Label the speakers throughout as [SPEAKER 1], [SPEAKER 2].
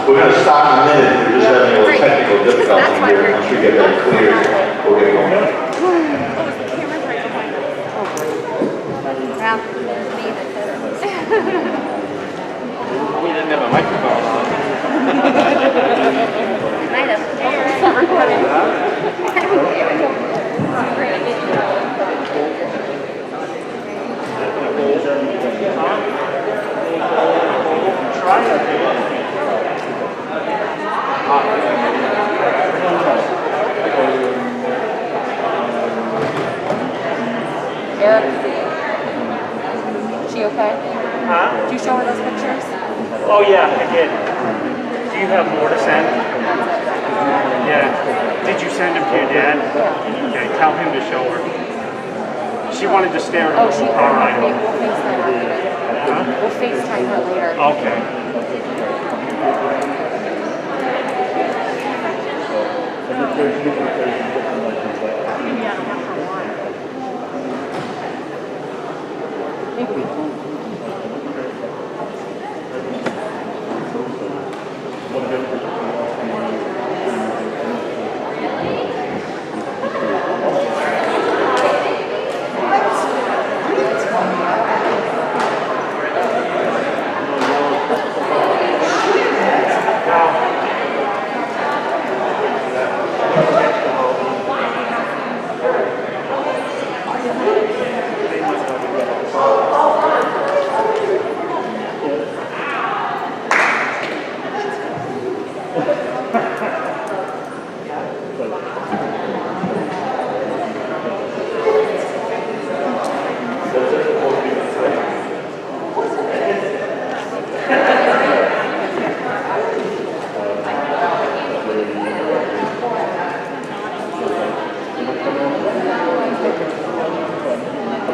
[SPEAKER 1] We're going to stop in a minute. We're just having a little technical difficulty here. Once we get that cleared, we'll get going.
[SPEAKER 2] We didn't have a microphone on.
[SPEAKER 3] Might have.
[SPEAKER 2] Try it.
[SPEAKER 3] Eric, she okay?
[SPEAKER 2] Huh?
[SPEAKER 3] Did you show her those pictures?
[SPEAKER 2] Oh yeah, I did. Do you have more to send? Yeah. Did you send them to your dad?
[SPEAKER 3] Yeah.
[SPEAKER 2] Okay, tell him to show her. She wanted to stare at
[SPEAKER 3] Oh,
[SPEAKER 2] the
[SPEAKER 3] she.
[SPEAKER 2] car ride
[SPEAKER 3] Okay,
[SPEAKER 2] home.
[SPEAKER 3] we'll FaceTime her later.
[SPEAKER 2] Huh?
[SPEAKER 3] We'll FaceTime her later.
[SPEAKER 2] Okay.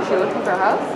[SPEAKER 3] She looking for a house?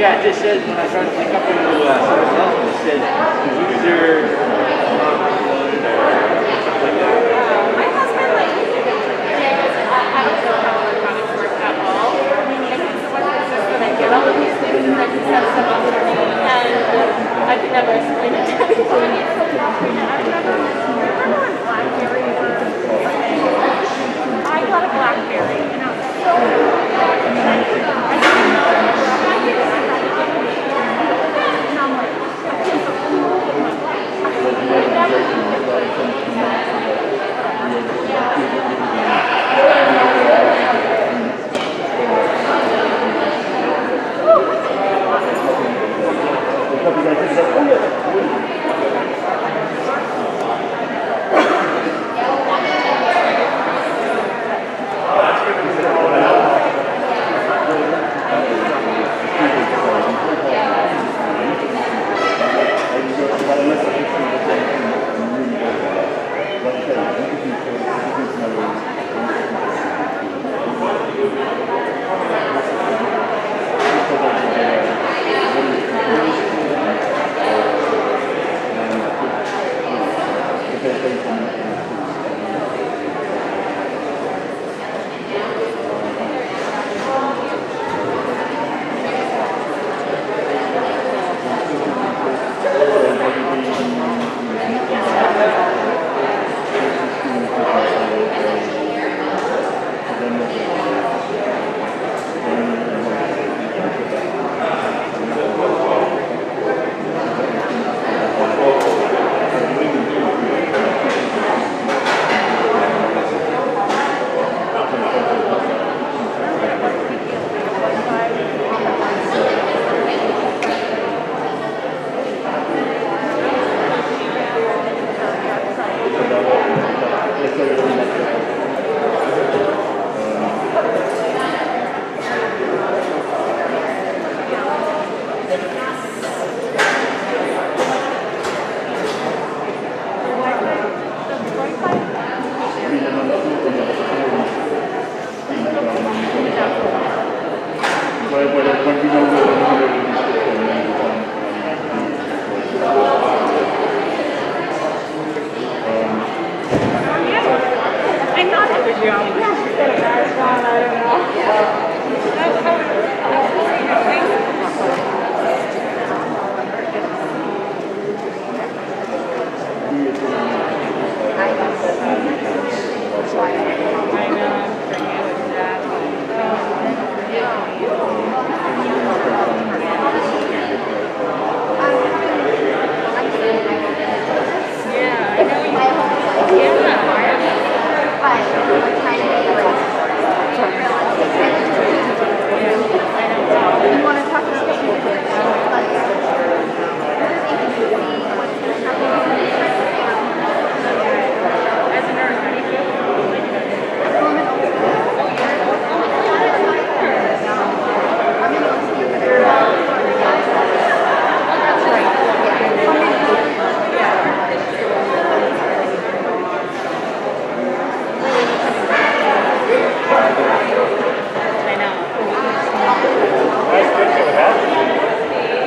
[SPEAKER 4] Yeah, it just says when I tried to link up into myself, it said user uploaded or something like that.
[SPEAKER 3] My husband, like, I don't know how electronics work at all. And he's the one who says that I get all of these things and then he sets them up for me. And I could never explain it to anyone. I remember when BlackBerry were, I got a BlackBerry and I was so I didn't know. And I'm like, I feel so cool with my black. I thought it was young.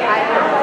[SPEAKER 3] I don't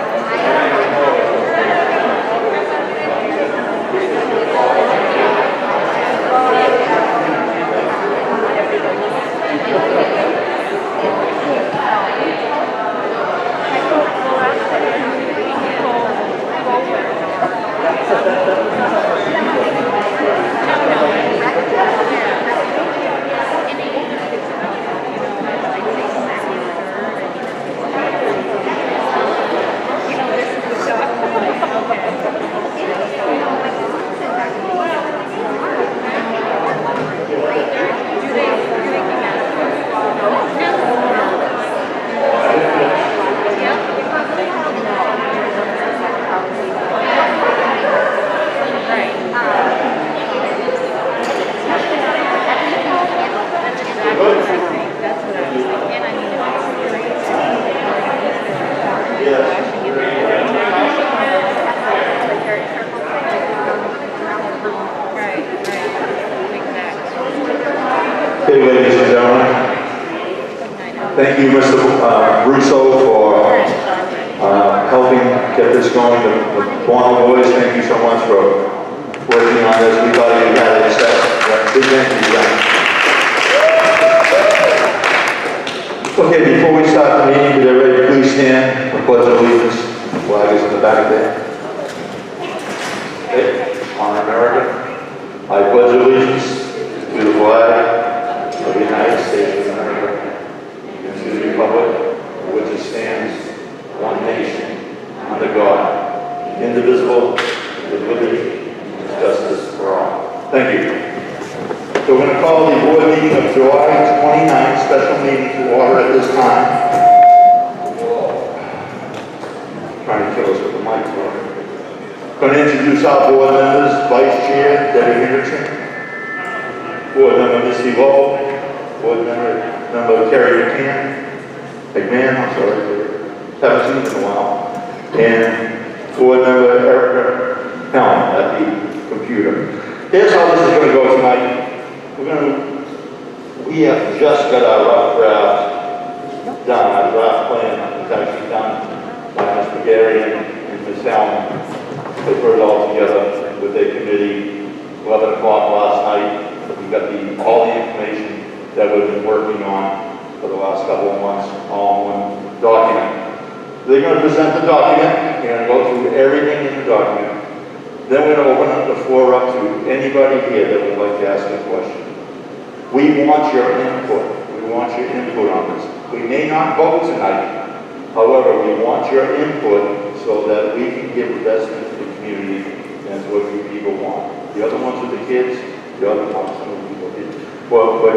[SPEAKER 1] Okay, ladies and gentlemen, thank you, Mr. Russo, for helping get this going. The Bonner boys, thank you so much for working on this. We thought you had it set. Big thank you, John. Okay, before we start the meeting, could everybody please stand for pledge of allegiance? Flag is in the back there. Okay, on America, I pledge allegiance to the flag of the United States of America, and to the republic for which it stands, one nation, under God, indivisible, with liberty and justice for all. Thank you. So we're going to call the board meeting of July 29th, special meeting to order at this time. Trying to kill us with the mic. Going to introduce our board members, Vice Chair Debbie Henderson, Board Member Missy Lowe, Board Member Kerry McMahon, haven't seen in a while, and Board Member Erica Helm at the computer. Here's how this is going to go tonight. We have just got our rough draft done. Our draft plan is actually done by Mr. Gary and Ms. Helm. They put it all together with their committee. 11 o'clock last night. We got all the information that we've been working on for the last couple of months, all in one document. They're going to present the document. They're going to go through everything in the document. Then we're going to open up the floor up to anybody here that would like to ask a question. We want your input. We want your input on this. We may not vote tonight. However, we want your input so that we can give the best to the community and what you people want. The other ones are the kids. The other ones are the people. Well, but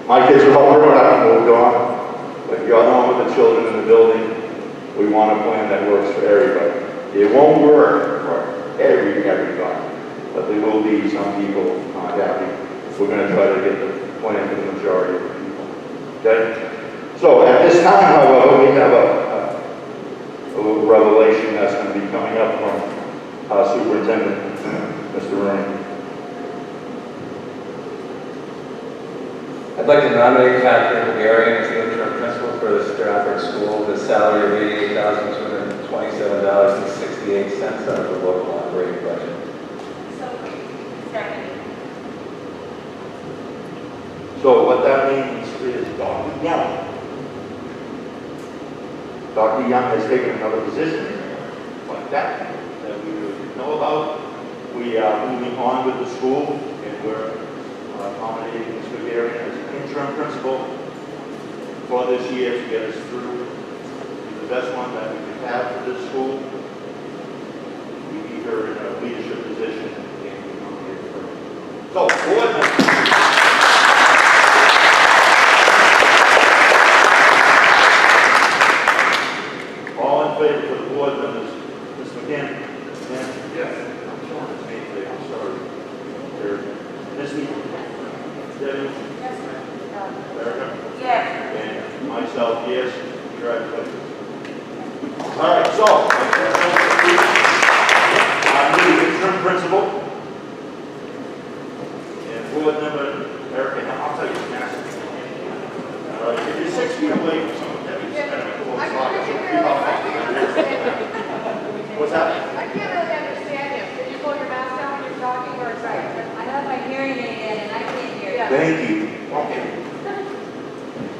[SPEAKER 1] my kids are all grown up and moved on. But you're on with the children in the building. We want a plan that works for everybody. It won't work for everybody, but there will be some people not happy. We're going to try to get the plan for the majority of the people. Okay? So at this time, however, we have a little revelation that's going to be coming up from our superintendent, Mr. Rooney.
[SPEAKER 5] I'd like to nominate Catherine Gary as the interim interim principal for the Strafford School, the salary of $88,227.68 out of the local operating budget.
[SPEAKER 1] So what that means is Dr. Young. Dr. Young has taken another position like that we really know about. We are moving on with the school, and we're accommodating Mr. Gary as an interim principal for this year to get us through. He's the best one that we can have for this school. We need her in a leadership position, and we nominate her. So, board members. All in favor for the board members? Ms. McCann? Yes. I'm showing his name today, I'm sorry. Ms. Debbie?
[SPEAKER 3] Yes.
[SPEAKER 1] Erica?
[SPEAKER 3] Yes.
[SPEAKER 1] And myself, yes. Congratulations. All right, so, our new interim principal. And board member Erica, now I'll tell you, all right, if you're 6 feet away from someone, Debbie's kind of a close talk. What's that?
[SPEAKER 6] I can't really understand you. Did you pull your mask down when you're talking or sorry?
[SPEAKER 7] I have my hearing aid in and I can't hear you.
[SPEAKER 1] Thank you. Okay.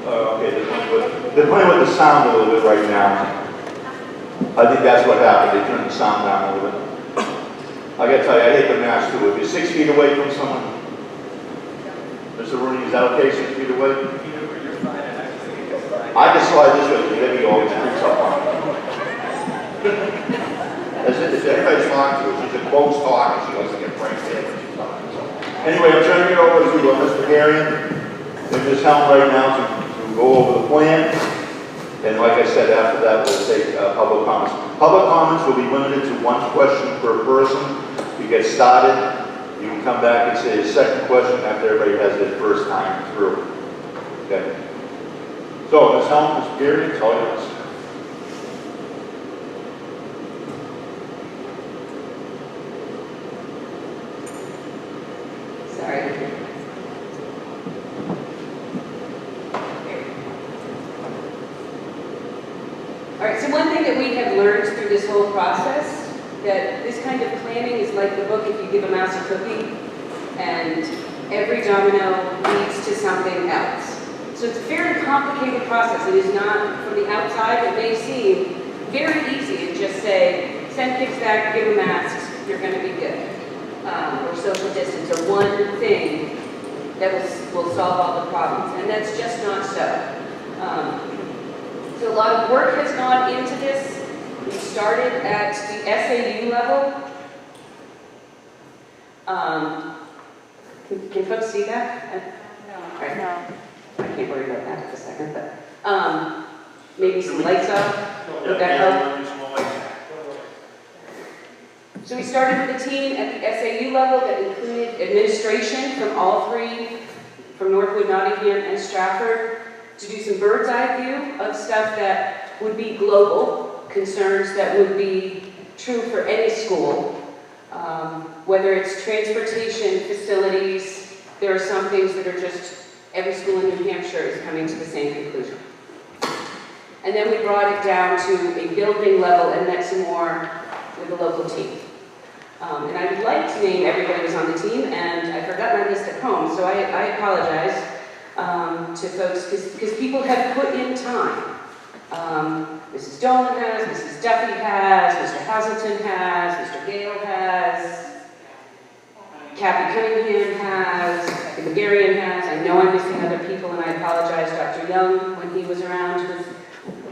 [SPEAKER 1] Okay, they're playing with the sound a little bit right now. I think that's what happened. They turned the sound down a little bit. I gotta tell you, I hate the mask too. If you're 6 feet away from someone, Mr. Rooney, is that okay, 6 feet away?
[SPEAKER 5] You're fine, and actually, you're fine.
[SPEAKER 1] I can slide this way, because Debbie always creeps up on me. As everybody's talking to her, she's a close talker, she likes to get franked in when she's talking. So. Anyway, I'm turning it over to Mr. Garion and Ms. Helm right now to go over the plan. And like I said, after that, we'll take public comments. Public comments will be limited to one question per person. We get started. You can come back and say a second question after everybody has their first time through. Okay. So, Ms. Helm, Mr. Garion, it's all yours.
[SPEAKER 7] Sorry. All right, so one thing that we have learned through this whole process, that this kind of planning is like the book if you give a mouse a cookie, and every domino leads to something else. So it's a very complicated process. It is not, from the outside, it may seem very easy to just say, send kids back, give them masks, you're going to be good. Or social distance, or one thing that will solve all the problems. And that's just not so. So a lot of work has gone into this. We started at the SAU level. Can folks see that?
[SPEAKER 3] No.
[SPEAKER 7] Right. No. I can't worry about that for a second, but maybe some lights off. Would that help? So we started with a team at the SAU level that included administration from all three, from Northwood, Nottingham, and Strafford, to do some bird's eye view of stuff that would be global, concerns that would be true for any school. Whether it's transportation, facilities, there are some things that are just, every school in New Hampshire is coming to the same conclusion. And then we brought it down to a building level and met some more with the local team. And I would like to name everybody who's on the team, and I forgot my list at home, so I apologize to folks, because people have put in time. Mrs. Dolan has, Mrs. Duffy has, Mr. Hazelton has, Mr. Gale has, Kathy Cunningham has, Kathy McGarian has. I know I'm missing other people, and I apologize. Dr. Young, when he was around,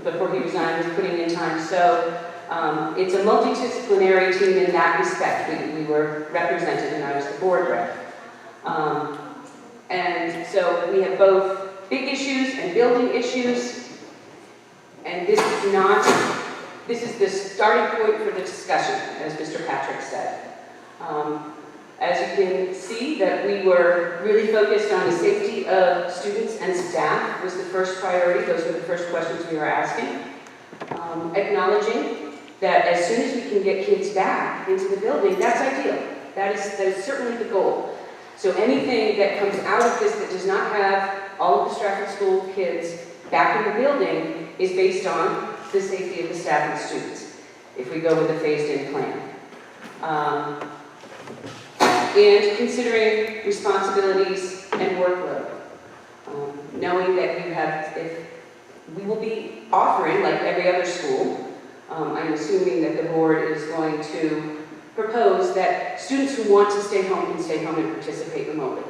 [SPEAKER 7] before he resigned, was putting in time. So it's a multidisciplinary team in that respect. We were represented, and I was the board rep. And so we have both big issues and building issues. And this is the starting point for the discussion, as Mr. Patrick said. As you can see, that we were really focused on the safety of students and staff was the first priority. Those were the first questions we were asking. Acknowledging that as soon as we can get kids back into the building, that's ideal. That is certainly the goal. So anything that comes out of this that does not have all of the Strafford School kids back in the building is based on the safety of the staff and students, if we go with the phased-in plan. And considering responsibilities and workload. Knowing that if we will be offering, like every other school, I'm assuming that the board is going to propose that students who want to stay home can stay home and participate remotely.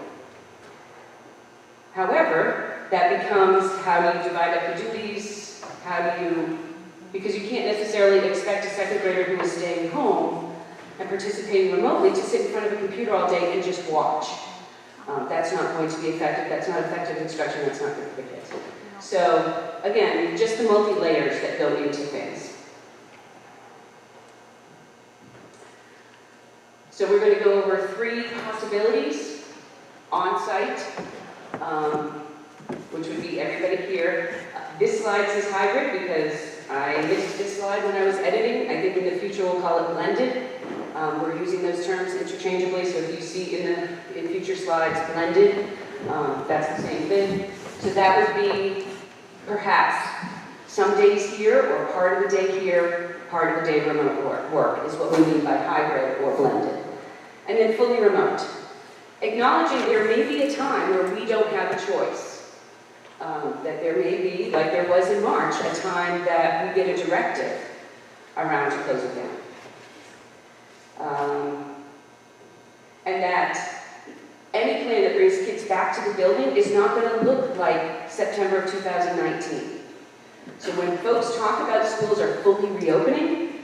[SPEAKER 7] However, that becomes, how do you divide up the duties? Because you can't necessarily expect a second grader who is staying home and participating remotely to sit in front of a computer all day and just watch. That's not going to be effective. That's not effective instruction. That's not good for the kids. So again, just the multi-layers that go into things. So we're going to go over 3 possibilities on-site, which would be everybody here. This slide says hybrid because I missed this slide when I was editing. I think in the future we'll call it blended. We're using those terms interchangeably, so if you see in future slides blended, that's the same thing. So that would be perhaps some days here, or part of the day here, part of the day remote work is what we mean by hybrid or blended. And then fully remote. Acknowledging there may be a time where we don't have a choice. That there may be, like there was in March, a time that we get a directive around to close it down. And that any plan that brings kids back to the building is not going to look like September of 2019. So when folks talk about schools are fully reopening,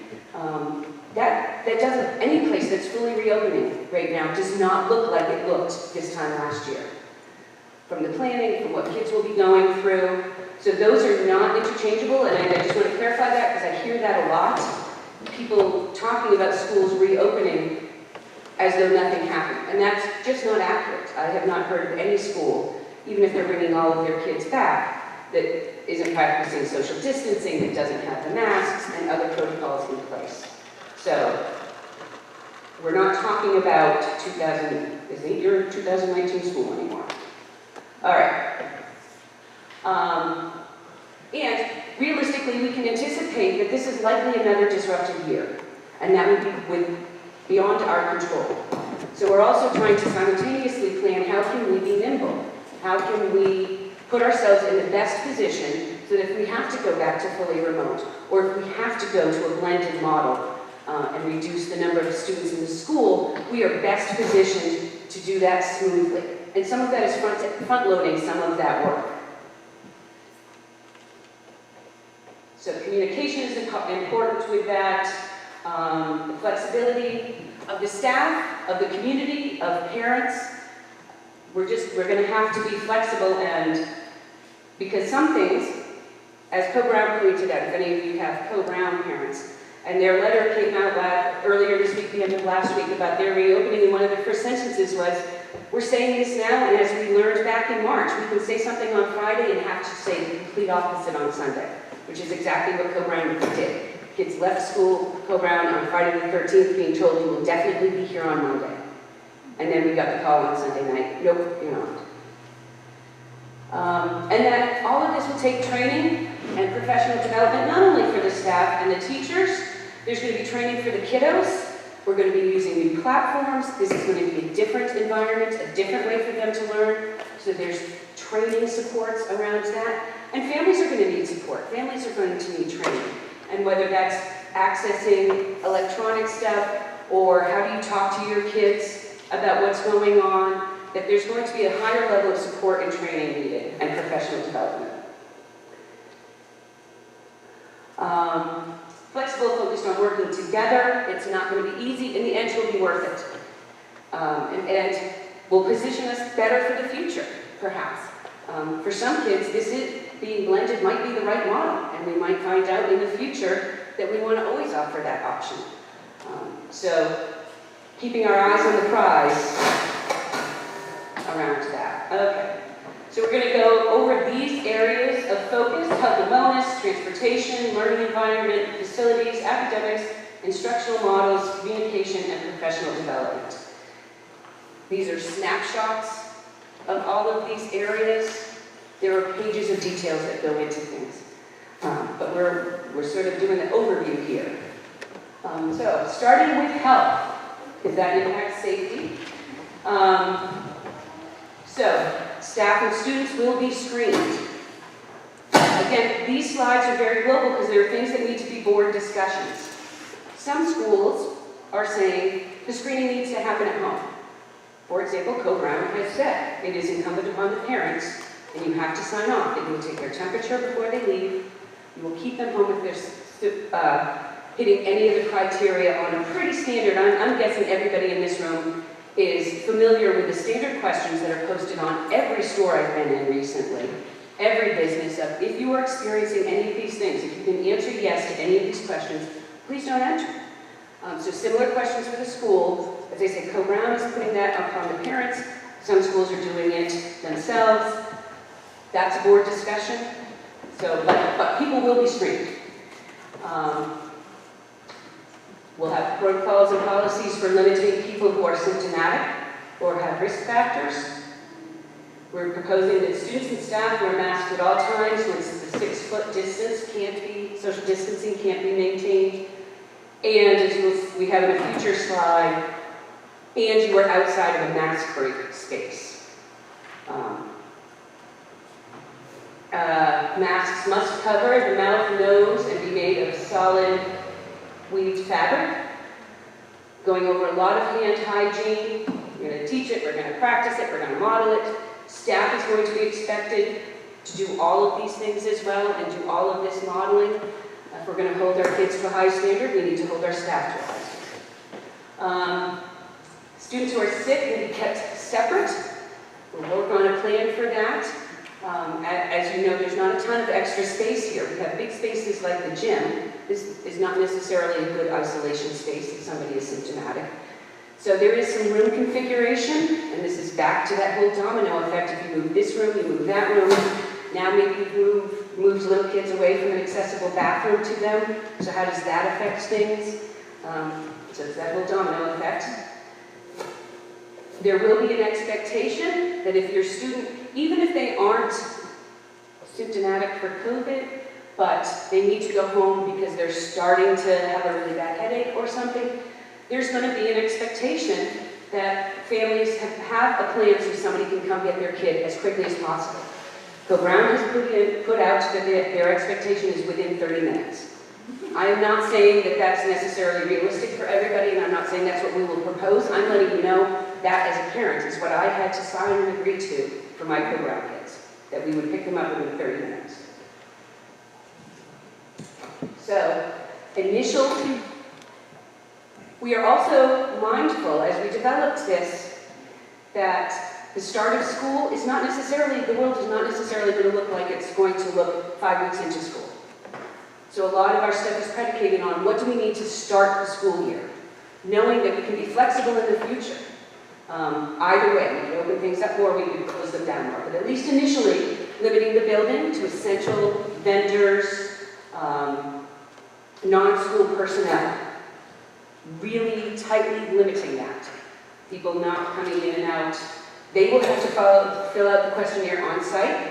[SPEAKER 7] that doesn't, any place that's fully reopening right now does not look like it looked this time last year. From the planning, from what kids will be going through. So those are not interchangeable, and I just want to clarify that because I hear that a lot. People talking about schools reopening as though nothing happened, and that's just not accurate. I have not heard of any school, even if they're bringing all of their kids back, that isn't practicing social distancing, that doesn't have the masks and other protocols in place. So we're not talking about 2019 school anymore. All right. And realistically, we can anticipate that this is likely another disrupted year, and that would be beyond our control. So we're also trying to simultaneously plan how can we be nimble? How can we put ourselves in the best position so that if we have to go back to fully remote, or if we have to go to a blended model and reduce the number of students in the school, we are best positioned to do that smoothly. And some of that is front-loading some of that work. So communication is important with that. The flexibility of the staff, of the community, of parents. We're going to have to be flexible, and because some things, as Co-Brown pointed out, if any of you have Co-Brown parents, and their letter came out earlier this week, the end of last week, about their reopening, and one of the first sentences was, we're saying this now, and as we learned back in March, we can say something on Friday and have to say the complete opposite on Sunday, which is exactly what Co-Brown did. Kids left school, Co-Brown, on Friday the 13th, being told you will definitely be here on Monday. And then we got the call on Sunday night, nope, you're not. And that all of this will take training and professional development, not only for the staff and the teachers, there's going to be training for the kiddos. We're going to be using new platforms. This is going to be a different environment, a different way for them to learn. So there's training supports around that. And families are going to need support. Families are going to need training. And whether that's accessing electronic stuff, or how do you talk to your kids about what's going on, that there's going to be a higher level of support and training needed, and professional development. Flexible, focused on working together. It's not going to be easy. In the end, it'll be worth it. And will position us better for the future, perhaps. For some kids, being blended might be the right model, and we might find out in the future that we want to always offer that option. So, keeping our eyes on the prize around that. Okay. So we're going to go over these areas of focus: health and wellness, transportation, learning environment, facilities, academics, instructional models, communication, and professional development. These are snapshots of all of these areas. There are pages of details that go into things. But we're sort of doing an overview here. So, starting with health, because that impacts safety. So, staff and students will be screened. Again, these slides are very global because there are things that need to be board discussions. Some schools are saying the screening needs to happen at home. For example, Co-Brown has said it is incumbent upon the parents, and you have to sign off, that you will take their temperature before they leave, you will keep them home if they're hitting any of the criteria on a pretty standard. I'm guessing everybody in this room is familiar with the standard questions that are posted on every store I've been in recently, every business. If you are experiencing any of these things, if you can answer yes to any of these questions, please don't enter. So similar questions for the school. As I said, Co-Brown is putting that upon the parents. Some schools are doing it themselves. That's a board discussion. So, but people will be screened. We'll have protocols and policies for limiting people who are symptomatic or have risk factors. We're proposing that students and staff wear masks at all times when the 6-foot distance social distancing can't be maintained. And as we have in a future slide, and you are outside of a mask break space. Masks must cover the mouth, nose, and be made of solid weaved fabric. Going over a lot of hand hygiene. We're going to teach it, we're going to practice it, we're going to model it. Staff is going to be expected to do all of these things as well and do all of this modeling. If we're going to hold our kids to a high standard, we need to hold our staff to a high standard. Students who are sick will be kept separate. We'll work on a plan for that. As you know, there's not a ton of extra space here. We have big spaces like the gym. This is not necessarily a good isolation space if somebody is symptomatic. So there is some room configuration, and this is back to that whole domino effect. If you move this room, you move that room. Now maybe you've moved little kids away from an accessible bathroom to them. So how does that affect things? So it's that whole domino effect. There will be an expectation that if your student, even if they aren't symptomatic for COVID, but they need to go home because they're starting to have a really bad headache or something, there's going to be an expectation that families have a plan so somebody can come get their kid as quickly as possible. Co-Brown has put out that their expectation is within 30 minutes. I am not saying that that's necessarily realistic for everybody, and I'm not saying that's what we will propose. I'm letting you know that as a parent is what I had to sign and agree to for my Co-Brown kids, that we would pick them up within 30 minutes. So, we are also mindful as we developed this that the start of school is not necessarily, the world is not necessarily going to look like it's going to look 5 weeks into school. So a lot of our stuff is predicated on what do we need to start the school year, knowing that we can be flexible in the future. Either way, we can open things up more, we can close them down more. But at least initially, limiting the building to essential vendors, non-school personnel. Really tightly limiting that. People not coming in and out. They will have to fill out the questionnaire on site.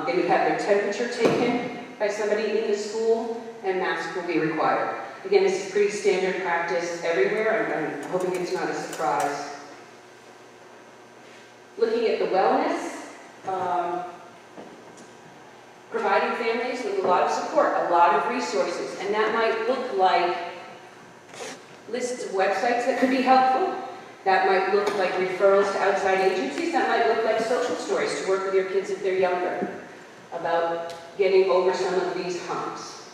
[SPEAKER 7] They would have their temperature taken by somebody in the school, and masks will be required. Again, this is pretty standard practice everywhere. I'm hoping it's not a surprise. Looking at the wellness, providing families with a lot of support, a lot of resources, and that might look like lists of websites that could be helpful. That might look like referrals to outside agencies. That might look like social stories to work with your kids if they're younger about getting over some of these humps.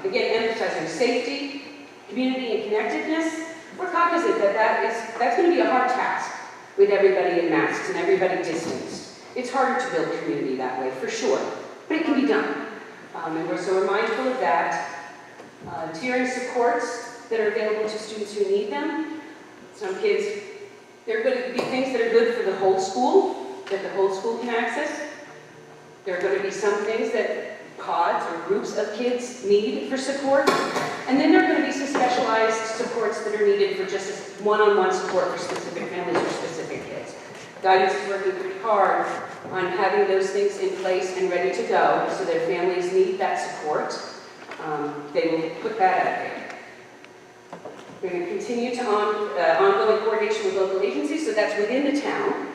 [SPEAKER 7] Again, emphasizing safety, community, and connectedness. We're cognizant that that's going to be a hard task with everybody in masks and everybody distanced. It's harder to build community that way, for sure, but it can be done. And we're mindful of that. Tiering supports that are available to students who need them. Some kids, there are going to be things that are good for the whole school, that the whole school can access. There are going to be some things that pods or groups of kids need for support. And then there are going to be some specialized supports that are needed for just one-on-one support for specific families or specific kids. Guidance is working pretty hard on having those things in place and ready to go, so their families need that support. They will put that out there. We're going to continue to ongoing coordination with local agencies, so that's within the town.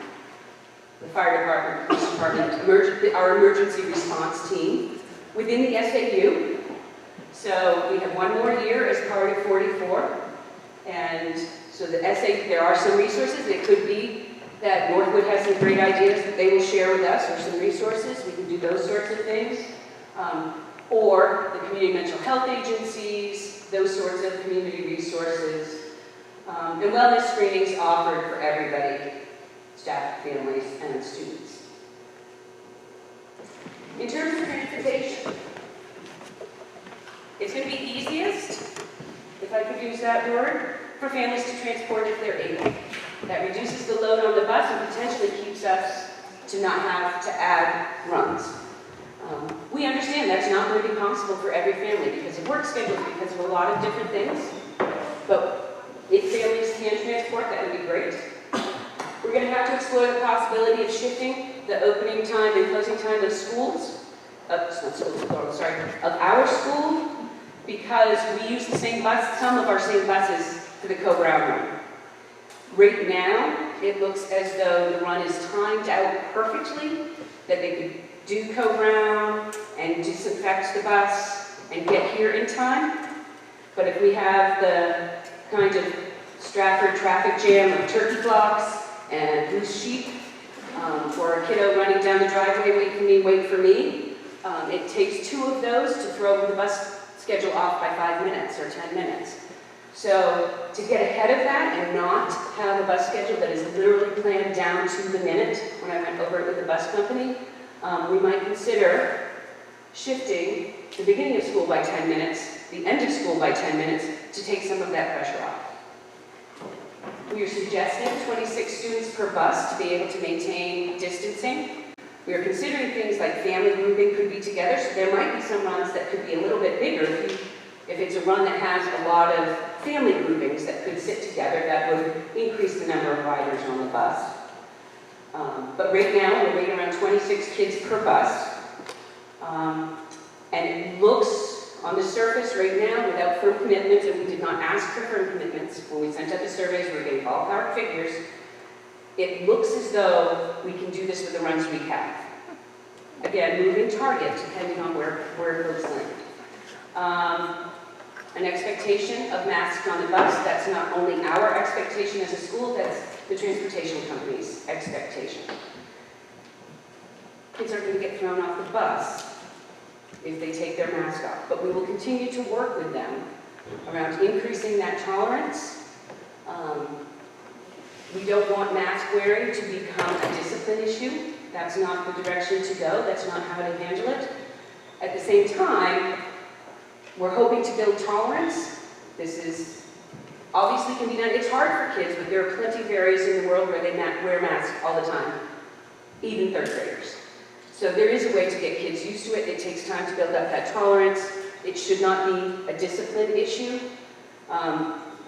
[SPEAKER 7] The fire department, police department, our emergency response team, within the SAU. So we have one more year as part of 44. And so the there are some resources. It could be that Northwood has some great ideas that they will share with us, or some resources. We can do those sorts of things. Or the community mental health agencies, those sorts of community resources. And wellness screenings offered for everybody, staff, families, and students. In terms of transportation, it's going to be easiest, if I could use that word, for families to transport if they're able. That reduces the load on the bus and potentially keeps us to not have to add runs. We understand that's not going to be possible for every family because of work schedules, because of a lot of different things. But if families can transport, that would be great. We're going to have to explore the possibility of shifting the opening time and closing time of schools, of our school, because we use the same bus, some of our same buses for the Co-Brown run. Right now, it looks as though the run is timed out perfectly, that they could do Co-Brown and disinfect the bus and get here in time. But if we have the kind of Strafford traffic jam of turkey blocks and loose sheep, or a kiddo running down the driveway, wait for me, it takes 2 of those to throw the bus schedule off by 5 minutes or 10 minutes. So to get ahead of that and not have a bus schedule that is literally planned down to the minute, when I went over it with the bus company, we might consider shifting the beginning of school by 10 minutes, the end of school by 10 minutes, to take some of that pressure off. We are suggesting 26 students per bus to be able to maintain distancing. We are considering things like family grouping could be together, so there might be some runs that could be a little bit bigger. If it's a run that has a lot of family groupings that could sit together, that would increase the number of riders on the bus. But right now, we're waiting around 26 kids per bus. And it looks on the surface right now, without firm commitments, and we did not ask for firm commitments when we sent out the surveys, we were getting ballpark figures. It looks as though we can do this with the runs we have. Again, moving target, depending on where those land. An expectation of masks on the bus. That's not only our expectation as a school, that's the transportation company's expectation. Kids are going to get thrown off the bus if they take their mask off, but we will continue to work with them around increasing that tolerance. We don't want mask wearing to become a discipline issue. That's not the direction to go. That's not how to handle it. At the same time, we're hoping to build tolerance. This is obviously can be done. It's hard for kids, but there are plenty of areas in the world where they wear masks all the time, even third graders. So there is a way to get kids used to it. It takes time to build up that tolerance. It should not be a discipline issue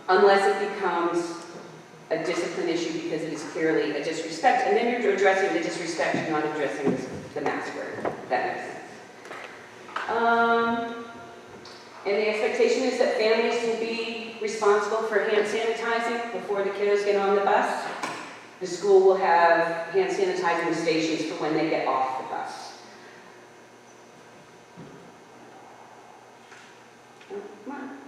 [SPEAKER 7] unless it becomes a discipline issue because it is clearly a disrespect. And then you're addressing the disrespect, you're not addressing the mask wearing. That makes sense. And the expectation is that families will be responsible for hand sanitizing before the kiddos get on the bus. The school will have hand sanitizing stations for when they get off the bus. Come on.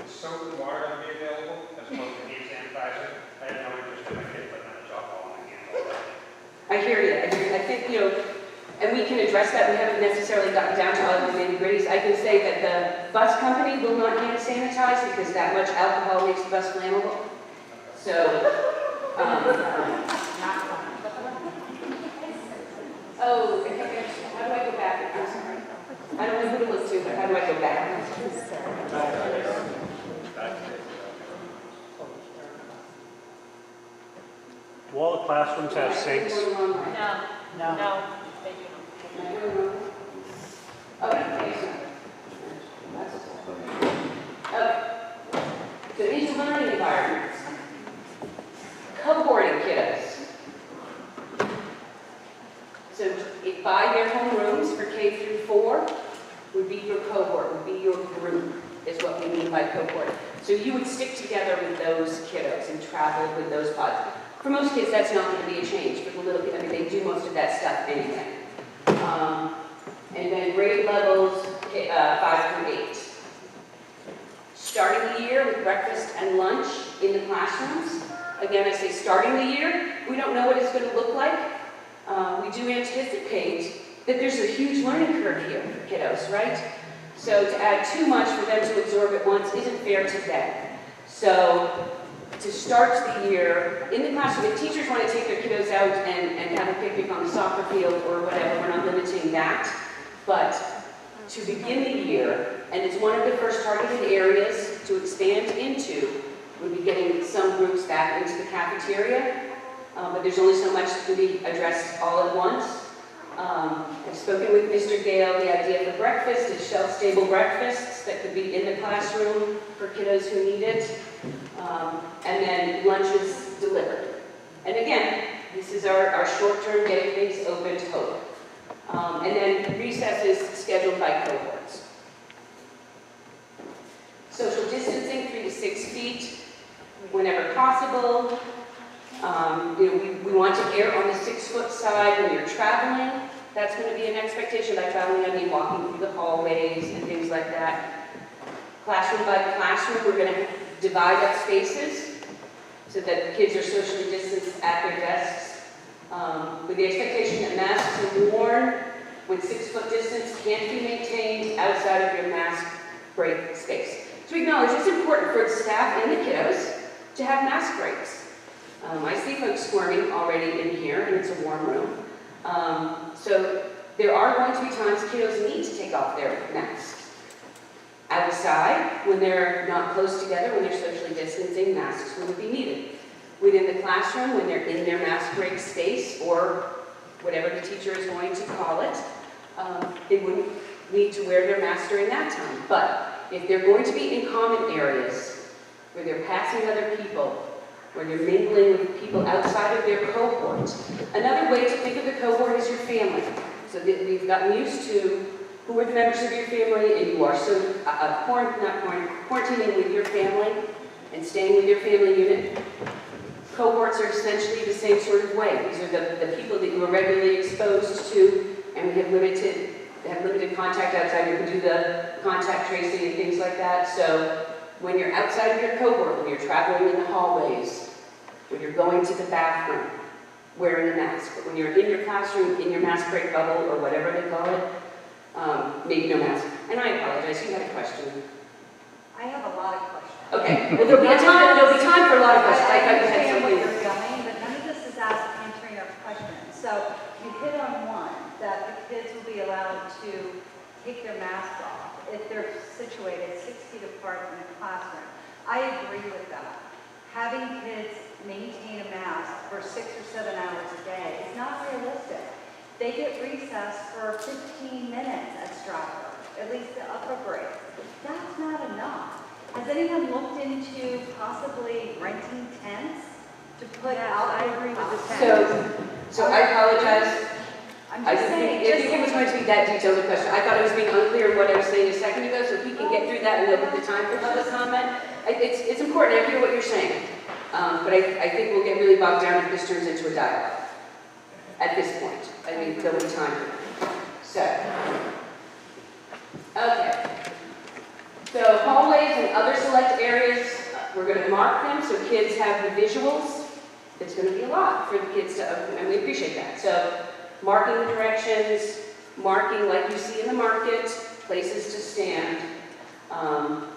[SPEAKER 8] Is soap and water going to be available as opposed to hand sanitizer? I had no interest in my kid putting on a chocolate on my hand.
[SPEAKER 7] I hear you. I think, and we can address that. We haven't necessarily gotten down to all of the nitty-gritties. I can say that the bus company will not hand sanitize because that much alcohol makes the bus flammable. So, how do I go back? I'm sorry. I don't know who to look to, but how do I go back?
[SPEAKER 2] Do all the classrooms have sinks?
[SPEAKER 3] No, they do not.
[SPEAKER 7] Okay. So these are learning environments. Co-boarding would be your cohort, would be your group, is what we mean by cohort. So you would stick together with those kiddos and travel with those pods. For most kids, that's not going to be a change. For the little kids, I mean, they do most of that stuff anyway. And then grade levels 5 through 8. Starting the year with breakfast and lunch in the classrooms. Again, I say starting the year. We don't know what it's going to look like. We do anticipate that there's a huge learning curve here for kiddos, right? So to add too much for them to absorb at once isn't fair to them. So to start the year in the classroom, if teachers want to take their kiddos out and have a picnic on the soccer field or whatever, we're not limiting that. But to begin the year, and it's one of the first targeted areas to expand into, would be getting some groups back into the cafeteria. But there's only so much that can be addressed all at once. I've spoken with Mr. Gale. The idea for breakfast is shelf-stable breakfasts that could be in the classroom for kiddos who need it. And then lunches delivered. And again, this is our short-term getting things opened hope. And then recesses scheduled by cohorts. Social distancing, 3 to 6 feet, whenever possible. We want to err on the 6-foot side when you're traveling. That's going to be an expectation. By traveling, I mean walking through the hallways and things like that. Classroom by classroom, we're going to divide up spaces so that the kids are socially distanced at their desks. With the expectation that masks are worn when 6-foot distance can't be maintained outside of your mask break space. So we acknowledge it's important for the staff and the kiddos to have mask breaks. I see folks squirming already in here, and it's a warm room. So there are going to be times kiddos need to take off their masks. Outside, when they're not close together, when they're socially distancing, masks will be needed. Within the classroom, when they're in their mask break space, or whatever the teacher is going to call it, they wouldn't need to wear their mask during that time. But if they're going to be in common areas, where they're passing other people, where they're mingling with people outside of their cohort. Another way to think of the cohort is your family. So that we've gotten used to who are the members of your family, and you are so quarantining with your family and staying with your family unit. Cohorts are essentially the same sort of way. These are the people that you are regularly exposed to, and we have limited contact outside. You can do the contact tracing and things like that. So when you're outside of your cohort, when you're traveling in the hallways, when you're going to the bathroom, wearing a mask. But when you're in your classroom, in your mask break bubble, or whatever they call it, maybe no mask. And I apologize, you had a question.
[SPEAKER 9] I have a lot of questions.
[SPEAKER 7] Okay, well there'll be time for a lot of questions. I thought you had
[SPEAKER 9] understand where
[SPEAKER 7] something.
[SPEAKER 9] you're going, but none of this is answering our question. So you hit on one, that the kids will be allowed to take their masks off if they're situated 6 feet apart in a classroom. I agree with that. Having kids maintain a mask for 6 or 7 hours a day is not realistic. They get recess for 15 minutes at Strafford, at least the upper break. That's not enough. Has anyone looked into possibly renting tents to put out?
[SPEAKER 6] I agree with the tent.
[SPEAKER 7] So I apologize.
[SPEAKER 9] I'm
[SPEAKER 7] I
[SPEAKER 9] just
[SPEAKER 7] didn't
[SPEAKER 9] saying,
[SPEAKER 7] think it was going to be that detailed a question. I thought I was being unclear in what I was saying a second ago, so if we can get through that and look at the time for public comment. It's important, I hear what you're saying. But I think we'll get really bogged down if this turns into a dialogue. At this point, I mean, there'll be time. So, okay. So hallways and other select areas, we're going to mark them so kids have the visuals. It's going to be a lot for the kids to, and we appreciate that. So marking the directions, marking like you see in the market, places to stand,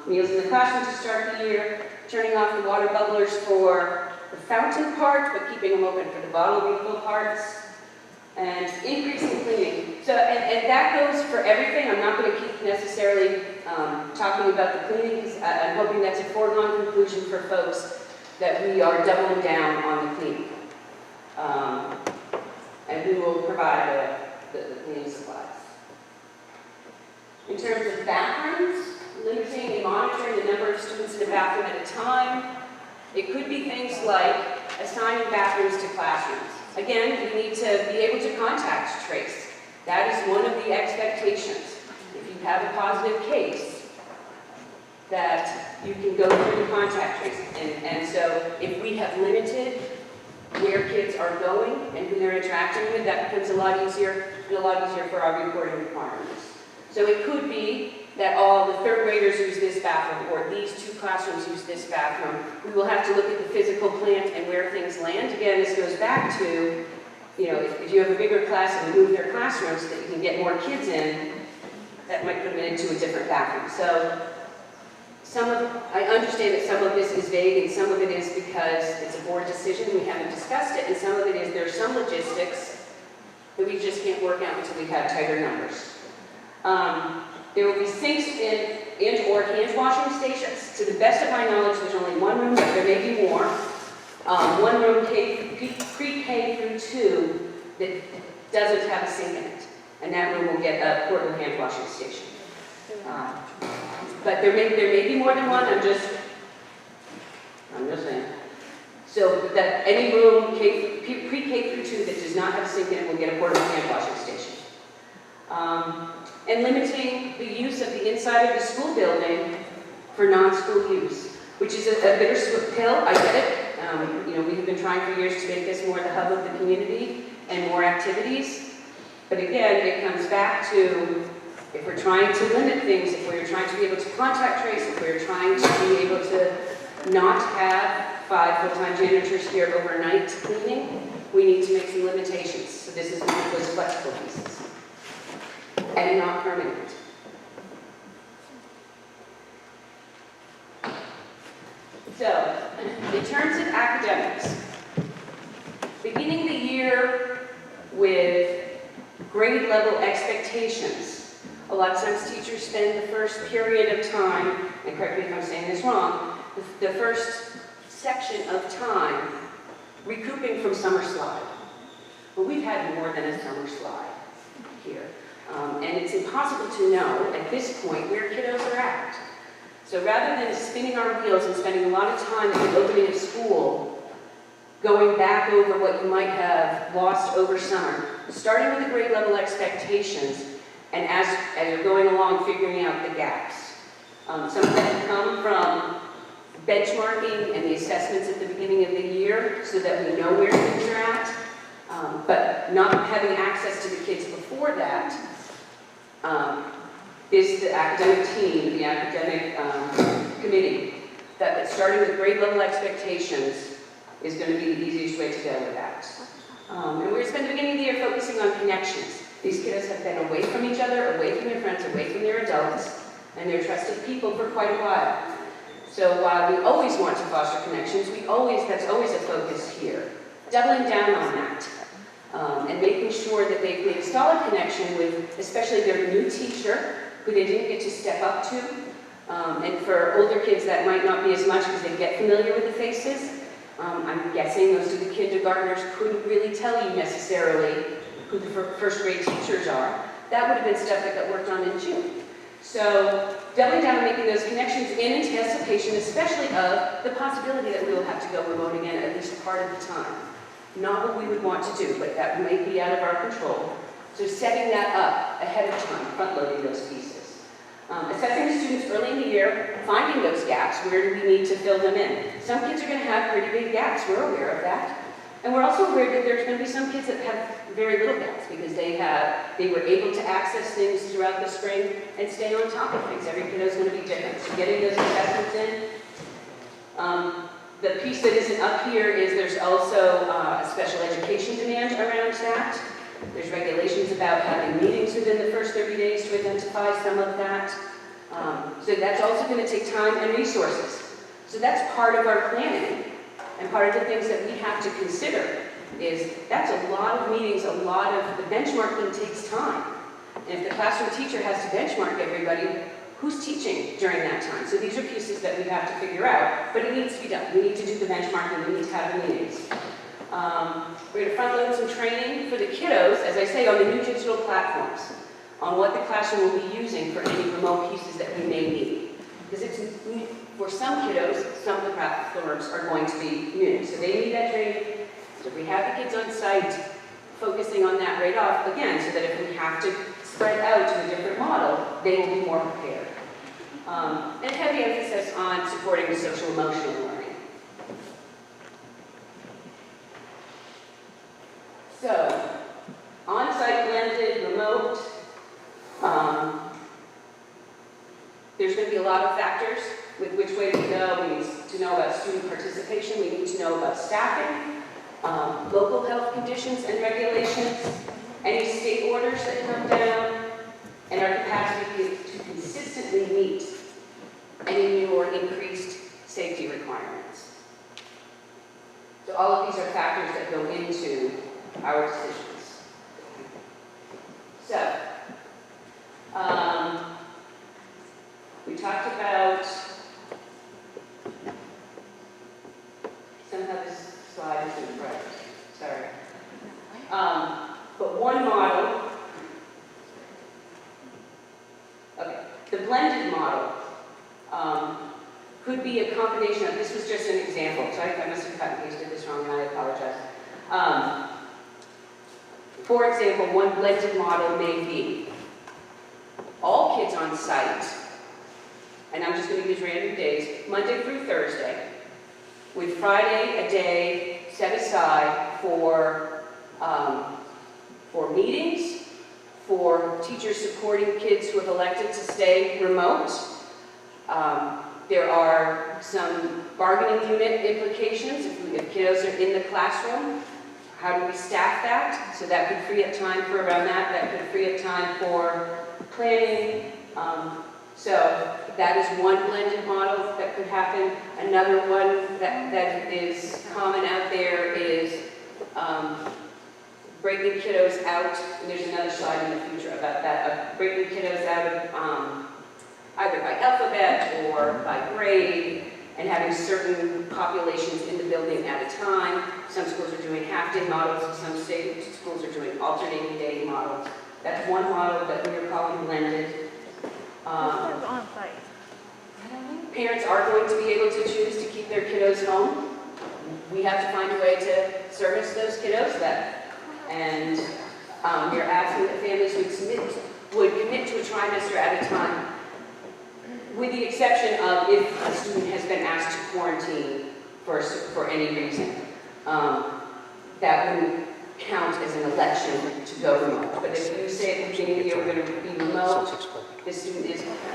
[SPEAKER 7] meals in the classroom to start the year, turning off the water bubblers for the fountain part, but keeping them open for the bottle refill parts, and increasing cleaning. So, and that goes for everything. I'm not going to keep necessarily talking about the cleaning, because I'm hoping that's a foregone conclusion for folks that we are doubling down on the cleaning. And we will provide the cleaning supplies. In terms of bathrooms, limiting and monitoring the number of students in a bathroom at a time. It could be things like assigning bathrooms to classrooms. Again, we need to be able to contact trace. That is one of the expectations. If you have a positive case, that you can go through the contact tracing. And so if we have limited where kids are going and who they're interacting with, that becomes a lot easier for our reporting requirements. So it could be that all the third graders use this bathroom, or these two classrooms use this bathroom. We will have to look at the physical plant and where things land. Again, this goes back to, you know, if you have a bigger class and move their classrooms so that you can get more kids in, that might put them into a different bathroom. So I understand that some of this is vague and some of it is because it's a board decision, we haven't discussed it, and some of it is there's some logistics that we just can't work out until we have tighter numbers. There will be sinks and/or hand washing stations. To the best of my knowledge, there's only one room, but there may be more. One room pre-K through 2 that doesn't have a sink in it, and that room will get a portable hand washing station. But there may be more than one. I'm just saying. So that any room pre-K through 2 that does not have a sink in it will get a portable hand washing station. And limiting the use of the inside of the school building for non-school use, which is a bittersweet pill. I get it. You know, we have been trying for years to make this more the hub of the community and more activities. But again, it comes back to, if we're trying to limit things, if we're trying to be able to contact trace, if we're trying to be able to not have 5 full-time janitors here overnight cleaning, we need to make some limitations. So this is one of those flexible pieces. And not permanent. So, in terms of academics, beginning the year with grade level expectations, a lot of times teachers spend the first period of time, and correct me if I'm saying this wrong, the first section of time recouping from summer slide. Well, we've had more than a summer slide here. And it's impossible to know at this point where kiddos are at. So rather than spinning our wheels and spending a lot of time at the opening of school, going back over what you might have lost over summer, starting with the grade level expectations, and as you're going along, figuring out the gaps. Some of them come from benchmarking and the assessments at the beginning of the year so that we know where things are at, but not having access to the kids before that. Is the academic team, the academic committee, that starting with grade level expectations is going to be the easiest way to go with that. And we're going to spend the beginning of the year focusing on connections. These kiddos have been away from each other, away from their friends, away from their adults, and their trusted people for quite a while. So while we always want to foster connections, that's always a focus here. Doubling down on that. And making sure that they've made a solid connection with, especially their new teacher, who they didn't get to step up to. And for older kids, that might not be as much because they get familiar with the faces. I'm guessing most of the kindergartners couldn't really tell you necessarily who the first grade teachers are. That would have been stuff that got worked on in June. So doubling down on making those connections in anticipation, especially of the possibility that we will have to go remote again at least part of the time. Not what we would want to do, but that may be out of our control. So setting that up ahead of time, front-loading those pieces. Assessing the students early in the year, finding those gaps, where do we need to fill them in? Some kids are going to have pretty big gaps, we're aware of that. And we're also aware that there's going to be some kids that have very little gaps because they were able to access things throughout the spring and stay on top of things. Every kiddo is going to be different. So getting those assessments in. The piece that isn't up here is there's also a special education demand around that. There's regulations about having meetings within the first 30 days to identify some of that. So that's also going to take time and resources. So that's part of our planning. And part of the things that we have to consider is that's a lot of meetings, a lot of the benchmarking takes time. And if the classroom teacher has to benchmark everybody, who's teaching during that time? So these are pieces that we have to figure out, but it needs to be done. We need to do the benchmarking, we need to have the meetings. We're going to front load some training for the kiddos, as I say, on the new digital platforms, on what the classroom will be using for any remote pieces that we may need. Because it's, for some kiddos, some of the platforms are going to be new. So they need that training. So if we have the kids on site, focusing on that right off, again, so that if we have to spread out to a different model, they will be more prepared. And heavy emphasis on supporting the social emotional learning. So, on-site, blended, remote, there's going to be a lot of factors with which way to go. We need to know about student participation. We need to know about staffing, local health conditions and regulations, any state orders that come down, and our capacity to consistently meet any new or increased safety requirements. So all of these are factors that go into our decisions. So, we talked about, somehow this slide isn't right, sorry. But one model, okay, the blended model could be a combination of, this was just an example, so I must have cut and pasted this wrong and I apologize. For example, one blended model may be all kids on site, and I'm just going to use random days, Monday through Thursday, with Friday a day set aside for meetings, for teachers supporting kids who have elected to stay remote. There are some bargaining unit implications if kiddos are in the classroom. How do we staff that? So that could free up time for around that. That could free up time for planning. So that is one blended model that could happen. Another one that is common out there is breaking kiddos out. And there's another slide in the future about that. Breaking kiddos out of either by alphabet or by grade, and having certain populations in the building at a time. Some schools are doing half-day models, some schools are doing alternating day models. That's one model that we are calling blended. Parents are going to be able to choose to keep their kiddos home. We have to find a way to service those kiddos and we're asking that families would commit to a trimester at a time, with the exception of if a student has been asked to quarantine for any reason. That wouldn't count as an election to go remote. But if you say at the beginning of the year we're going to be remote, the student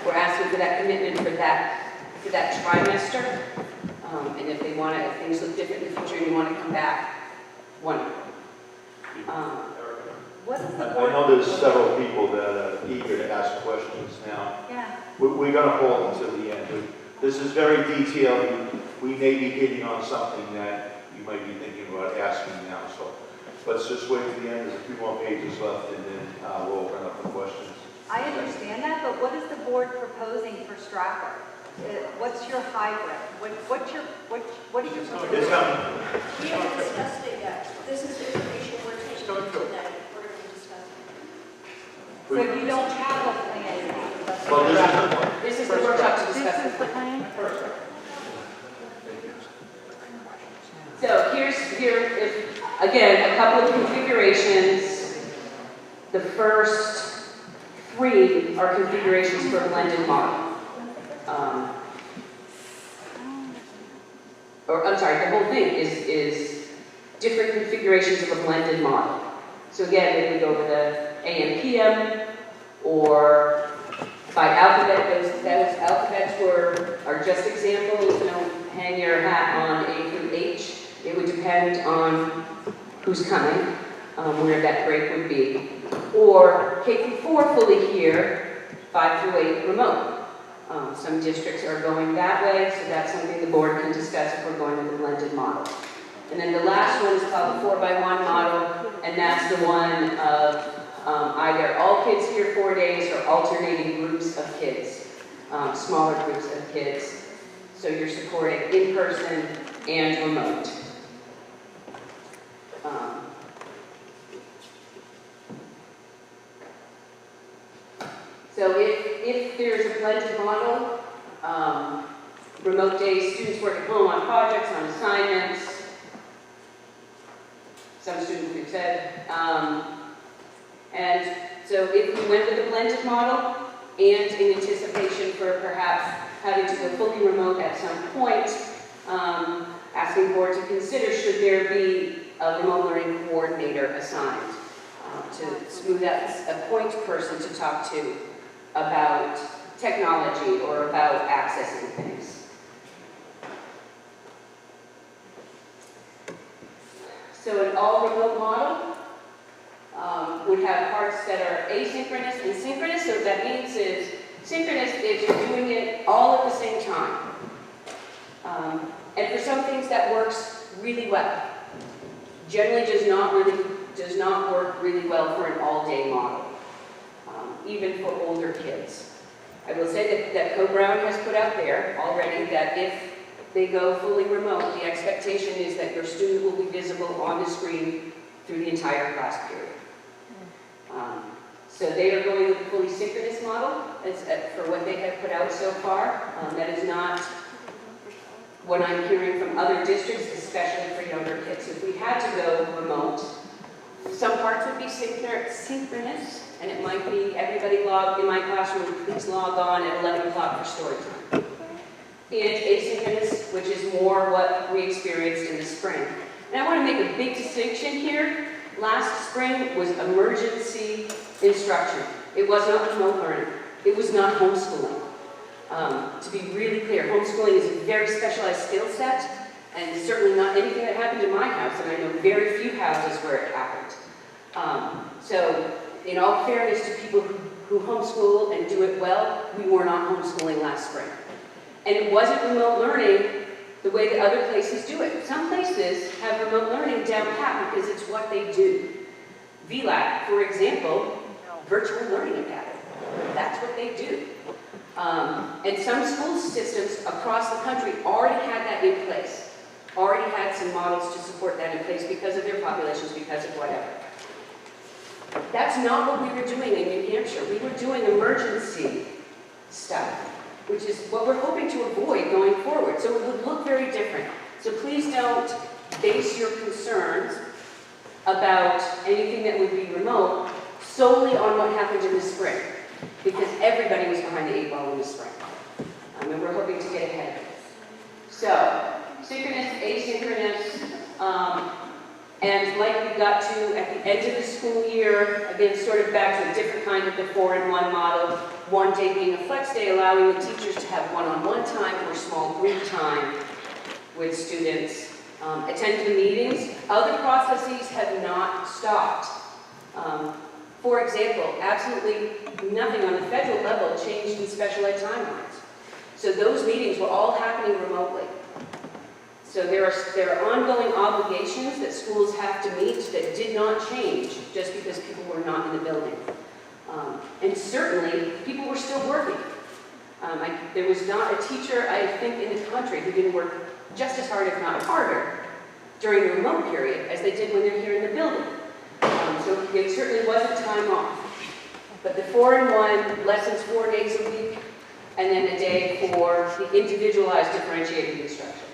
[SPEAKER 7] we're asking for that commitment for that trimester. And if they want to, if things look different in the future and you want to come back, wonderful.
[SPEAKER 9] What is the
[SPEAKER 1] I
[SPEAKER 9] board?
[SPEAKER 1] know there's several people that are eager to ask questions now.
[SPEAKER 9] Yeah.
[SPEAKER 1] We're going to hold until the end. This is very detailed. We may be hitting on something that you might be thinking about asking now. So let's just wait to the end. There's a few more pages left, and then we'll open up the questions.
[SPEAKER 9] I understand that, but what is the board proposing for Strafford? What's your hybrid? What are you proposing?
[SPEAKER 1] It's coming.
[SPEAKER 10] We haven't discussed it yet. This is information we're taking today. We're going to discuss it.
[SPEAKER 9] So you don't have a plan?
[SPEAKER 1] Well,
[SPEAKER 7] This is the workshop to discuss
[SPEAKER 9] This is the plan?
[SPEAKER 7] So here is, again, a couple of configurations. The first three are configurations for a blended model. The whole thing is different configurations of a blended model. So again, maybe we go over the AM, PM, or by alphabet. Those alphabets are just examples. Don't hang your hat on A through H. It would depend on who's coming, where that break would be. Or K through 4 fully here, 5 through 8 remote. Some districts are going that way, so that's something the board can discuss if we're going with a blended model. And then the last one is called the 4x1 model, and that's the one of either all kids here 4 days or alternating groups of kids, smaller groups of kids. So you're supporting in-person and remote. So if there's a blended model, remote days, students work at home on projects, on assignments, some students we've said, and So if we went with a blended model and in anticipation for perhaps having to go fully remote at some point, asking the board to consider should there be a remote learning coordinator assigned to smooth out a point person to talk to about technology or about accessing things. So an all-remote model would have parts that are asynchronous and synchronous. So what that means is synchronous is you're doing it all at the same time. And for some things that works really well. Generally does not work really well for an all-day model, even for older kids. I will say that Co-Brown has put out there already that if they go fully remote, the expectation is that your student will be visible on the screen through the entire class period. So they are going with a fully synchronous model for what they have put out so far. That is not what I'm hearing from other districts, especially for younger kids. If we had to go remote, some parts would be synchronous, and it might be everybody in my classroom, please log on at 11 o'clock for story time. And asynchronous, which is more what we experienced in the spring. And I want to make a big distinction here. Last spring was emergency instruction. It was not remote learning. It was not homeschooling. To be really clear, homeschooling is a very specialized skill set, and certainly not anything that happened in my house, and I know very few houses where it happened. So, in all fairness to people who homeschool and do it well, we were not homeschooling last spring. And it wasn't remote learning the way that other places do it. Some places have remote learning down pat because it's what they do. VLAC, for example, Virtual Learning Academy. That's what they do. And some school systems across the country already had that in place, already had some models to support that in place because of their populations, because of whatever. That's not what we were doing in New Hampshire. We were doing emergency stuff, which is what we're hoping to avoid going forward. So it would look very different. So please don't base your concerns about anything that would be remote solely on what happened in the spring, because everybody was behind the 8 ball in the spring. And we're hoping to get ahead of it. So, synchronous, asynchronous, and like we got to at the end of the school year, again, sort of back to a different kind of the 4-in-1 model, one day being a flex day, allowing the teachers to have one-on-one time or small group time with students. Attend the meetings. Other processes have not stopped. For example, absolutely nothing on the federal level changed in special ed timelines. So those meetings were all happening remotely. So there are ongoing obligations that schools have to meet that did not change just because people were not in the building. And certainly, people were still working. There was not a teacher, I think, in the country who didn't work just as hard, if not harder, during the remote period as they did when they're here in the building. So it certainly wasn't time off. But the 4-in-1 lessons 4 days a week, and then a day for the individualized differentiated instruction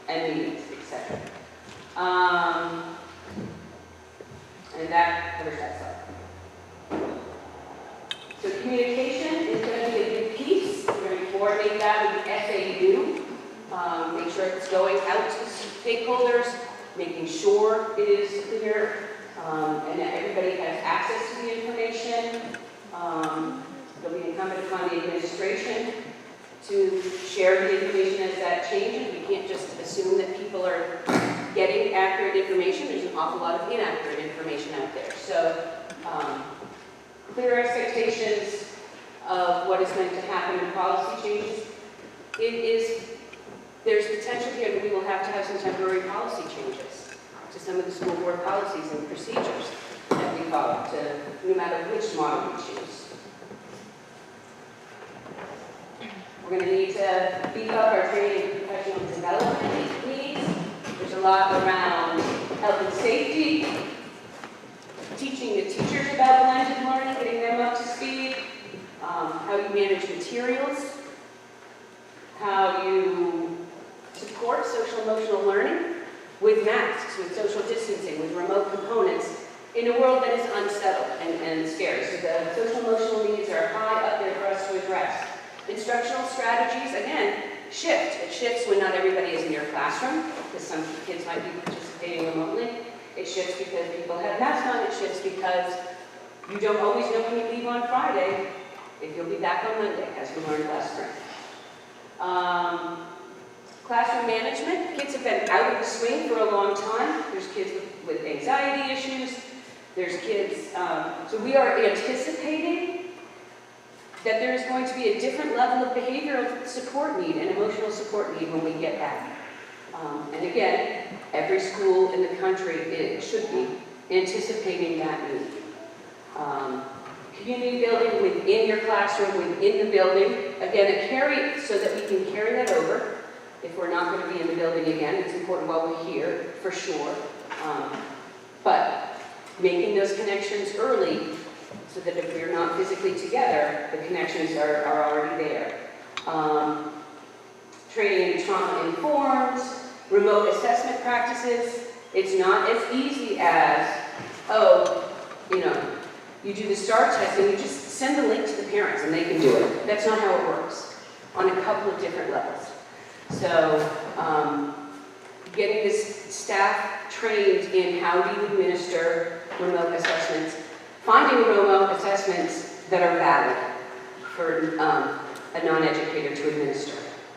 [SPEAKER 7] and meetings, etc. And that covers that stuff. So communication is going to be a big piece. We're going to coordinate that with the FAU, make sure it's going out to the stakeholders, making sure it is clear, and that everybody has access to the information. It'll be incumbent upon the administration to share the information as that changes. We can't just assume that people are getting accurate information. There's an awful lot of inaccurate information out there. So clear expectations of what is going to happen in policy changes. There's potential here that we will have to have some temporary policy changes to some of the school board policies and procedures that we follow, no matter which model we choose. We're going to need to beef up our training and professional development needs. There's a lot around health and safety, teaching the teachers about blended learning, getting them up to speed, how you manage materials, how you support social emotional learning with masks, with social distancing, with remote components, in a world that is unsettled and scary. So the social emotional needs are high up there for us to address. Instructional strategies, again, shift. It shifts when not everybody is in your classroom, because some kids might be participating remotely. It shifts because people have masks on. It shifts because you don't always know when you leave on Friday if you'll be back on Monday, as we learned last spring. Classroom management. Kids have been out of the swing for a long time. There's kids with anxiety issues. There's kids, so we are anticipating that there is going to be a different level of behavioral support need and emotional support need when we get back. And again, every school in the country should be anticipating that need. Community building within your classroom, within the building. Again, a carry, so that we can carry that over. If we're not going to be in the building again, it's important while we're here, for sure. But making those connections early, so that if we're not physically together, the connections are already there. Training in trauma-informed, remote assessment practices. It's not as easy as, you do the STAR test and you just send the link to the parents and they can do it. That's not how it works on a couple of different levels. So getting this staff trained in how do you administer remote assessments, finding remote assessments that are valid for a non-educator to administer.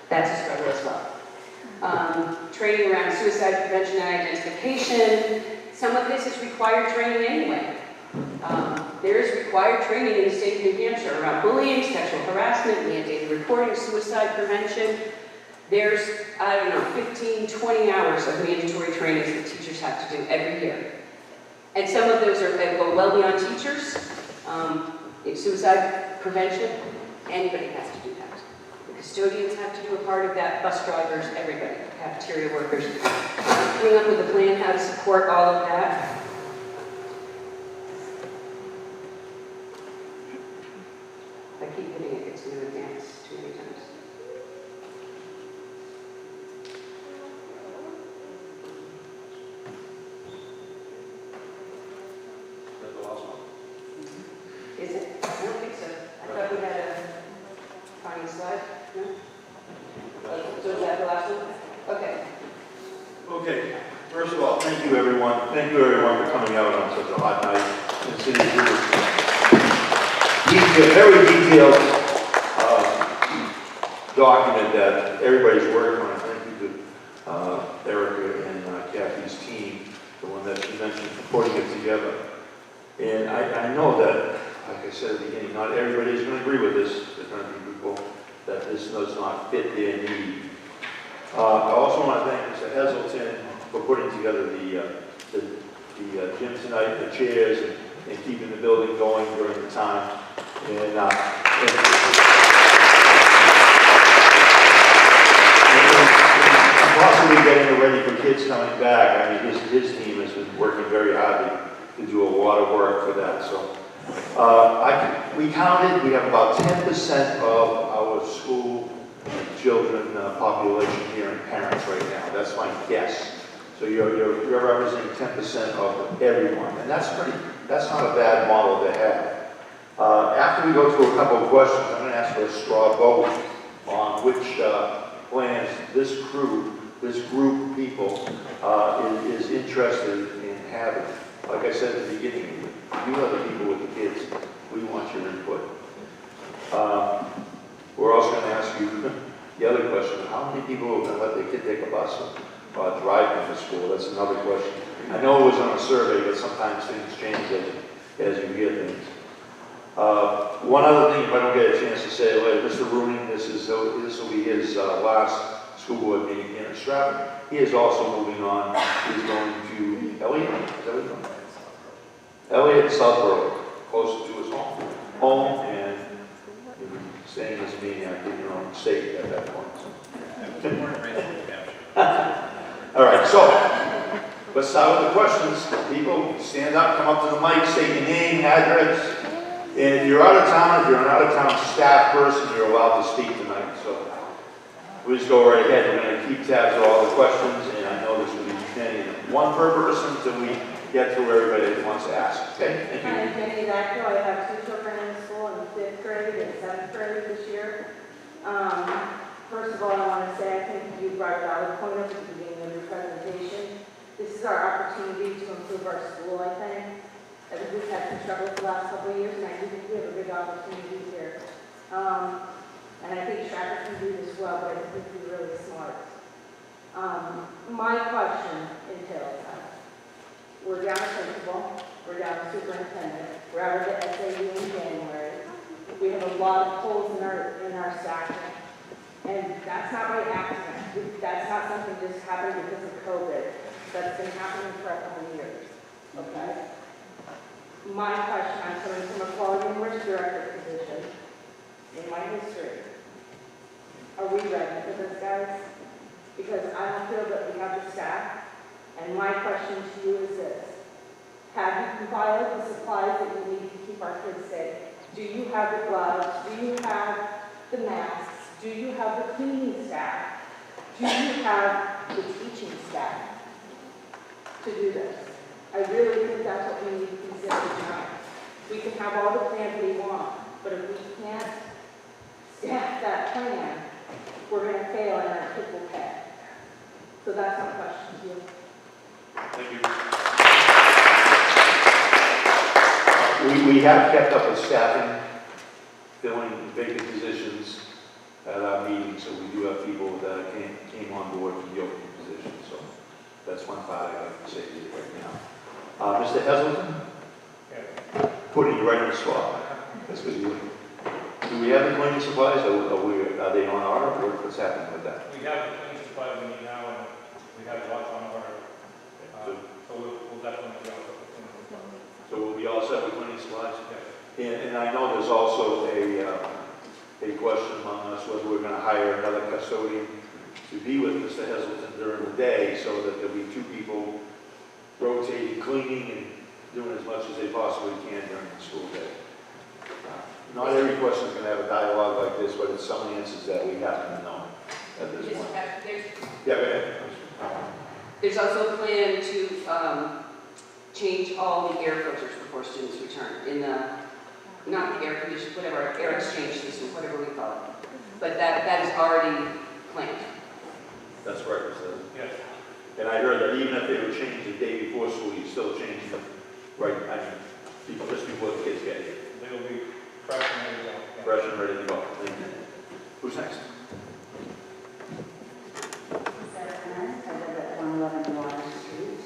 [SPEAKER 7] That's a struggle as well. Training around suicide prevention and identification. Some of this is required training anyway. There is required training in the state of New Hampshire around bullying, sexual harassment, mandated reporting, suicide prevention. There's, 15, 20 hours of mandatory trainings that teachers have to do every year. And some of those go well beyond teachers. Suicide prevention, anybody has to do that. The custodians have to do a part of that, bus drivers, everybody, cafeteria workers. Coming up with a plan how to support all of that. I keep hitting it, it's going to advance too many times.
[SPEAKER 5] That's the last one.
[SPEAKER 7] Is it? I don't think so. I thought we had a final slide. No? So is that the last one? Okay.
[SPEAKER 1] Okay, first of all, thank you everyone. Thank you everyone for coming out on such a hot night in the city of Riverside. Very detailed document that everybody's working on. Thank you to Erica and Kathy's team, the one that she mentioned, for putting it together. And I know that, like I said at the beginning, not everybody's going to agree with this. There's going to be people that this does not fit their need. I also want to thank Mr. Heselton for putting together the gym tonight, the chairs, and keeping the building going during the time. And possibly getting it ready for kids coming back. I mean, his team has been working very hard to do a lot of work for that. So we counted, we have about 10% of our school children population here in parents right now. That's my guess. So you're representing 10% of everyone, and that's not a bad model to have. After we go through a couple of questions, I'm going to ask for a straw vote on which plans this group of people is interested in having. Like I said at the beginning, you are the people with the kids. We want your input. We're also going to ask you the other question: how many people are going to let their kid take a bus or drive them to school? That's another question. I know it was on a survey, but sometimes things change as you hear things. One other thing, if I don't get a chance to say it later, Mr. Rooney, this will be his last school board meeting here in Strafford. He is also moving on. He's going to Elliott. Is that what he's going? Elliott, Southborough, closer to his home, and staying as a maniac in your own state at that point. All right, so let's start with the questions. People, stand up, come up to the mic, state your name, address. And if you're out of town, if you're an out-of-town staff person, you're allowed to speak tonight. So we'll just go right ahead. We're going to keep tabs of all the questions, and I know this will be many. One per person until we get through everybody that wants to ask. Okay, thank you.
[SPEAKER 6] Hi, Jenny Dactyl. I have 2 children in school in 5th grade and 7th grade this year. First of all, I want to say I think you brought a valid point up at the beginning of your presentation. This is our opportunity to improve our school, I think. We've had some struggles the last couple of years, and I do think we have a big opportunity here. And I think Strafford can do this well, but I think we're really smart. My question entails, we're down a principal, we're down a superintendent, we're out of the SAU in January. We have a lot of holes in our staffing. And that's not by accident. That's not something that just happened because of COVID. That's been happening for a couple of years. Okay? My question, I'm coming from a quality and risk director position in my history. Are we ready for this, guys? Because I don't feel that we have the staff. And my question to you is this. Have you compiled the supplies that you need to keep our kids safe? Do you have the gloves? Do you have the masks? Do you have the cleaning staff? Do you have the teaching staff to do this? I really think that's what we need to consider tonight. We can have all the plans we want, but if we can't staff that plan, we're going to fail and our kids will pay. So that's my question to you.
[SPEAKER 1] Thank you. We have kept up with staffing, filling vacant positions at our meetings, so we do have people that came on board for the open position. So that's one part I'd like to say to you right now. Mr. Heselton?
[SPEAKER 8] Yeah.
[SPEAKER 1] Putting you right on the spot. That's good. Do we have the cleaning supplies? Are they on order? What's happening with that?
[SPEAKER 8] We have the cleaning supplies we need now, and we have lots on order. So we'll definitely be all set with cleaning supplies.
[SPEAKER 1] So we'll be all set with cleaning supplies?
[SPEAKER 8] Yes.
[SPEAKER 1] And I know there's also a question among us whether we're going to hire another custodian to be with Mr. Heselton during the day so that there'll be 2 people rotating, cleaning, and doing as much as they possibly can during the school day. Not every question is going to have a dialogue like this, but it's some answers that we happen to know at this point. Yeah, go ahead.
[SPEAKER 7] There's also a plan to change all the air filters before students return in the, not the air conditioning, whatever, air exchange system, whatever we call it. But that is already planned.
[SPEAKER 1] That's right, Mr.
[SPEAKER 8] Yes.
[SPEAKER 1] And I heard that even if they were changed the day before school, you still change them, right? I mean, just before the kids get here.
[SPEAKER 8] They will be fresh and ready to go. Yeah.
[SPEAKER 1] Fresh and ready to go. Thank you. Who's next?
[SPEAKER 11] Sarah Kennard, I live at 111 Water Street.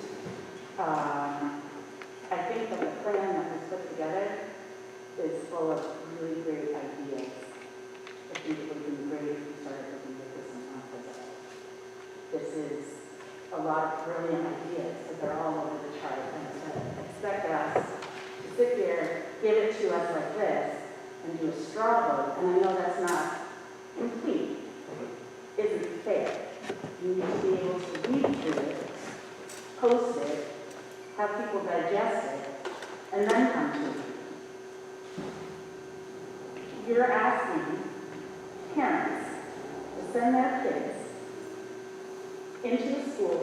[SPEAKER 11] I think that the plan that was put together is full of really great ideas. I think it would have been great if we started looking at this in office. This is a lot of brilliant ideas, but they're all over the chart. And to expect us to sit here, give it to us like this, and do a straw vote, and I know that's not complete, isn't fair. You need to be able to read through it, post it, have people digest it, and then come to you. You're asking parents to send their kids into a school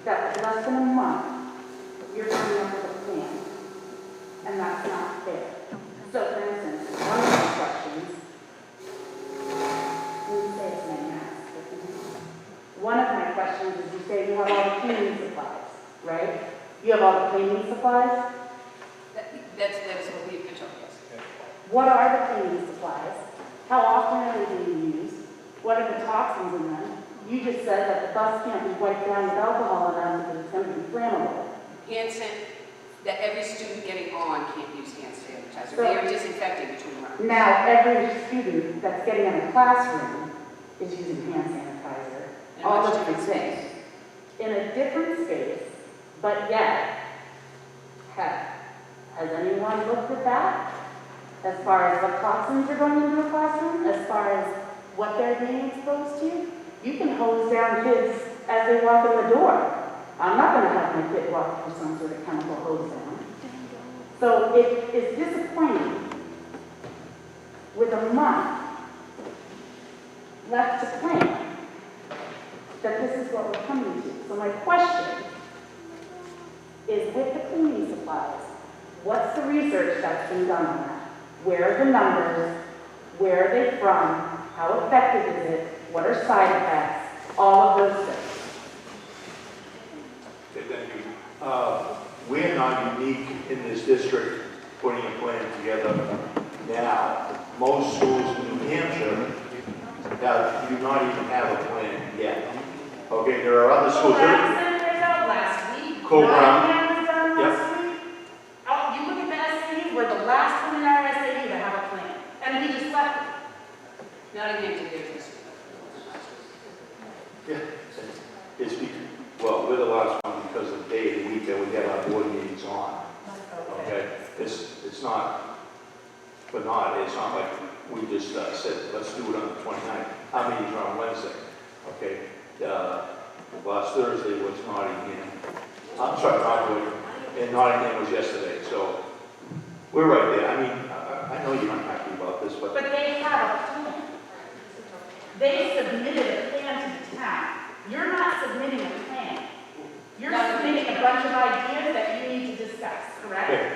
[SPEAKER 11] that with less than a month, you're coming up with a plan, and that's not fair. So, for instance, one of my questions, one of my questions is you say you have all the cleaning supplies, right? You have all the cleaning supplies?
[SPEAKER 7] That's what we've been told, yes.
[SPEAKER 11] What are the cleaning supplies? How often are they being used? What are the toxins in them? You just said that the bus can't be wiped down with alcohol in them because it's going to be flammable.
[SPEAKER 7] That every student getting on can't use hand sanitizer. They are disinfecting between runs.
[SPEAKER 11] Now, every student that's getting in a classroom is using hand sanitizer.
[SPEAKER 7] In a
[SPEAKER 11] all
[SPEAKER 7] much
[SPEAKER 11] of
[SPEAKER 7] different
[SPEAKER 11] these
[SPEAKER 7] space.
[SPEAKER 11] things. In a different space, but yet, has anyone looked at that? As far as what toxins are going into a classroom? As far as what they're being exposed to? You can hose down kids as they walk in the door. I'm not going to have my kid walk through some sort of chemical hose down. So it is disappointing with a month left to plan that this is what we're coming to. So my question is with the cleaning supplies. What's the research that's been done on that? Where are the numbers? Where are they from? How effective is it? What are side effects? All of those things.
[SPEAKER 1] Okay, thank you. We're not unique in this district putting a plan together now. Most schools in New Hampshire do not even have a plan yet. Okay, there are other schools.
[SPEAKER 6] Last week.
[SPEAKER 1] Co-Brown.
[SPEAKER 6] Nottingham was done
[SPEAKER 1] Yep.
[SPEAKER 6] last week. Oh, you look at the SAU, we're the last one in our SAU to have a plan. And we just left it.
[SPEAKER 7] Nottingham did theirs this week.
[SPEAKER 1] Yeah. It's well, we're the last one because of the day of the week that we have our board meetings on. Okay? It's not, but not, it's not like we just said, let's do it on the 29th. Our meetings are on Wednesday. Okay? Last Thursday was Nottingham. I'm sorry, Norwood. And Nottingham was yesterday. So we're right there. I mean, I know you're not happy about this, but
[SPEAKER 6] But they have a plan. They submitted a plan to the town. You're not submitting a plan. You're submitting a bunch of ideas that you need to discuss, correct?
[SPEAKER 1] okay.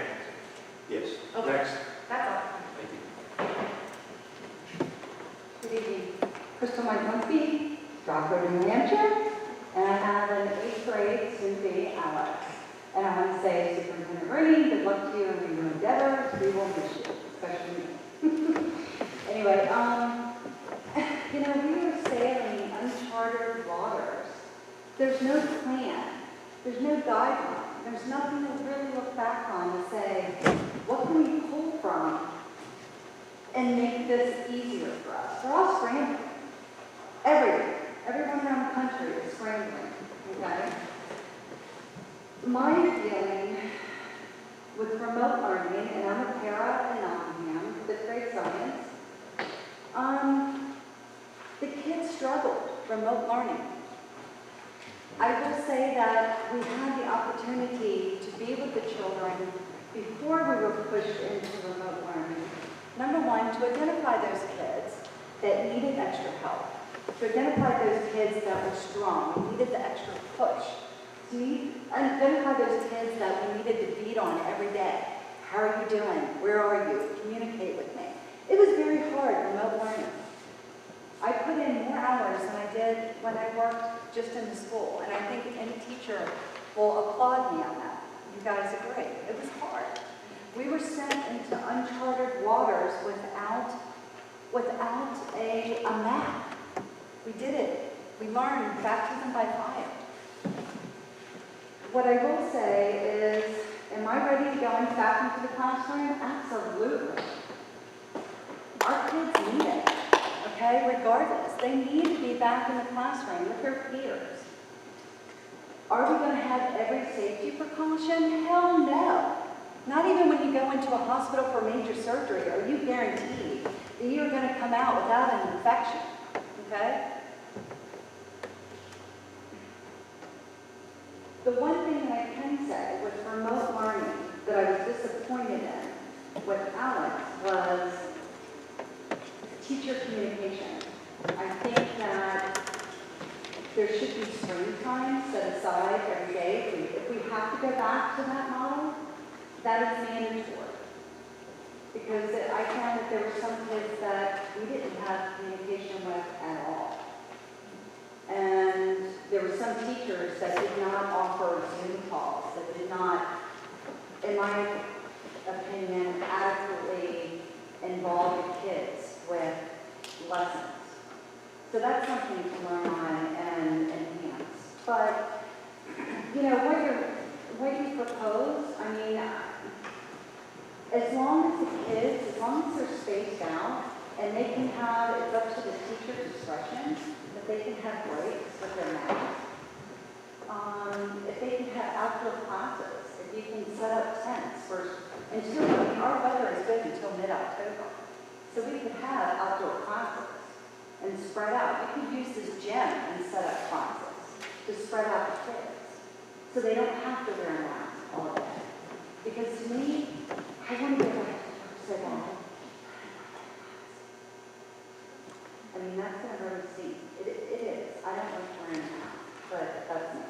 [SPEAKER 1] Yes.
[SPEAKER 6] Okay.
[SPEAKER 1] Next.
[SPEAKER 6] That's all.
[SPEAKER 1] Thank you.
[SPEAKER 11] Good evening. Crystal Mike, Strafford, New Hampshire, and I have an 8th grade soon-to-be Alex. And I want to say, Superintendent Rainey, good luck to you in your new endeavors. We will miss you, especially me. Anyway, you know, we were sailing uncharted waters. There's no plan. There's no guideline. There's nothing to really look back on and say, what can we pull from and make this easier for us? We're all scrambling. Everyone around the country is scrambling, okay? My feeling with remote learning, and I'm a para in Nottingham, 5th grade science, the kids struggled remote learning. I will say that we had the opportunity to be with the children before we were pushed into remote learning. Number one, to identify those kids that needed extra help, to identify those kids that were strong and needed the extra push, to identify those kids that we needed to beat on every day. How are you doing? Where are you? Communicate with me. It was very hard remote learning. I put in more hours than I did when I worked just in the school, and I think any teacher will applaud me on that. You guys agree. It was hard. We were sent into uncharted waters without a map. We did it. We learned baptism by fire. What I will say is, am I ready to go back into the classroom? Absolutely. Our kids need it. Okay, regardless, they need to be back in the classroom with their peers. Are we going to have every safety precaution? Hell no. Not even when you go into a hospital for major surgery are you guaranteed that you're going to come out without an infection. Okay? The one thing that I can say with remote learning that I was disappointed in with Alex was teacher communication. I think that there should be screen time set aside every day. If we have to go back to that model, that is mandatory. Because I found that there were some kids that we didn't have communication with at all. And there were some teachers that did not offer Zoom calls, that did not, in my opinion, adequately involve the kids with lessons. So that's something to learn on and enhance. But, you know, what you propose, I mean, as long as the kids, as long as they're spaced out, and they can have, it's up to the teacher's discretion, that they can have breaks with their math. If they can have outdoor classes, if you can set up tents for, until, I mean, our weather is good until mid-October. So we could have outdoor classes and spread out. We could use this gym and set up classes to spread out the kids so they don't have to wear a mask all day. Because to me, I want to go back to so bad. I mean, that's going to really see. It is. I don't like wearing a mask, but that's me.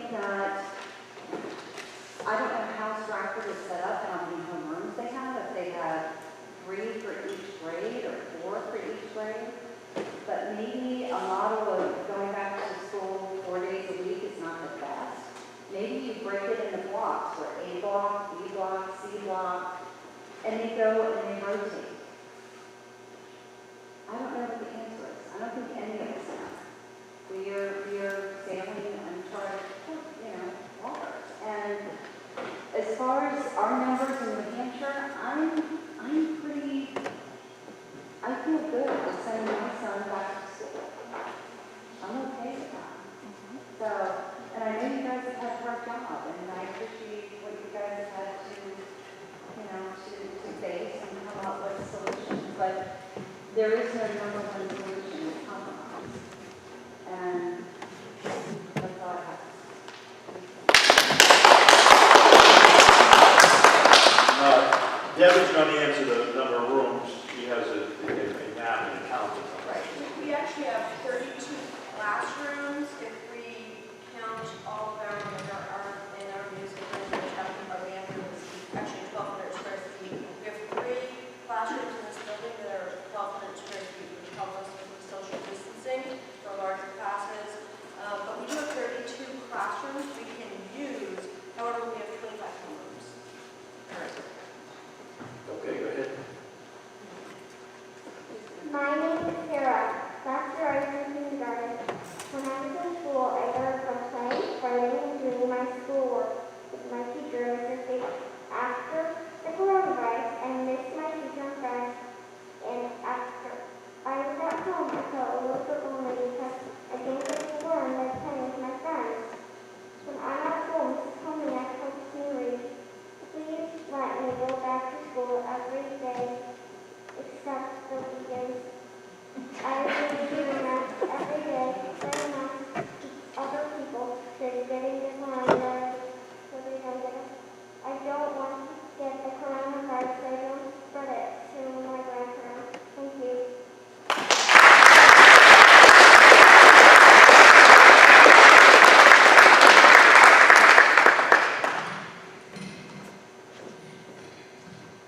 [SPEAKER 11] think that, I don't know how Strafford is set up and how many homerooms they have, if they have 3 for each grade or 4 for each grade. But maybe a model of going back to school 4 days a week is not the best. Maybe you break it into blocks, where A block, B block, C block, and they go and they rotate. I don't know what the answer is. I don't think any of us know. We are sailing uncharted, waters. And as far as our numbers in New Hampshire, I'm pretty, I feel good with sending my son back to school. I'm okay with that. So, and I know you guys have had a hard job, and I appreciate what you guys have had to face and come up with solutions, but there is no number one solution, it's compromise. And that's all I have.
[SPEAKER 5] Devin's going to answer the number of rooms. He has a map and a count.
[SPEAKER 10] Right. We actually have 32 classrooms if we count all of our, in our music room, which have our band room is actually 1,200 square feet. We have 3 classrooms in this building that are 1,200 square feet, which help us with social distancing for larger classes. But we do have 32 classrooms we can use. However, we have 25 rooms.
[SPEAKER 5] Okay, go ahead.
[SPEAKER 12] My name is Sarah. Last year I was in kindergarten. When I was in school, I learned from playing, writing, and doing my schoolwork with my teacher, Mrs. Bates. After the coronavirus, I missed my teacher and friends, and after I was at home, I felt a little bit lonely because I didn't get to learn by playing with my friends. When I'm at home, Mrs. Tominac helps me read. Please let me go back to school every day except the weekends. I will do math every day, learn math to other people that are getting the coronavirus so they don't get it. I don't want to get the coronavirus so I don't spread it to my grandparents. Thank you.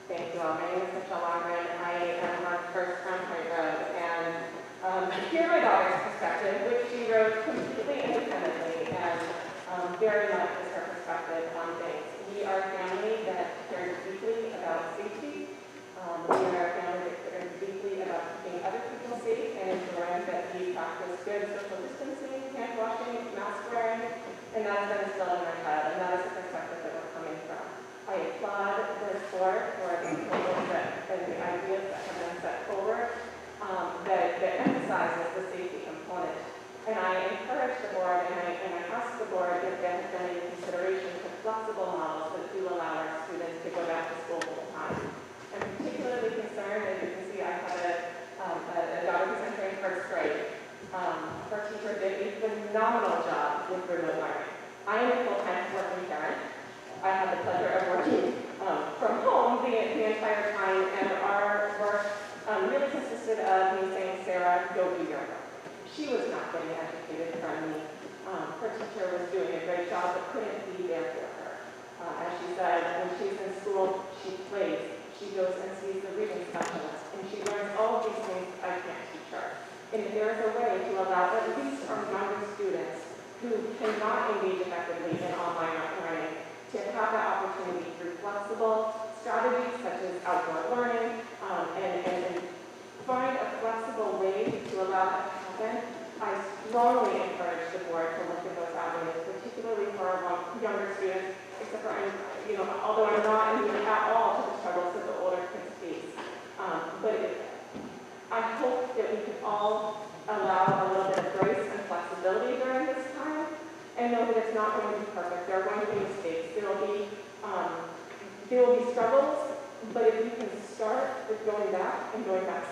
[SPEAKER 13] Thank you all. My name is Michelle Longren. I am on First Crown Point Road, and hear my daughter's perspective, which she wrote completely independently, and very much is her perspective on things. We are a family that cares deeply about safety. We are a family that cares deeply about keeping other people safe and ensuring that we practice good social distancing, hand washing, mask wearing, and that has been instilled in our child, and that is the perspective that we're coming from. I applaud the support for the proposals and the ideas that have been set forward that emphasizes the safety component. And I encourage the board and I ask the board if there has been any consideration to flexible models that do allow our students to go back to school full time. I'm particularly concerned, as you can see, I have a daughter who's entering first grade. Her teacher did a phenomenal job with remote learning. I am a full-time working parent. I had the pleasure of working from home the entire time, and our work really consisted of me saying, Sarah, go do your work. She was not getting educated from me. Her teacher was doing a great job, but couldn't be there for her. As she said, when she's in school, she plays. She goes and sees the reading specialist, and she learns all of these things I can't teach her. And if there is a way to allow at least our younger students who cannot engage effectively in online learning to have that opportunity through flexible strategies such as outdoor learning and find a flexible way to allow that to happen, I strongly encourage the board to look at those avenues, particularly for our younger students, except for, although I'm not immune at all to the struggles that the older kids face. I hope that we can all allow a little bit of grace and flexibility during this time, and know that it's not going to be perfect. There are going to be mistakes. There will be struggles, but if you can start with going back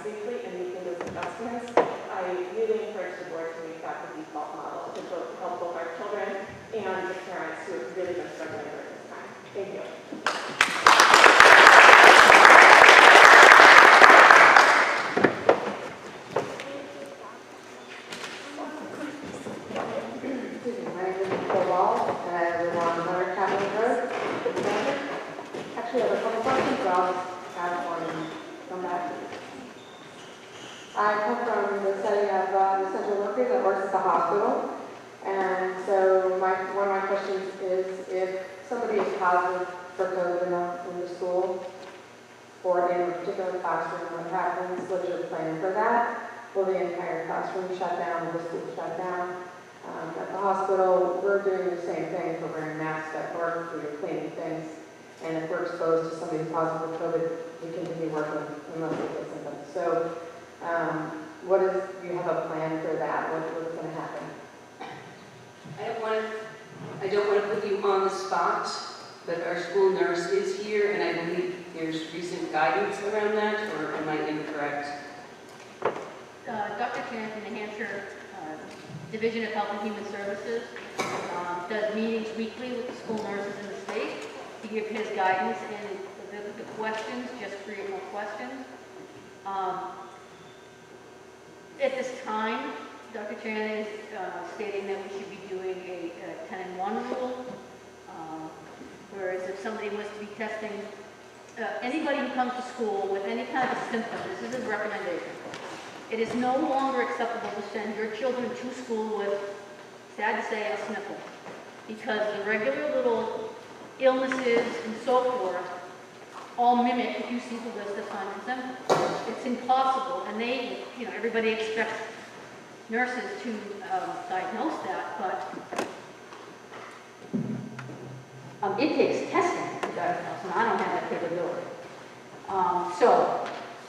[SPEAKER 13] safely and making those adjustments, I really encourage the board to make that the default model to help both our children and the parents who have really been struggling during this time. Thank you.
[SPEAKER 11] My name is Nicole Wall.
[SPEAKER 13] I come from the setting of the central workers that works at the hospital. And so one of my questions is if somebody is positive for COVID in the school or in a particular classroom, what happens? What's your plan for that? Will the entire classroom shut down? Will the school shut down? At the hospital, we're doing the same thing. We're wearing masks at work, we're cleaning things. And if we're exposed to somebody who's positive for COVID, we continue working unless we get symptoms. So, do you have a plan for that? What's going to happen?
[SPEAKER 7] I don't want to put you on the spot, but our school nurse is here, and I believe there's recent guidance around that, or am I incorrect?
[SPEAKER 14] Dr. Chan from the New Hampshire Division of Health and Human Services does meetings weekly with the school nurses in the state to give his guidance, and the questions just create more questions. At this time, Dr. Chan is stating that we should be doing a 10-in-1 rule, whereas if somebody was to be testing, anybody who comes to school with any kind of a symptom, this is his recommendation, it is no longer acceptable to send your children to school with, sad to say, a sniffle, because the regular little illnesses and so forth all mimic if you see the list of signs and symptoms. It's impossible, and everybody expects nurses to diagnose that, but it takes testing to diagnose, and I don't have that capability. So,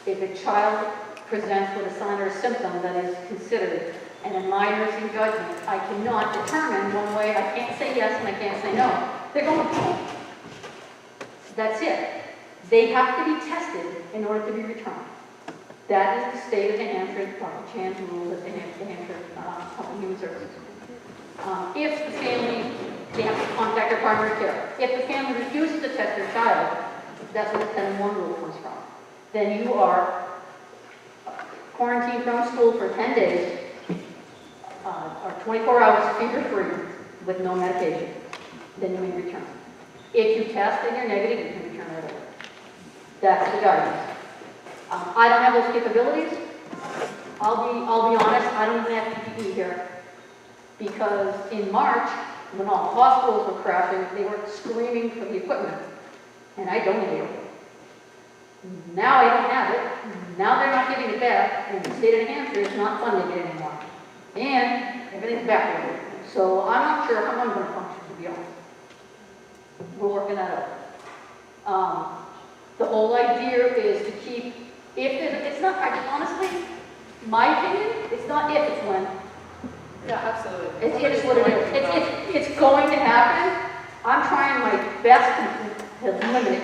[SPEAKER 14] if a child presents with a sign or a symptom that is considered, and in my nursing judgment, I cannot determine one way, I can't say yes and I can't say no. They're going home. That's it. They have to be tested in order to be returned. That is the state of New Hampshire, Dr. Chan's rule at the New Hampshire Health and Human Services. If the family, they have to contact their primary care. If the family refuses to test their child, that's where the 10-in-1 rule comes from. Then you are quarantined from school for 10 days, or 24 hours fever-free with no medication. Then you may return. If you test and you're negative, you can return right away. That's the guidance. I don't have those capabilities. I'll be honest, I don't even have PPE here. Because in March, when all the hospitals were crashing, they were screaming for the equipment. And I donated it. Now I don't have it. Now they're not giving it back, and the state of New Hampshire is not funding it anymore. And everything's backward. So I'm not sure how I'm going to function, to be honest. We're working that out. The whole idea is to keep, it's not, honestly, my opinion, it's not if, it's when.
[SPEAKER 13] Yeah, absolutely.
[SPEAKER 14] It's what it is. It's going to happen. I'm trying my best to limit it.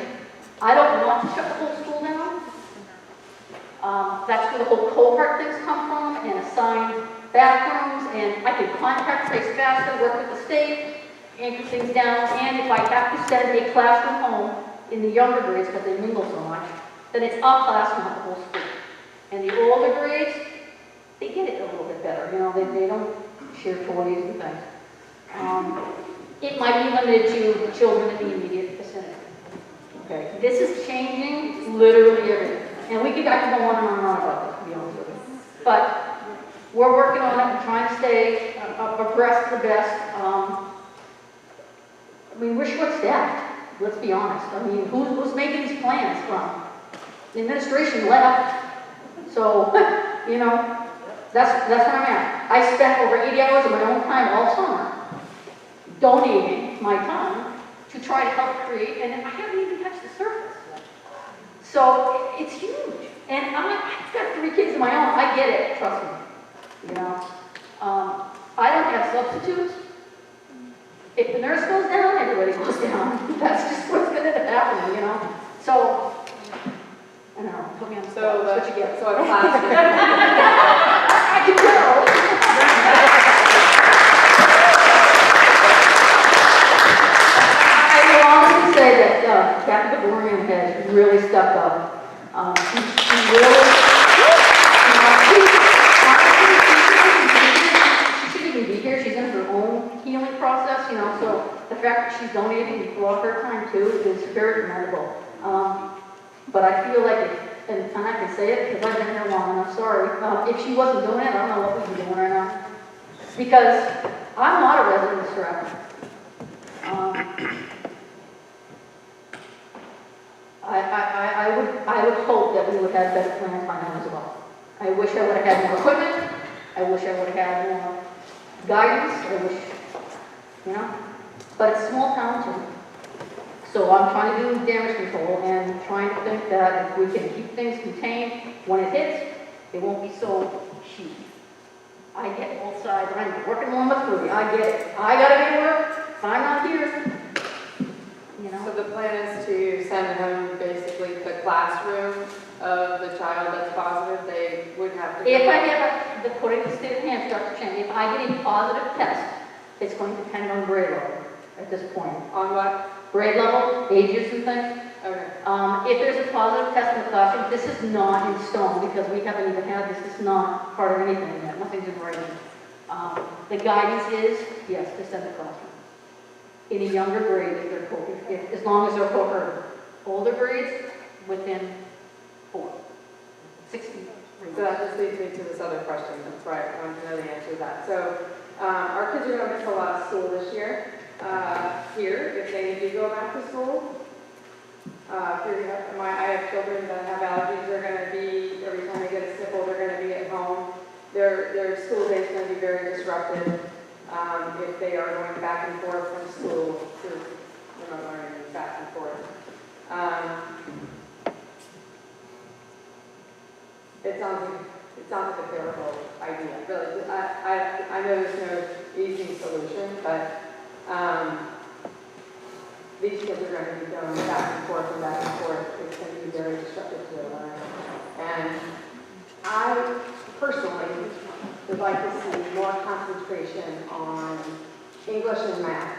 [SPEAKER 14] I don't want to shut the whole school down. That's where the whole cohort things come from, and assigned bathrooms, and I can contact trace faster, work with the state, anchor things down, and if I have to send a classroom home in the younger grades because they mingle so much, then it's a classroom, not the whole school. And the older grades, they get it a little bit better. They don't share toys and things. It might be limited to children in the immediate vicinity. Okay, this is changing literally everything. And I could go on and on and on about this, to be honest with you. But we're working on it and trying to stay abreast of the best. We're short-staffed. Let's be honest. Who's making these plans from? The administration left. So, that's where I'm at. I spent over 80 hours of my own time all summer donating my time to try to help create, and I haven't even touched the surface. So, it's huge. And I've got 3 kids of my own. I get it, trust me. I don't have substitutes. If the nurse goes down, everybody goes down. That's just what's going to happen, So, I don't know, put me on the spot. That's what you get.
[SPEAKER 13] So a class.
[SPEAKER 14] I can go. I will honestly say that Captain Gaborian has really stepped up. She really, she shouldn't even be here. She's in her own healing process, so the fact that she's donating throughout her time too is very commendable. But I feel like if and I can say it because I've been here long enough, sorry, if she wasn't doing it, I don't know what we'd be doing right now. Because I'm not a resident of Strafford. I would hope that we would have better plans by now as well. I wish I would have had more equipment. I wish I would have had more guidance. I wish, you know, but it's a small town too. So I'm trying to do damage control and trying to think that if we can keep things contained, when it hits, it won't be so huge. I get both sides. I'm working on the 3. I get it. I gotta be to work. I'm not here. You know.
[SPEAKER 13] So the plan is to send home basically the classroom of the child that's positive. They would have to.
[SPEAKER 14] If I get according to the state of Hampshire, Dr. Chen, if I get a positive test, it's going to depend on grade level at this point.
[SPEAKER 13] On what?
[SPEAKER 14] Grade level, ages and things.
[SPEAKER 13] Okay.
[SPEAKER 14] If there's a positive test in the classroom, this is not in stone because we haven't even had this. It's not part of anything yet. Nothing's in writing. The guidance is, yes, to send the classroom. In a younger grade, if they're as long as they're coherent. Older grades, within 4. 16.
[SPEAKER 13] So that just leads me to this other question. That's right. I want to know the answer to that. So our kids are going to miss a lot of school this year. Here, if they do go back to school, I have children that have allergies. They're going to be, every time they get a sniffle, they're going to be at home. Their school day is going to be very disrupted if they are going back and forth from school to remote learning back and forth. It sounds like a terrible idea. Really, I know there's no easy solution, but these kids are going to be going back and forth and back and forth. It's going to be very disruptive to their learning. And I personally would like to see more concentration on English and math,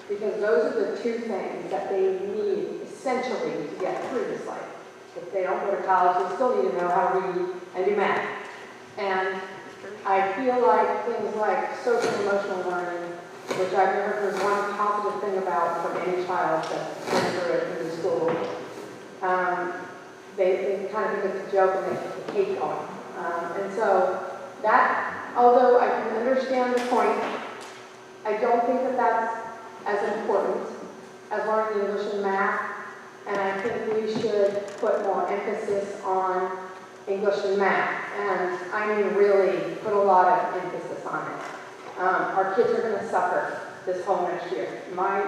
[SPEAKER 13] because those are the 2 things that they need essentially to get through this life. If they don't go to college, they still need to know how to read and do math. And I feel like things like social and emotional learning, which I've never heard one positive thing about from any child that's been through it in the school, they kind of think it's a joke and they hate going. And so that, although I can understand the point, I don't think that that's as important as learning English and math. And I think we should put more emphasis on English and math. And I mean really put a lot of emphasis on it. Our kids are going to suffer this whole next year. My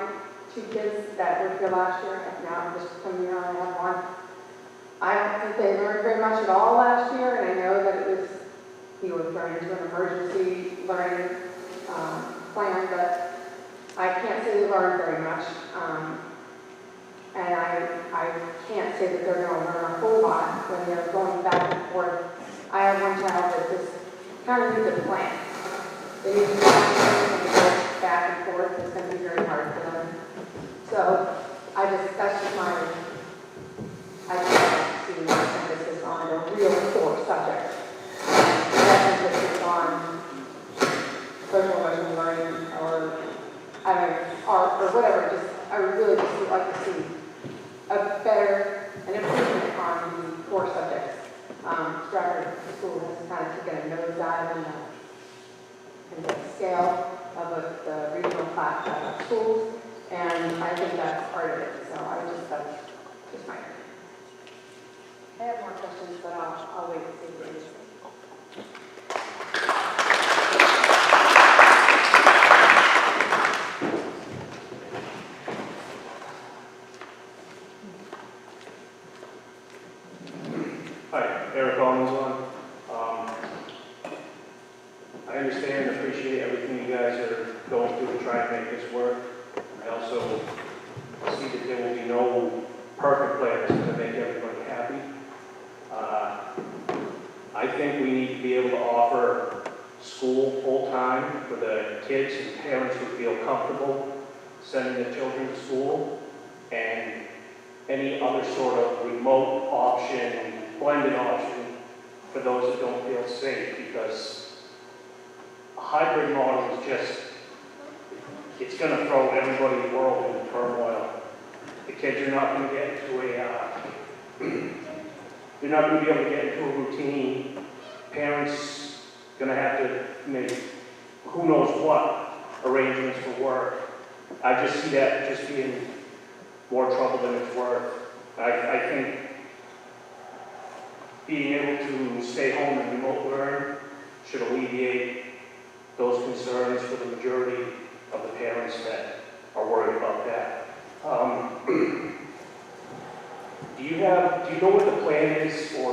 [SPEAKER 13] 2 kids that were here last year, now this coming year I have 1. I don't think they learned very much at all last year, and I know that it was, he was thrown into an emergency learning plan, but I can't say they learned very much. And I can't say that they're going to learn a whole lot when they're going back and forth. I have one child that just kind of needs a plan. They need to plan and go back and forth. It's going to be very hard for them. So that's just my, I just like to see more emphasis on a real core subject. Less emphasis on social emotional learning or art or whatever. Just I would really just would like to see an improvement on the core subjects. Strafford School has kind of taken a nosedive in the scale of the regional class of schools, and I think that's part of it. So that's just my opinion. I have more questions, but I'll wait and see if there's anything.
[SPEAKER 5] I understand and appreciate everything you guys are going through to try and make this work. I also see that there will be no perfect plan that's going to make everybody happy. I think we need to be able to offer school full-time for the kids and parents who feel comfortable sending their children to school, and any other sort of remote option, blended option for those that don't feel safe, because a hybrid model is just, it's going to throw everybody's world into turmoil. The kids are not going to get into You're not gonna be able to get into a routine. Parents gonna have to make who knows what arrangements for work. I just see that just being more trouble than it's worth. I think being able to stay home and remote learn should alleviate those concerns for the majority of the parents that are worried about that. Do you know what the plan is for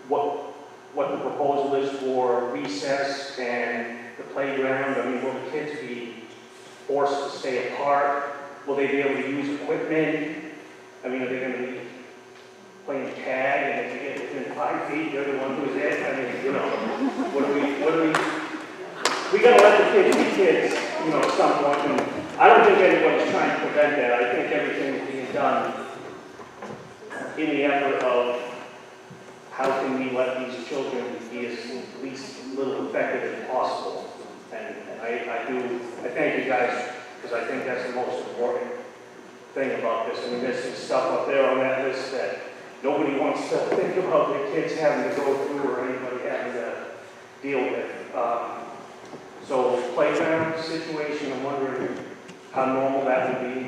[SPEAKER 5] what the proposal is for recess and the playground? I mean, will the kids be forced to stay apart? Will they be able to use equipment? I mean, are they going to be playing tag, and if you get within 5 feet, you're the one who's it? I mean, you know, we got to let the kids be kids, you know, at some point. And I don't think anybody's trying to prevent that. I think everything's being done in the effort of how can we let these children be as least little affected as possible. And I thank you guys, because I think that's the most important thing about this. I mean, there's some stuff up there on that list that nobody wants to think about their kids having to go through or anybody having to deal with. So playground situation, I'm wondering how normal that would be.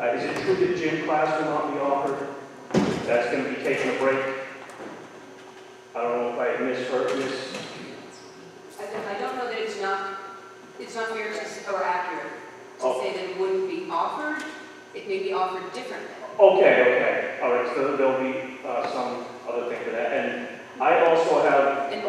[SPEAKER 5] Is it true that gym class will not be offered? That's going to be taking a break? I don't know if I misheard this.
[SPEAKER 7] I don't know that it's not fair or accurate to say that it wouldn't be offered. It may be offered differently.
[SPEAKER 5] Okay. All right, so there'll be some other thing to that. And I also have...
[SPEAKER 7] I'm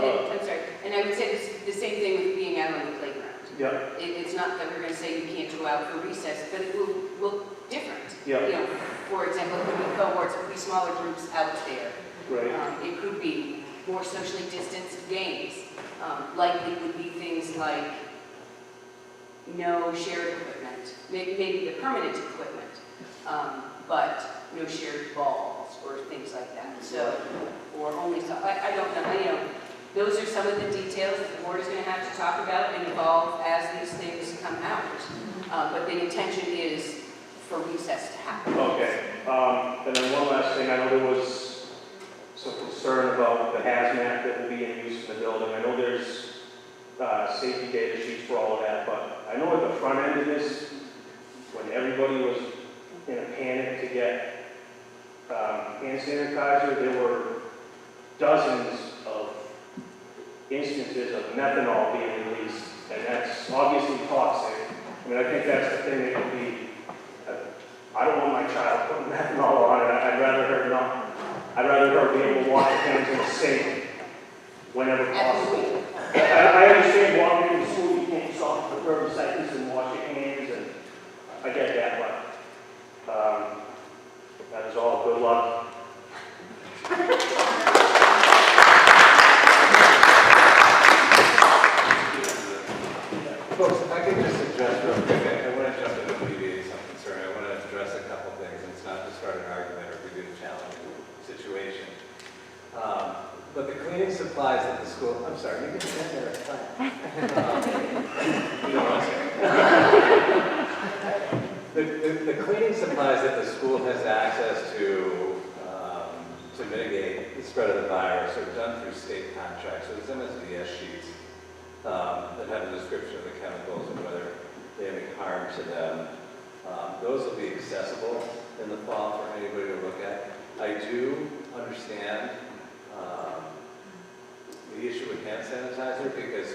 [SPEAKER 7] sorry, and I would say the same thing with being out on the playground.
[SPEAKER 5] Yeah.
[SPEAKER 7] It's not that we're going to say you can't go out for recess, but it will look different.
[SPEAKER 5] Yeah.
[SPEAKER 7] You know, for example, it could be cohorts, it could be smaller groups out there.
[SPEAKER 5] Right.
[SPEAKER 7] It could be more socially distanced games. Likely would be things like no shared equipment, maybe the permanent equipment, but no shared balls or things like that. So, or only stuff. I don't know. You know, those are some of the details that the board is going to have to talk about and evolve as these things come out. But the intention is for recess to happen.
[SPEAKER 5] Okay. And then one last thing. I know there was some concern about the hazmat that will be in use in the building. I know there's safety data sheets for all of that, but I know at the front end of this, when everybody was in a panic to get hand sanitizer, there were dozens of instances of methanol being released, and that's obviously toxic. I mean, I think that's the thing that could be, I don't want my child putting methanol on it. I'd rather her not. I'd rather her be able to wash her hands in the sink whenever possible. I understand walking into school, you can't stop for 30 seconds and wash your hands, and I get that, but that is all. Good luck.
[SPEAKER 15] Folks, if I could just address real quick, I want to jump in and alleviate some concern. I want to address a couple things, and it's not to start an argument or to do a challenging situation. But the cleaning supplies at the school, I'm sorry, you can stand there, it's fine. You don't want to. The cleaning supplies that the school has access to mitigate the spread of the virus are done through state contracts. So there's MSDS sheets that have a description of the chemicals and whether they have any harm to them. Those will be accessible in the fall for anybody to look at. I do understand the issue with hand sanitizer because,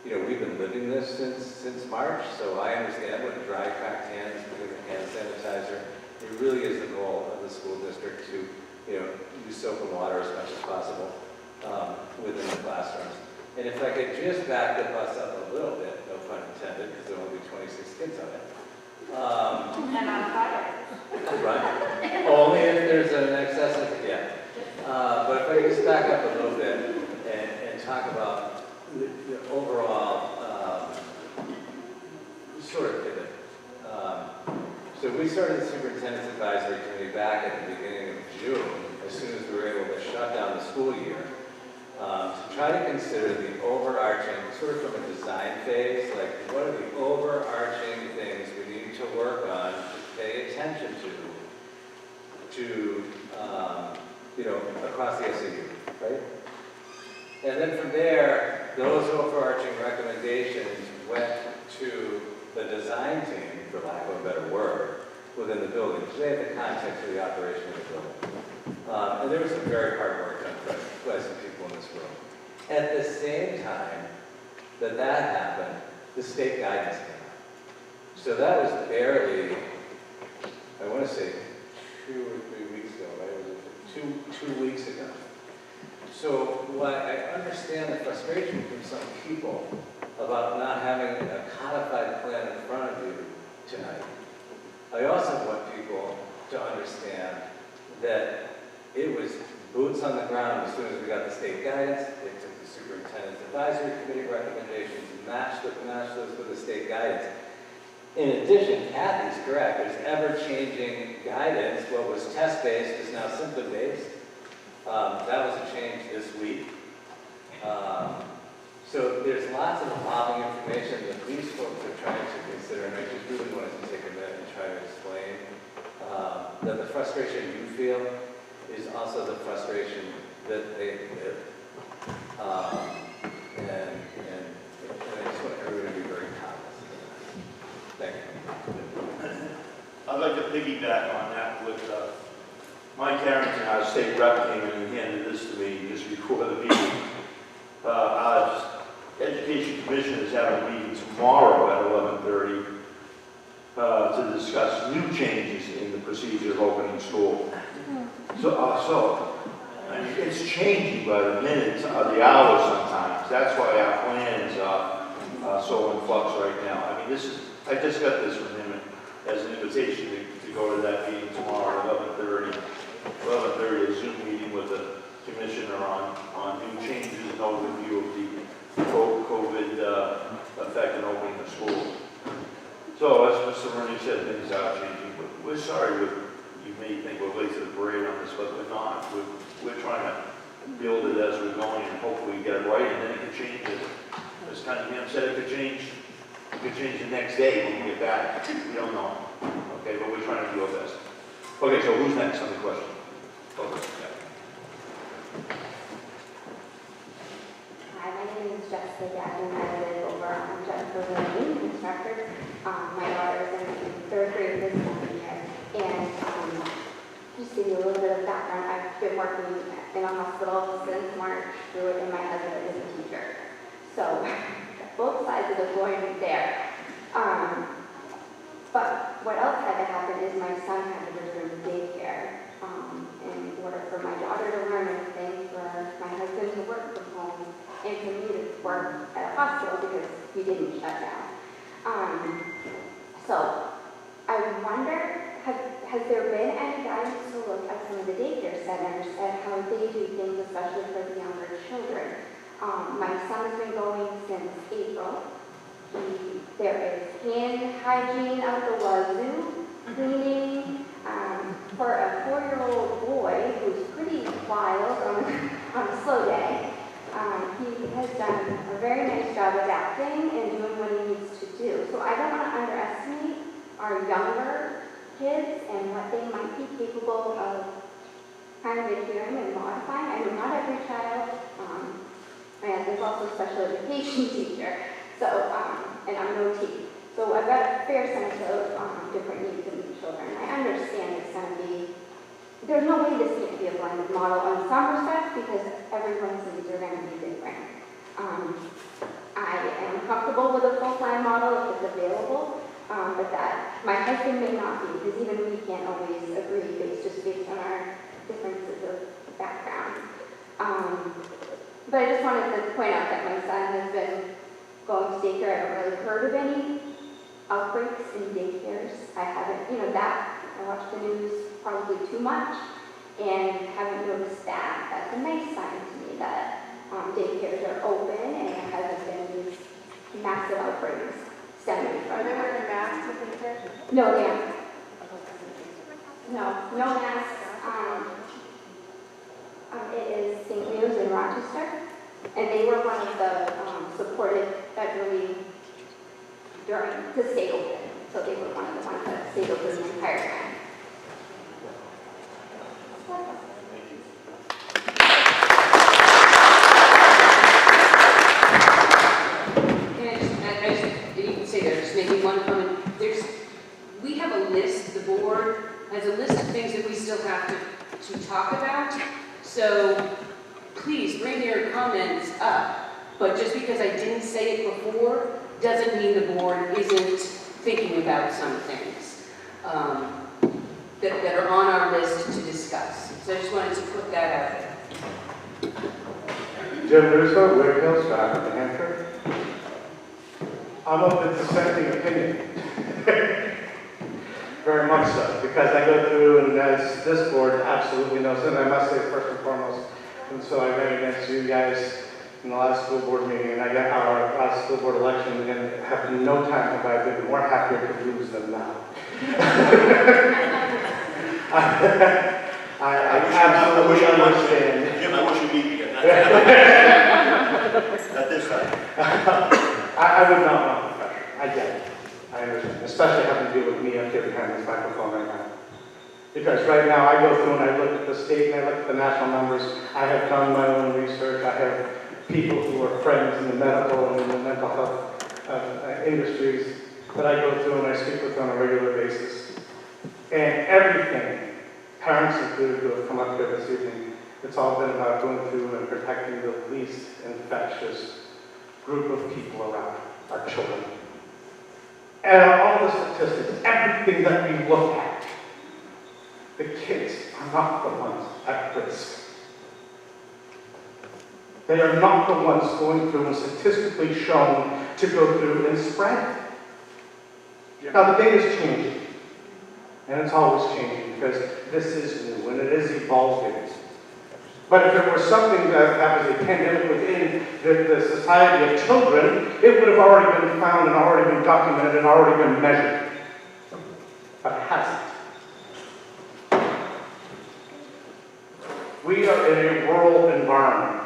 [SPEAKER 15] you know, we've been living this since March, so I understand what dry, cracked hands with hand sanitizer. It really is the goal of the school district to, you know, use soap and water as much as possible within the classrooms. And if I could just back the bus up a little bit, no pun intended, because there will be 26 kids on it.
[SPEAKER 6] And on fire.
[SPEAKER 15] Right. Only if there's an excessive, yeah. But if I could just back up a little bit and talk about the overall sort of pivot. So we started the Superintendent's Advisory Committee back at the beginning of June, as soon as we were able to shut down the school year, to try to consider the overarching, sort of from a design phase, like what are the overarching things we need to work on, to pay attention to across the SAU, right? And then from there, those overarching recommendations went to the design team, for lack of a better word, within the building, because they had the context of the operation of the building. And there was some very hard work done by some people in this room. At the same time that happened, the state guidance came out. So that was barely, I want to say 2 or 3 weeks ago, right? It was two weeks ago. So while I understand the frustration from some people about not having a codified plan in front of you tonight, I also want people to understand that it was boots on the ground as soon as we got the state guidance. It took the superintendent's advisory committee recommendations, matched those with the state guidance. In addition, Kathy's correct. There's ever-changing guidance. What was test-based is now symptom-based. That was a change this week. So there's lots of evolving information that these folks are trying to consider, and I just really wanted to take a minute and try to explain that the frustration you feel is also the frustration that they live. And I just want everybody to be very cognizant of that. Thank you.
[SPEAKER 1] I'd like to piggyback on that with Mike Harrington, our state rep, came in and handed this to me just before the meeting. Our Education Commission is having a meeting tomorrow at 11:30 to discuss new changes in the procedure of opening school. So I mean, it's changing by the minute, the hour sometimes. That's why our plans are so in flux right now. I mean, I just got this from him as an invitation to go to that meeting tomorrow at 11:30. 11:30, a Zoom meeting with the commissioner on new changes and overview of the COVID effect in opening the school. So as Mr. Rooney said, things are changing. We're sorry, you may think we're late to the parade on this, but we're not. We're trying to build it as we're going and hopefully we get it right, and then it could change it. As Cunningham said, it could change the next day when we get back. We don't know. Okay, but we're trying to do our best. Okay, so who's next on the question? Okay.
[SPEAKER 12] Hi, my name is Jessica Gaffney, and I live over on Jennifer Lane in Strafford. My daughter's in 3rd grade this coming year, and just to give you a little bit of background, I've been working in a hospital since March through it, and my husband is a teacher. So both sides of the coin there. But what else had to happen is my son had to return to daycare in order for my daughter to learn everything, for my husband to work from home, and for me to work at a hospital because he didn't shut down. So I wonder, has there been any guidance to look at some of the daycare centers and how they do things, especially for the younger children? My son has been going since April. There is hand hygiene out the wazoo, cleaning. For a 4-year-old boy who's pretty wild on a slow day, he has done a very nice job adapting and doing what he needs to do. So I don't want to underestimate our younger kids and what they might be capable of kind of adhering and modifying. I know not every child, and there's also a special education teacher, so, and I'm no T. So I've got a fair sense of different needs in these children. I understand it's going to be, there's no way this can't be a blended model in some respects because everyone's needs are going to be different. I am comfortable with a full-time model if it's available, but that my husband may not be because even we can't always agree based on our differences of background. But I just wanted to point out that my son has been going to daycare. I haven't really heard of any outbreaks in daycares. I haven't, I watch the news probably too much and haven't noticed that. That's a nice sign to me that daycares are open and there hasn't been these massive outbreaks stemming from.
[SPEAKER 13] Are they wearing masks with daycare?
[SPEAKER 12] No, they aren't. No masks. It is St. Leo's in Rochester, and they were one of the supported federally to stay open. So they were one of the ones that stayed open the entire time.
[SPEAKER 7] has a list of things that we still have to talk about. So please bring your comments up. But just because I didn't say it before, doesn't mean the board isn't thinking about some things that are on our list to discuss. So I just wanted to put that out there.
[SPEAKER 16] Jim Russo, Wakefield, Strafford, New Hampshire. I'm of the dissenting opinion. Very much so, because I go through, and as this board absolutely knows, and I must say first and foremost, and so I ran against you guys in the last school board meeting, and I got our last school board election, and have no time have I been more happier to lose than now. I absolutely understand.
[SPEAKER 17] Jim, I wish you'd meet me again. At this time.
[SPEAKER 16] I would not want the pressure. I get it. I understand, especially having to deal with me up here behind this microphone right now. Because right now I go through and I look at the state and I look at the national numbers. I have done my own research. I have people who are friends in the medical and in the mental health industries that I go through and I speak with on a regular basis. And everything, parents included who have come up here this evening, it's all been about going through and protecting the least infectious group of people around, our children. And all the statistics, everything that we look at, the kids are not the ones at risk. They are not the ones going through and statistically shown to go through and spread. Now the data is changing, and it's always changing because this is new and it is evolving. But if it were something that was a pandemic within the society of children, it would have already been found and already been documented and already been measured. But it hasn't. We are in a rural environment.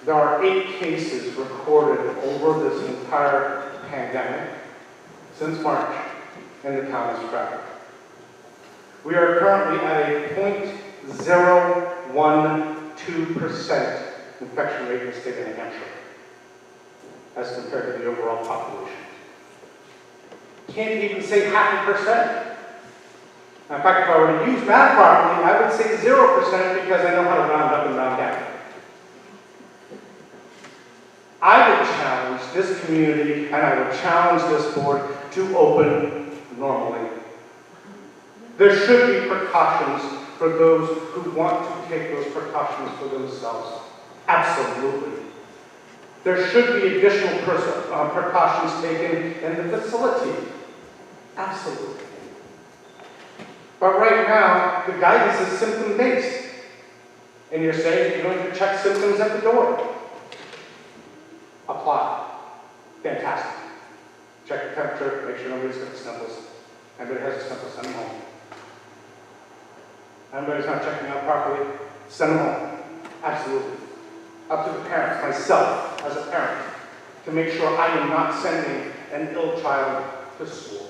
[SPEAKER 16] There are 8 cases recorded over this entire pandemic since March in the town of Strafford. We are currently at a 0.012% infection rate in the state of New Hampshire as compared to the overall population. Can't even say 0.5%. In fact, if I were to use math properly, I would say 0% because I know how to round up and round down. I would challenge this community and I would challenge this board to open normally. There should be precautions for those who want to take those precautions for themselves. Absolutely. There should be additional precautions taken in the facility. Absolutely. But right now, the guidance is symptom-based. And you're saying you're going to check symptoms at the door. Apply. Fantastic. Check the temperature, make sure nobody's got the sniffles. Anybody has a sniffle, send them home. Anybody's not checking out properly, send them home. Absolutely. Up to the parents, myself as a parent, to make sure I am not sending an ill child to school.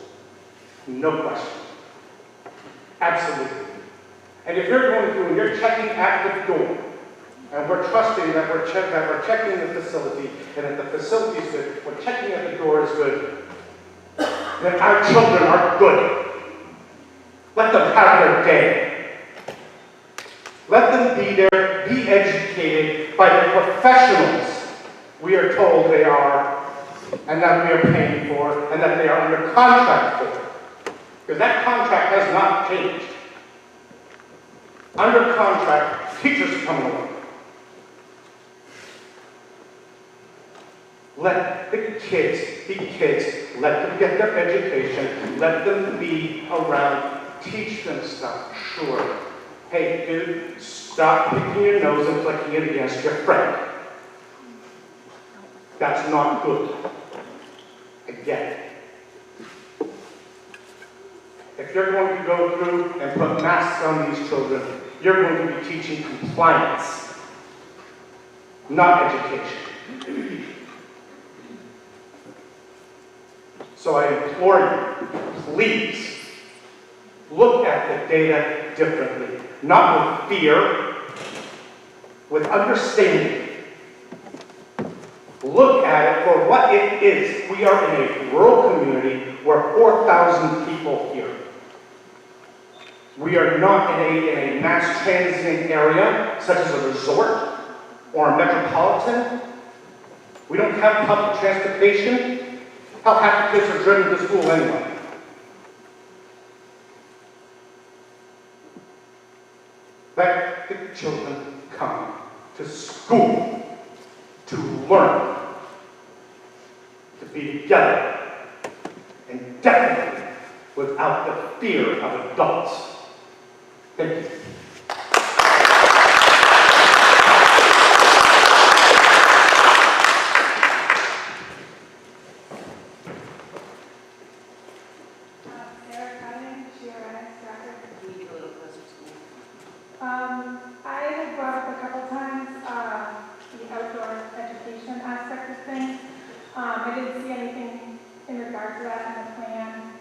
[SPEAKER 16] No question. Absolutely. And if you're going through and you're checking at the door, and we're trusting that we're checking the facility, and that the facility is good, we're checking at the door is good, then our children are good. Let them have their day. Let them be there, be educated by the professionals we are told they are, and that we are paying for, and that they are under contract for. Because that contract has not changed. Under contract, teachers are coming along. Let the kids be kids. Let them get their education. Let them be around. Teach them stuff. Sure. Hey, dude, stop picking your nose and flicking it against your friend. That's not good. I get it. If you're going to go through and put masks on these children, you're going to be teaching compliance, not education. So I implore you, please, look at the data differently. Not with fear, with understanding. Look at it for what it is. We are in a rural community where 4,000 people here. We are not in a mass transit area, such as a resort or a metropolitan. We don't have public transportation. How half the kids are driven to school anyway? Let the children come to school to learn, to be together, and definitely without the fear of adults. Thank you.
[SPEAKER 17] I had brought up a couple times the outdoor education aspect of things. I didn't see anything in regard to that in the plan.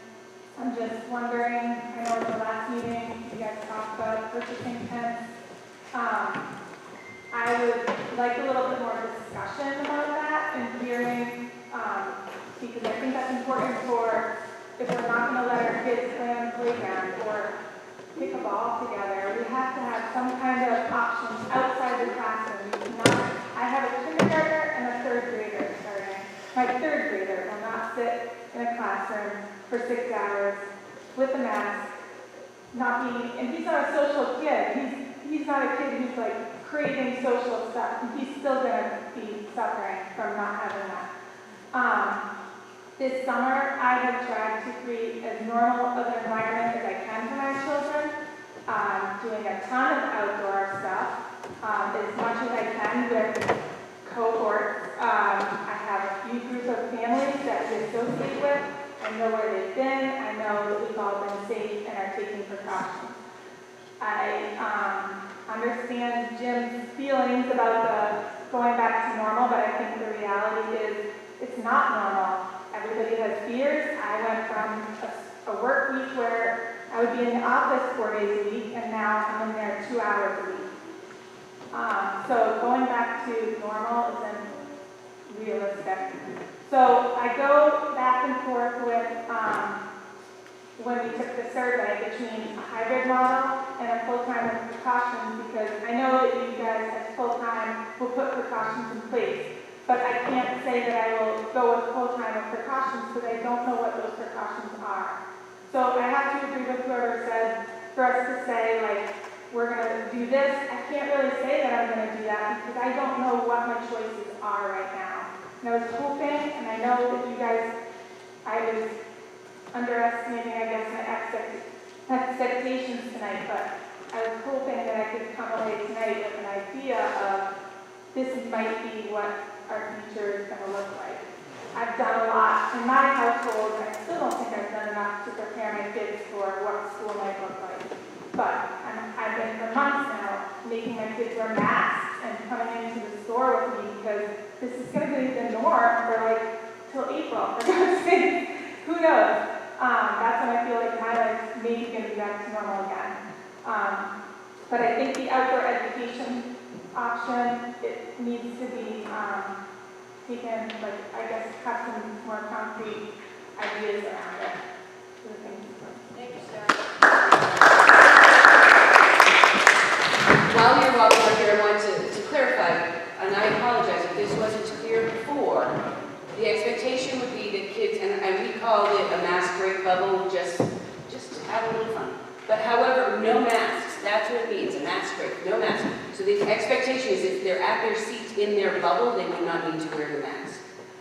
[SPEAKER 17] I'm just wondering, I know at the last meeting you guys talked about purchasing tents. I would like a little bit more discussion about that and hearing, because I think that's important for if we're not going to let our kids play on the playground or pick a ball together, we have to have some kind of options outside the classroom. I have a kindergartner and a third grader starting. My third grader will not sit in a classroom for 6 hours with a mask, and he's not a social kid. He's not a kid who's like craving social stuff. He's still gonna be suffering from not having that. This summer, I have tried to create as normal of an environment as I can for my children, doing a ton of outdoor stuff, as much as I can with cohorts. I have a few groups of families that we associate with. I know where they've been. I know that we've all been safe and are taking precautions. I understand Jim's feelings about the going back to normal, but I think the reality is it's not normal. Everybody has fears. I went from a work week where I would be in the office 4 days a week, and now I'm in there 2 hours a week. So going back to normal isn't realistic. So I go back and forth with when we took the survey between a hybrid model and a full-time with precautions, because I know that you guys as full-time will put precautions in place, but I can't say that I will go with full-time with precautions because I don't know what those precautions are. So I have to agree with whoever said for us to say, like, we're going to do this. I can't really say that I'm going to do that because I don't know what my choices are right now. And I was hoping, and I know that you guys, I was underestimating, I guess, my expectations tonight, but I was hoping that I could come away tonight with an idea of this might be what our future is going to look like. I've done a lot in my household, and I still don't think I've done enough to prepare my kids for what school might look like. But I've been for months now making my kids wear masks and coming into the store with me because this is going to be the norm for like till April. For God's sake, who knows? That's when I feel like my life's maybe going to be back to normal again. But I think the outdoor education option, it needs to be taken, like, I guess, have some more concrete ideas around it.
[SPEAKER 10] Thank you, Sarah.
[SPEAKER 7] While you're walking up here, I wanted to clarify, and I apologize if this wasn't clear before, the expectation would be that kids, and we called it a mask break bubble just to have a little fun. But however, no masks, that's what it means, a mask break, no masks. So the expectation is if they're at their seats in their bubble, they would not need to wear the mask.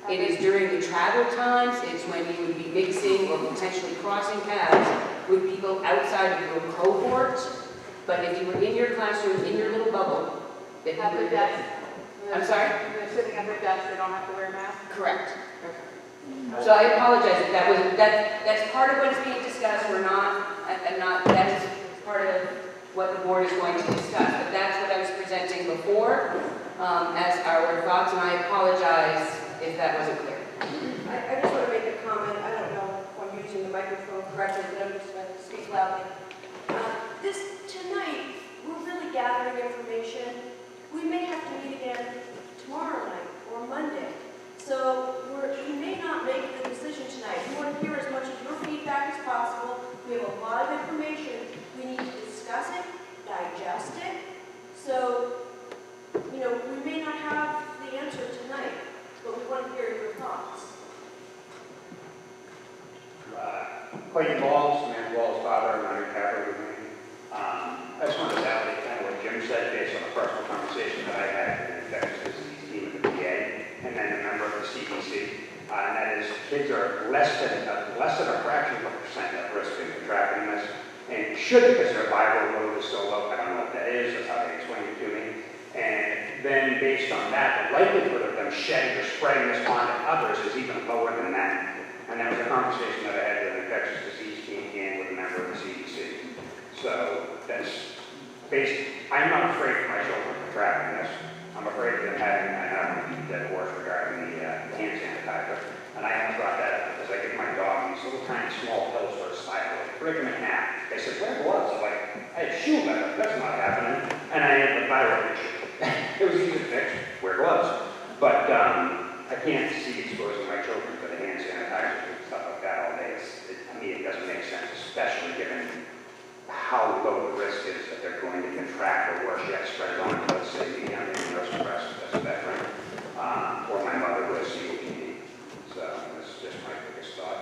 [SPEAKER 7] It is during the travel times, it's when you would be mixing or potentially crossing paths with people outside of your cohort. But if you were in your classroom, in your little bubble, that you would... I'm sorry?
[SPEAKER 13] They're sitting at their desk, they don't have to wear a mask?
[SPEAKER 7] Correct. So I apologize if that's part of what is being discussed. We're not, that is part of what the board is going to discuss. But that's what I was presenting before as our thoughts, and I apologize if that wasn't clear.
[SPEAKER 10] I just want to make a comment. I don't know if I'm using the microphone correctly, but I'm just going to speak loudly. Tonight, we're really gathering information. We may have to meet again tomorrow night or Monday. So we may not make the decision tonight. We want to hear as much of your feedback as possible. We have a lot of information we need to discuss it, digest it. So, you know, we may not have the answer tonight, but we want to hear your thoughts.
[SPEAKER 8] Clayton Balls, Samantha Balls' father, and I'm Capper with me. I just wanted to validate kind of what Jim said based on a personal conversation that I had with the infectious disease team at the VA and then a member of the CDC. And that is, kids are less than a fraction of a percent at risk of contracting this, and should because their viral load is so low. I don't know what that is. That's how they explained it to me. And then based on that, the likelihood of them shedding or spreading this onto others is even lower than that. And that was a conversation that I had with the infectious disease team and with a member of the CDC. So that's based. I'm not afraid for my children contracting this. I'm afraid of them having, I have to beat that horse regarding the hand sanitizer. And I only brought that up because I give my dog these little tiny small pills for a cycle. Break them in half. They said, wear gloves. I'm like, I had shoe leather. That's not happening. And I had the thyroid issue. It was easy to fix. Wear gloves. But I can't see exposing my children to the hand sanitizer and stuff like that all day. To me, it doesn't make sense, especially given how low the risk is that they're going to contract or worse yet, spread it on to, let's say, me. I'm immunosuppressed as a veteran, or my mother who has COPD. So that's just my biggest thought.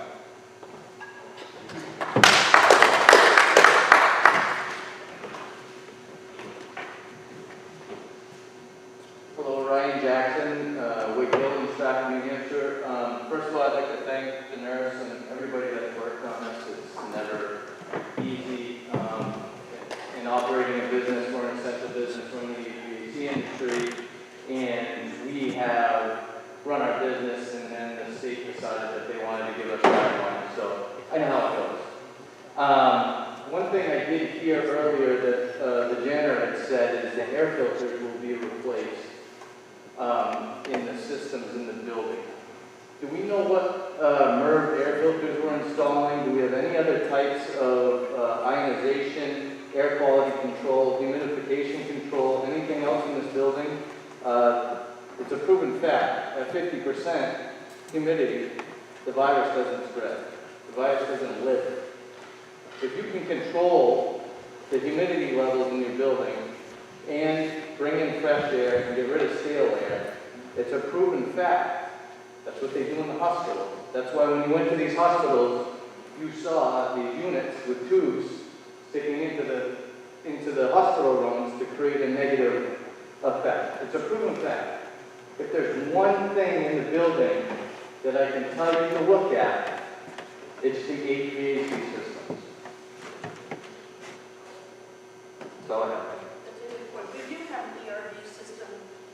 [SPEAKER 15] Hello, Ryan Jackson, Wakefield in Strafford, New Hampshire. First of all, I'd like to thank the nurse and everybody that worked on this. It's never easy in operating a business. We're an essential business. We're in the HVAC industry, and we have run our business, and then the state decided that they wanted to give us guidelines. So I know how it goes. One thing I did hear earlier that the janitor had said is the air filters will be replaced in the systems in the building. Do we know what MERV air filters we're installing? Do we have any other types of ionization, air quality control, humidification control, anything else in this building? It's a proven fact. At 50% humidity, the virus doesn't spread. The virus doesn't live. If you can control the humidity levels in your building and bring in fresh air and get rid of stale air, it's a proven fact. That's what they do in the hospital. That's why when you went to these hospitals, you saw these units with tubes sticking into the hospital rooms to create a negative effect. It's a proven fact. If there's one thing in the building that I can tell you to look at, it's the HVAC systems. That's all I have.
[SPEAKER 10] That's a good point. We do have an ERV system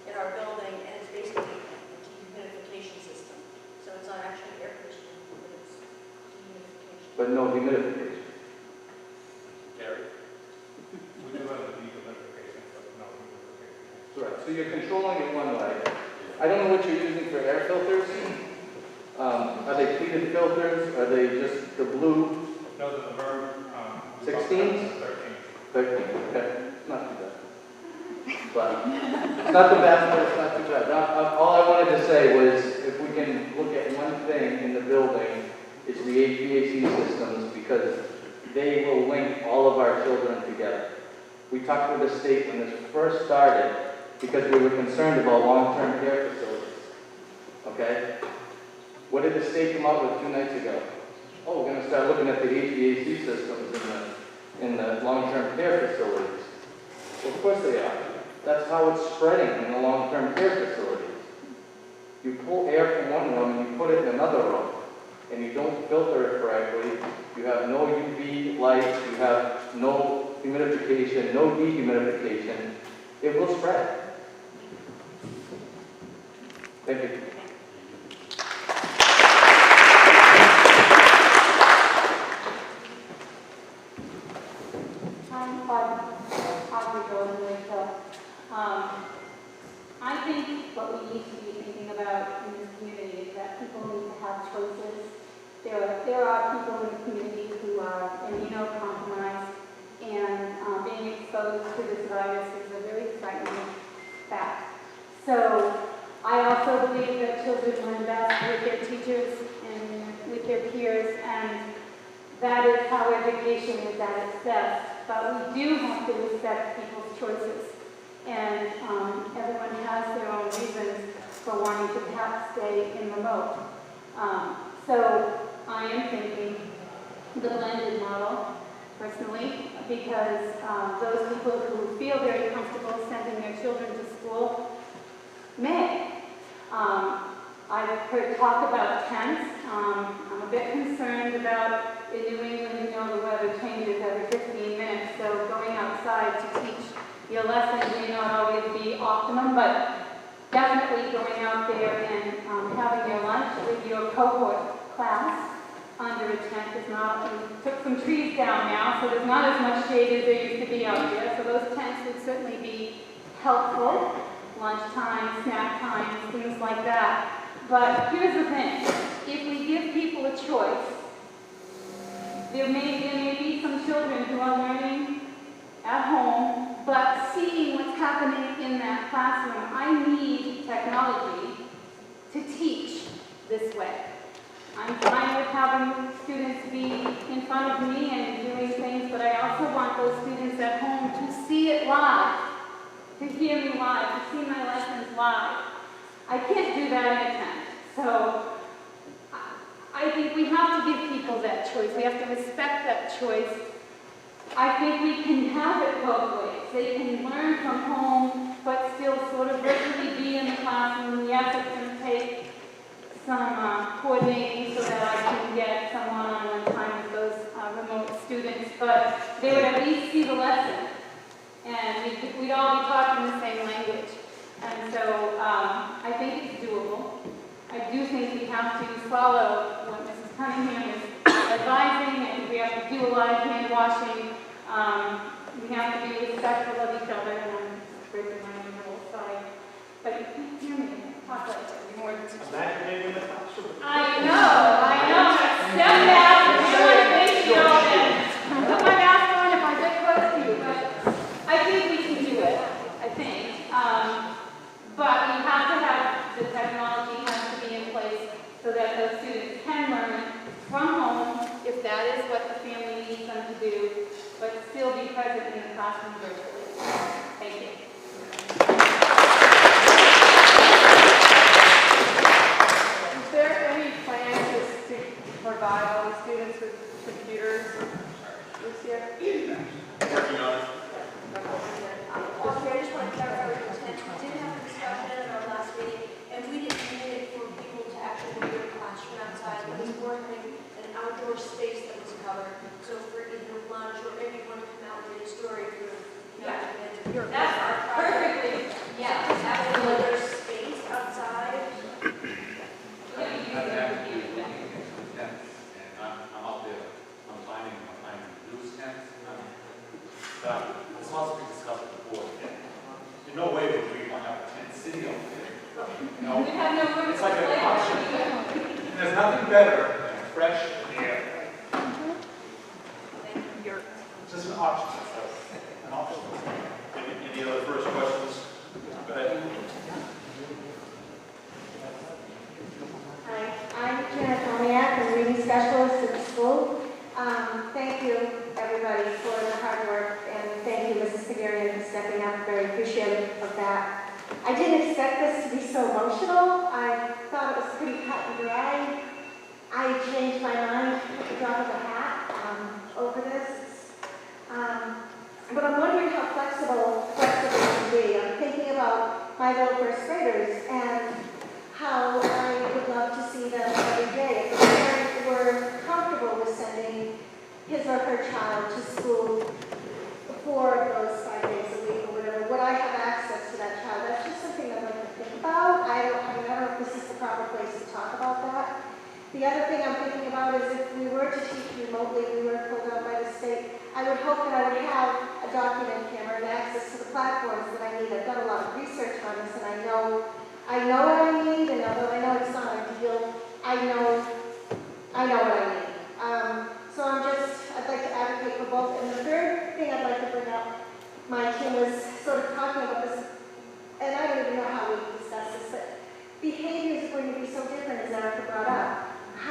[SPEAKER 10] in our building, and it's basically a dehumidification system. So it's not actually air conditioning, but it's dehumidification.
[SPEAKER 15] But no humidification.
[SPEAKER 8] Gary? We do have a dehumidification, but no humidification.
[SPEAKER 15] Right, so you're controlling it one way. I don't know what you're using for air filters. Are they pleated filters? Are they just the blue?
[SPEAKER 8] No, the MERV.
[SPEAKER 15] 16s?
[SPEAKER 8] 13.
[SPEAKER 15] 13, okay. Not too bad. But it's not the best, but it's not too bad. All I wanted to say was if we can look at one thing in the building, it's the HVAC systems, because they will link all of our children together. We talked with the state when this first started because we were concerned about long-term care facilities. Okay? What did the state come up with 2 nights ago? Oh, we're going to start looking at the HVAC systems in the long-term care facilities. Well, of course they are. That's how it's spreading in the long-term care facilities. You pull air from one room and you put it in another room, and you don't filter it correctly. You have no UV light, you have no humidification, no dehumidification. It will spread. Thank you.
[SPEAKER 18] I think what we need to be thinking about in this community is that people need to have choices. There are people in the community who are immunocompromised, and being exposed to this virus is a very frightening fact. So I also believe that children learn best with their teachers and with their peers, and that is how education is at its best. but we do have to respect people's choices. And everyone has their own reasons for wanting to perhaps stay in remote. So I am thinking the blended model, personally, because those people who feel very comfortable sending their children to school may. I've heard talk about tents. I'm a bit concerned about in New England, the weather changes every 15 minutes, so going outside to teach your lesson may not always be optimum, but definitely going out there and having your lunch with your cohort class under a tent is not, we took some trees down now, so there's not as much shade as there used to be out there, so those tents would certainly be helpful. Lunchtime, snack times, things like that. But here's the thing, if we give people a choice, there may be some children who are learning at home, but seeing what's happening in that classroom, I need technology to teach this way. I'm fine with having students be in front of me and doing things, but I also want those students at home to see it live, to hear me live, to see my lessons live. I can't do that in a tent. So I think we have to give people that choice. We have to respect that choice. I think we can have it both ways. They can learn from home, but still sort of virtually be in the classroom. Yes, it's going to take some coordinating so that I can get some one-on-one time with those remote students, but they would at least see the lesson. And we'd all be talking the same language. And so I think it's doable. I do think we have to follow what Mrs. Cunningham is advising, and we have to do a lot of hand washing. We have to be respectful of each other, and I'm breaking my own rules, sorry. But you can't hear me. Talk like that more than
[SPEAKER 5] Imagine being in the classroom.
[SPEAKER 18] I know. Step back, you want to face me all day. Put my mask on if I get close to you, but I think we can do it, I think. But we have to have, the technology has to be in place so that those students can learn from home, if that is what the family needs them to do, but still be present in the classroom virtually. Thank you.
[SPEAKER 13] Is there any plan to provide all the students with computers this year?
[SPEAKER 10] Working on it. Also, I just want to clarify, we did have a discussion at our last meeting, and we didn't need it for people to actually be in a classroom outside. It was more like an outdoor space that was covered. So for either lunch or maybe you want to come out and read a story for,
[SPEAKER 3] That's perfectly.
[SPEAKER 10] Yeah, just having another space outside.
[SPEAKER 19] I'm out there, I'm finding loose tents. This was discussed before. In no way would we want to have a tent city out there. You know,
[SPEAKER 18] We have no room
[SPEAKER 19] it's
[SPEAKER 18] for
[SPEAKER 19] like an
[SPEAKER 18] play.
[SPEAKER 19] option. And there's nothing better than fresh air. It's just an option. An option.
[SPEAKER 1] Any other first questions? Go ahead.
[SPEAKER 12] Hi, I'm Janet Tomiak, I'm reading specialist at the school. Thank you, everybody, for the hard work, and thank you, Mrs. Segarian, for stepping up. Very appreciative of that. I didn't expect this to be so emotional. I thought it was pretty cut and dry. I changed my mind at the drop of a hat over this. But I'm wondering how flexible it can be. I'm thinking about my little first graders and how I would love to see them every day. If a parent were comfortable with sending his or her child to school for those 5 days a week or whatever, would I have access to that child? That's just something I'd like to think about. I don't know if this is the proper place to talk about that. The other thing I'm thinking about is if we were to teach remotely, we were pulled out by the state, I would hope that I would have a document camera and access to the platforms that I need. I've done a lot of research on this, and I know what I need, and although I know it's not ideal, I know what I need. So I'd like to advocate for both. And the third thing I'd like to bring up, my team was sort of talking about this, and I don't even know how we discuss this, but behavior is going to be so different, as Erica brought up. I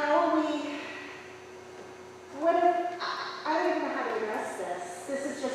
[SPEAKER 12] don't even know how to address this. This is just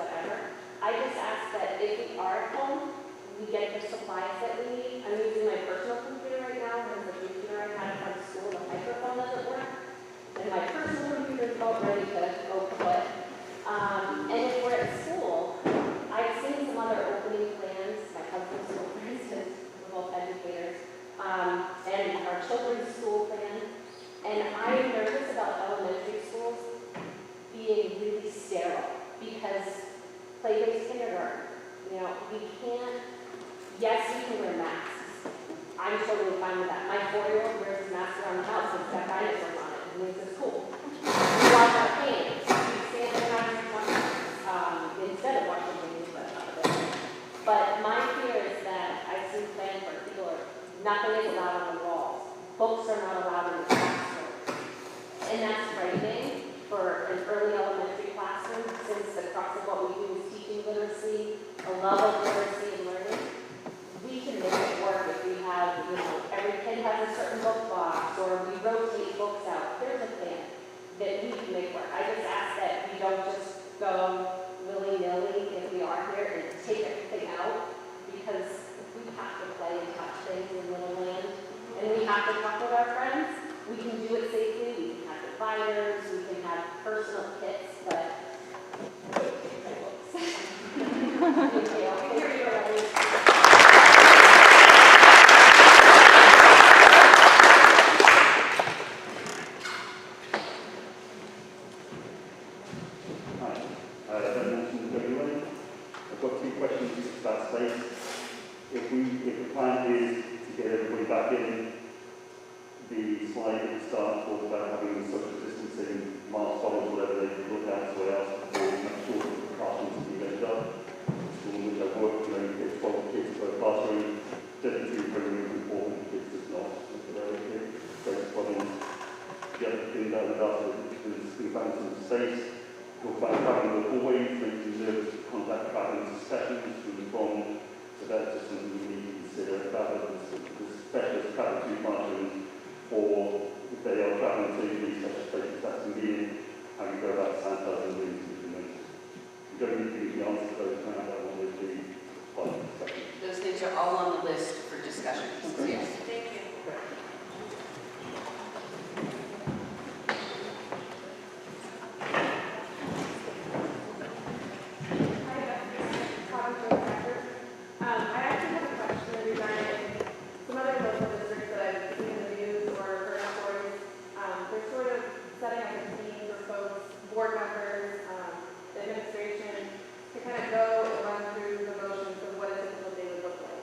[SPEAKER 20] whatever. I just ask that if we are at home, we get the supplies that we need. I'm using my personal computer right now, because the computer I had from school, the microphone doesn't work. And my personal computer is about ready to go kaput. And if we're at school, I've seen some other opening plans, my husband's school, for instance, we're both educators, and our children's school plan. And I'm nervous about elementary schools being really sterile, because play-based kindergarten, you know, we can't, yes, we can wear masks. I'm totally fine with that. My 4-year-old wears his mask around the house, it's got dinosaurs on it, and thinks it's cool. We wash our hands, we sanitize instead of washing hands, but my fear is that I've seen plans where people are, nothing is allowed on the walls. Books are not allowed in the classroom. And that's frightening for an early elementary classroom, since the crux of what we do is teaching literacy, a love of literacy and learning. We can make it work if we have, you know, every kid has a certain book box, or we rotate books out. There's a plan that we can make work. I just ask that we don't just go willy-nilly if we are here and take everything out, because we have to play and touch things in Little Land, and we have to talk with our friends. We can do it safely, we can have dividers, we can have personal kits, but take my books. Okay, I'll take care of your others.
[SPEAKER 21] I've got 2 questions about space. If the plan is to get everybody back in, the slide at the start talks about having social distancing, mask bottles, whatever they look out somewhere else before we make sure that the classrooms can be left up. The school in which I work, you know, you get 12 kids per classroom, 32 bringing in 400 kids does not. So it's probably the other thing that I would ask is think about some space. Talk about having the hallways, making nervous contact patterns, sessions from, so that's just something we need to consider about the specialist travel to classrooms, or if they are traveling to these such places that's convenient, how you go about sanitizing rooms and information. You don't need to give the answer to those now, that one would be quite a discussion.
[SPEAKER 7] Those things are all on the list for discussion. Yes.
[SPEAKER 10] Thank you.
[SPEAKER 13] board members, the administration, to kind of go and run through the motions of what a typical day would look like.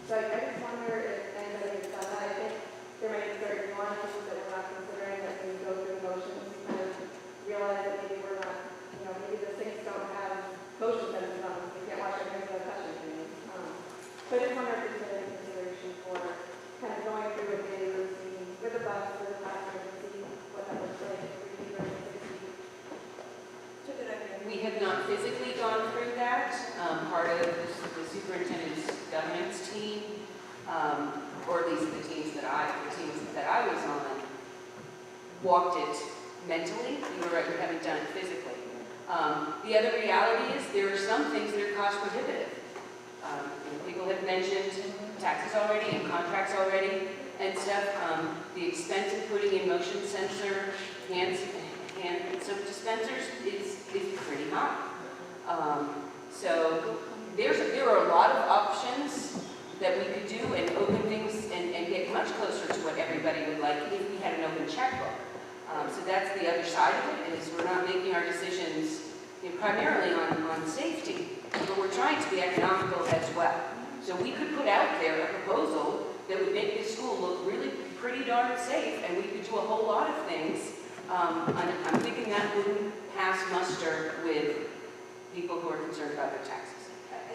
[SPEAKER 13] So I just wonder if anybody has done that. I think there might be certain nuances that we're not considering that when we go through the motions, we kind of realize that maybe we're not, you know, maybe the sinks don't have motion sensors on them. We can't wash our hands without touching things. So I just wonder if there's any consideration for kind of going through a daily routine with a bus, with a classroom, and see what that looks like if we do it.
[SPEAKER 7] We have not physically gone through that. Part of the superintendent's governance team, or at least the teams that I was on, walked it mentally. You were right, we haven't done it physically. The other reality is there are some things that are cost prohibitive. People have mentioned taxes already and contracts already and stuff. The expense of putting in motion sensor hand soap dispensers is pretty high. So there are a lot of options that we could do and open things and get much closer to what everybody would like if we had an open checkbook. So that's the other side of it, is we're not making our decisions primarily on safety, but we're trying to be economical as well. So we could put out there a proposal that would make the school look really pretty darn safe, and we could do a whole lot of things. I'm thinking that wouldn't pass muster with people who are concerned about their taxes.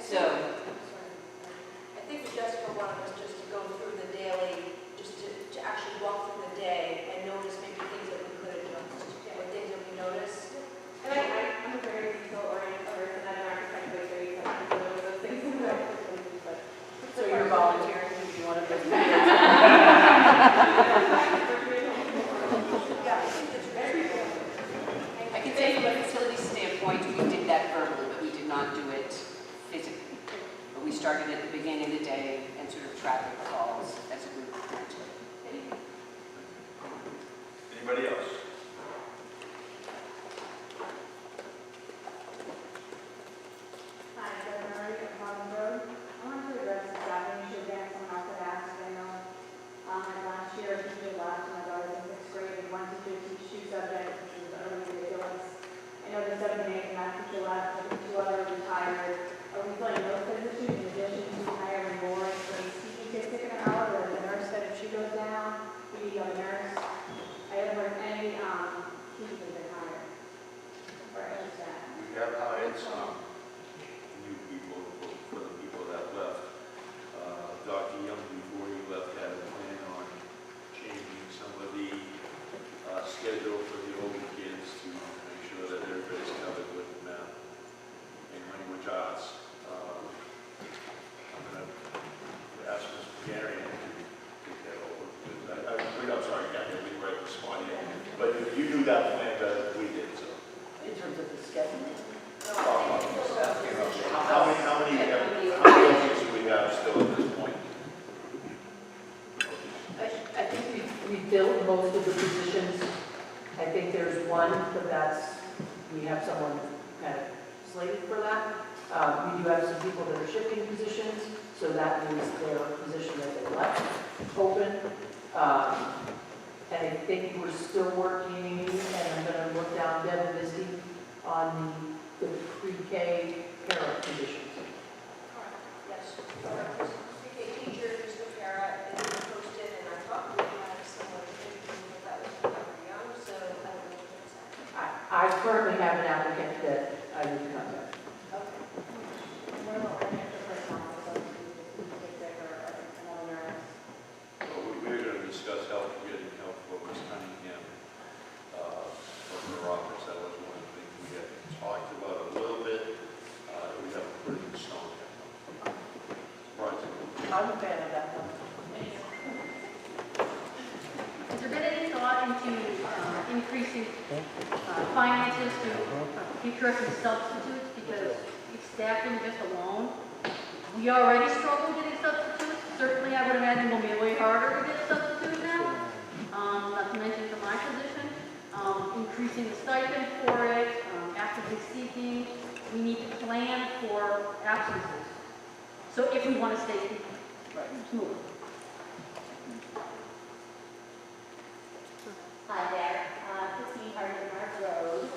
[SPEAKER 7] So
[SPEAKER 10] I think Jessica wanted us just to go through the daily, just to actually walk through the day and notice maybe things that we could adjust, or things that we notice.
[SPEAKER 13] And I'm a very detail-oriented person. I'm an architect by trade, so I can know those things in my places, but
[SPEAKER 7] so you're volunteering to be one of those. I can say from a facility standpoint, we did that verbally, but we did started at the beginning of the day and sort of track the calls as a group mentally.
[SPEAKER 1] Anybody else?
[SPEAKER 6] Hi, Kevin Murray from Harlem Road. I wanted to address the staffing issue again. Someone else had asked. I know last year, teacher left when I was in sixth grade, and one teacher teach two subjects, which was utterly ridiculous. I know the 7th and 8th and that teacher left, but the 2 others retired. Are we filling those positions in addition to hiring more for these teaching kids taking an hour, or the nurse said if she goes down, we need a nurse? I haven't heard any teachers have been hired or any staff.
[SPEAKER 1] We have hired some new people for the people that left. Dr. Young, before he left, had a plan on changing some of the schedule for the older kids to make sure that everybody's covered with math and language arts. I'm going to ask Mr. Gary to take that over. I'm sorry, Kathy, I didn't write the spot yet. But you knew that plan better than we did, so.
[SPEAKER 4] In terms of the scheduling?
[SPEAKER 1] How many openings do we have still at this point?
[SPEAKER 4] I think we filled most of the positions. I think there's one, but we have someone kind of slated for that. We do have some people that are shifting positions, so that means their position that they left open. And I think we're still working, and I'm going to look down Deb and Misty on the pre-K para positions.
[SPEAKER 10] Yes. Pre-K teachers, the para, and we posted, and I thought we had someone interviewing, but that was Dr. Young, so I don't know what that's at.
[SPEAKER 4] I currently have an applicant that I would contact.
[SPEAKER 10] Okay.
[SPEAKER 6] What about any extra personnel, so we can take sick or another nurse?
[SPEAKER 1] We're going to discuss getting help for Ms. Cunningham from her office. That was one of the things we had talked about a little bit. We haven't put it in stone yet. Surprisingly.
[SPEAKER 4] I'm a fan of that one.
[SPEAKER 14] Has there been any thought into increasing finances to teachers and substitutes? Because it's staffing just alone. We already struggle getting substitutes. Certainly, I would imagine it will be way harder to get a substitute now. Not to mention for my position, increasing the stipend for it, actively seeking. We need to plan for absences. So if we want to stay smooth.
[SPEAKER 11] Hi there, Christine Hardin Road.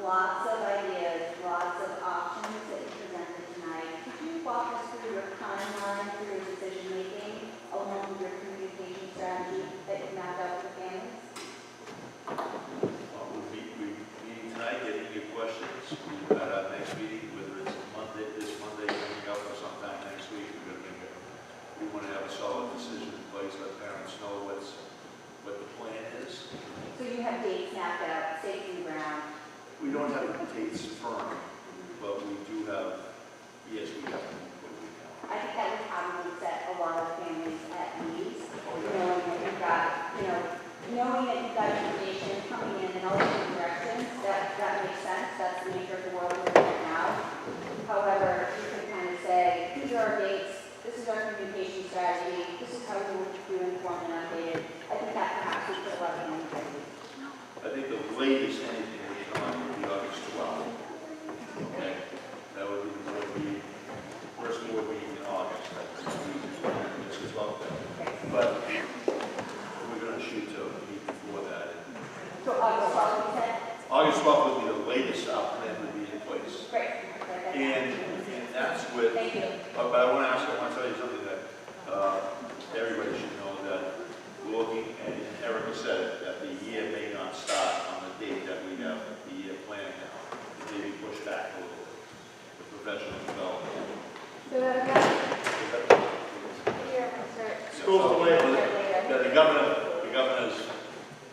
[SPEAKER 11] Lots of ideas, lots of options that you presented tonight. Could you walk us through your timeline for your decision making along with your communication strategy that you mapped out for families?
[SPEAKER 1] We'll be meeting tonight, getting your questions. We've got our next meeting, whether it's this Monday coming up or sometime next week. We want to have a solid decision in place, let parents know what the plan is.
[SPEAKER 11] So you have dates mapped out, stakes in the ground.
[SPEAKER 1] We don't have the dates firm, but we do have, yes, we have what we have.
[SPEAKER 11] I think that would probably set a lot of families at ease, knowing that you've got, knowing that you've got information coming in all different directions. That makes sense. That's the nature of the world we're in now. However, you can kind of say, these are our dates, this is our communication strategy, this is how we will keep you informed and updated. I think that perhaps would put a lot of families at ease.
[SPEAKER 1] I think the latest anything would come out would be August 12th. Okay? That would be first board meeting in August. This is well done. But we're going to shoot to meet before that.
[SPEAKER 11] So August 12th, you said?
[SPEAKER 1] August 12th would be the latest our plan would be in place.
[SPEAKER 11] Great.
[SPEAKER 1] And that's with,
[SPEAKER 11] Thank you.
[SPEAKER 1] but I want to tell you something that everybody should know, that looking, and Erica said it, that the year may not start on the date that we have the year planned now. It may be pushed back a little bit, the professional development.
[SPEAKER 6] So that
[SPEAKER 1] School's delayed. Yeah, the governor's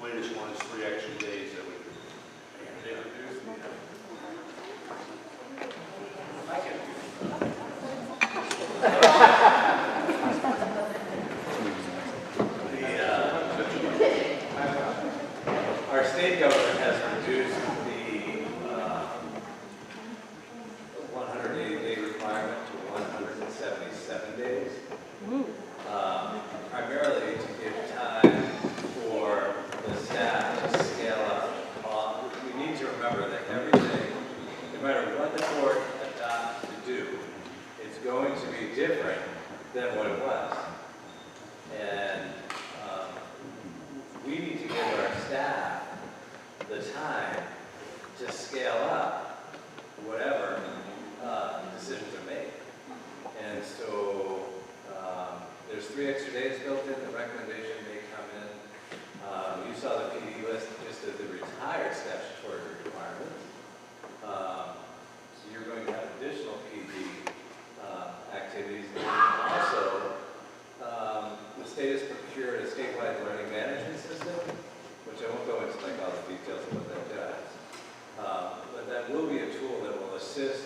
[SPEAKER 1] latest one is 3 extra days that we introduced.
[SPEAKER 15] Our state government has reduced the 180-day requirement to 100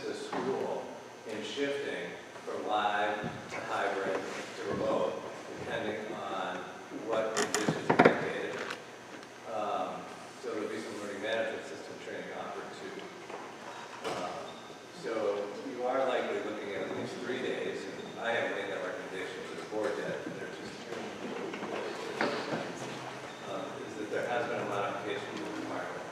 [SPEAKER 15] assist the school in shifting from live to hybrid to remote, depending on what conditions are dictated. So there'll be some learning management system training offered too. So you are likely looking at least 3 days. And I haven't made that recommendation to the board yet. They're just is that there has been a modification to the requirement.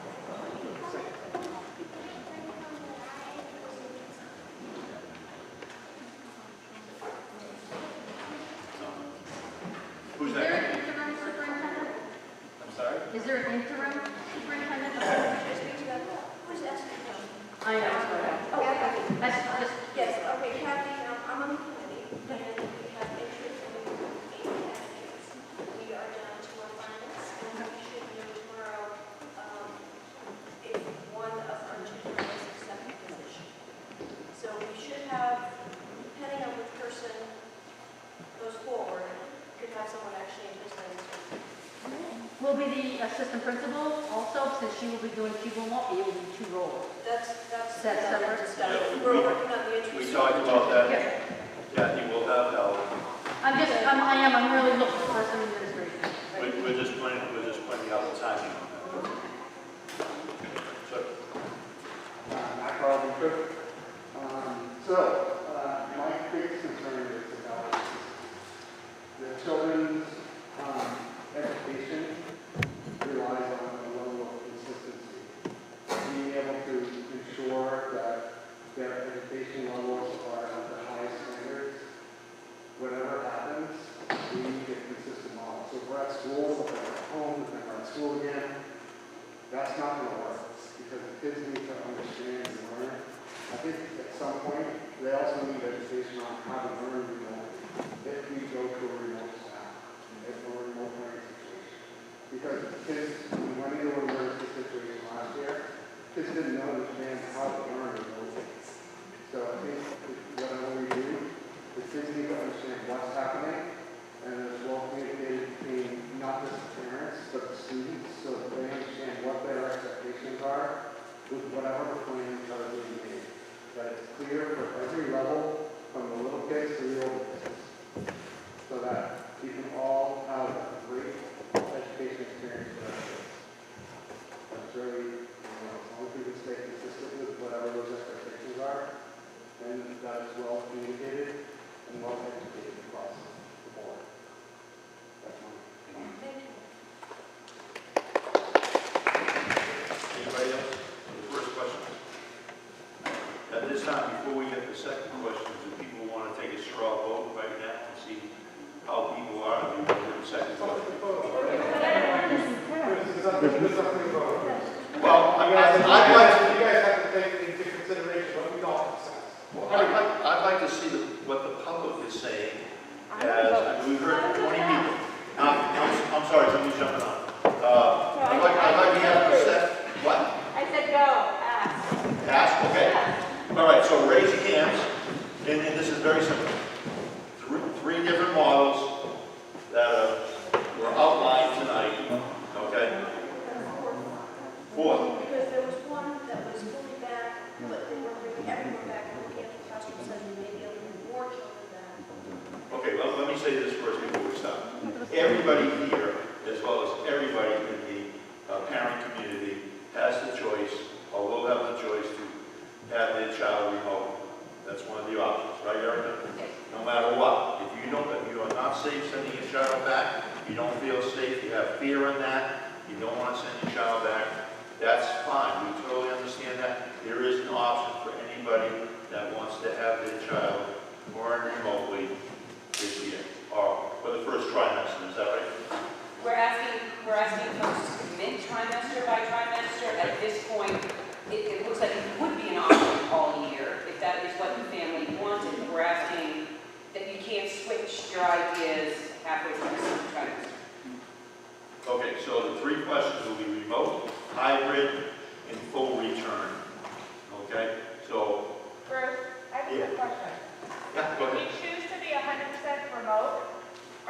[SPEAKER 1] Who's
[SPEAKER 14] Is there
[SPEAKER 1] that?
[SPEAKER 14] an interim superintendent?
[SPEAKER 1] I'm sorry?
[SPEAKER 14] Is there an interim superintendent?
[SPEAKER 10] Who's asking?
[SPEAKER 14] I know.
[SPEAKER 10] Oh, Kathy.
[SPEAKER 14] That's just,
[SPEAKER 10] Yes, okay, Kathy, I'm on the committee, and we have interest in 8 candidates. We are down to our finalists, and we should know tomorrow if one of our 2 finalists accepts the position. So we should have, depending on which person goes forward, could have someone actually in this ministry.
[SPEAKER 14] will be the assistant principal also, since she will be doing, she will not be able to do 2 roles.
[SPEAKER 10] That's
[SPEAKER 14] That's
[SPEAKER 10] another
[SPEAKER 14] separate.
[SPEAKER 10] discussion.
[SPEAKER 1] Yeah,
[SPEAKER 10] We're working on the interest.
[SPEAKER 1] We talked about that.
[SPEAKER 14] Yeah.
[SPEAKER 1] Kathy will have help.
[SPEAKER 14] I'm really looking for some administration.
[SPEAKER 1] We're just pointing out the timing on that. So,
[SPEAKER 16] Matt Carlton, Cook. My biggest concern is about the children's education relies on a level of consistency. Being able to ensure that their education levels are at the highest standards. Whatever happens, we need a consistent model. So if we're at school, if we're at home, if we're at school again, that's not going to work because the kids need to understand and learn. I think at some point, they also need education on how to learn remotely. If we go to a remote staff, if we're a remote learning situation. Because kids, we went into an emergency situation last year, kids didn't understand how to learn remotely. So I think whatever we do, the kids need to understand what's happening, and it's well communicated between not just the parents, but the students, so that they understand what their expectations are with whatever plans are being made. That it's clear for every level, from the little kids to the older kids, so that we can all have a great education experience for our kids. That's really, as long as we can stay consistent with whatever those expectations are, and that is well communicated and well educated across the board. That's my opinion.
[SPEAKER 10] Thank you.
[SPEAKER 1] anybody else? The first question. At this time, before we get the second question, do people want to take a straw vote right now and see how people are? Do you want to do the second question? Well, I'd like to.
[SPEAKER 16] You guys have to take into consideration what we all says.
[SPEAKER 1] Well, I'd like to see what the public is saying. As we heard 20 people. I'm sorry, somebody's jumping on. I'd like to have a set. What?
[SPEAKER 13] I said go, ask.
[SPEAKER 1] Ask? Okay. All right, so raise your hands, and this is very simple. Three different models that were outlined tonight, okay? 4.
[SPEAKER 10] Because there was one that was fully back, but they were bringing everyone back and looking at the classroom and maybe a little more children back.
[SPEAKER 1] Okay, well, let me say this first before we start. Everybody here, as well as everybody in the parent community, has the choice, or will have the choice to have their child remote. That's one of the options, right, Erica? No matter what. If you are not safe sending your child back, you don't feel safe, you have fear in that, you don't want to send your child back, that's fine. We totally understand that. There is an option for anybody that wants to have their child learn remotely this year, or for the first trimester, is that right?
[SPEAKER 7] We're asking folks to commit trimester by trimester. At this point, it looks like it would be an option all year, if that is what the family wanted. We're asking that you can't switch your ideas halfway through the trimester.
[SPEAKER 1] Okay, so the 3 questions will be remote, hybrid, and full return. Okay, so,
[SPEAKER 17] Bruce, I have a quick question.
[SPEAKER 1] yeah, go
[SPEAKER 17] If
[SPEAKER 1] ahead.
[SPEAKER 17] you choose to be 100% remote,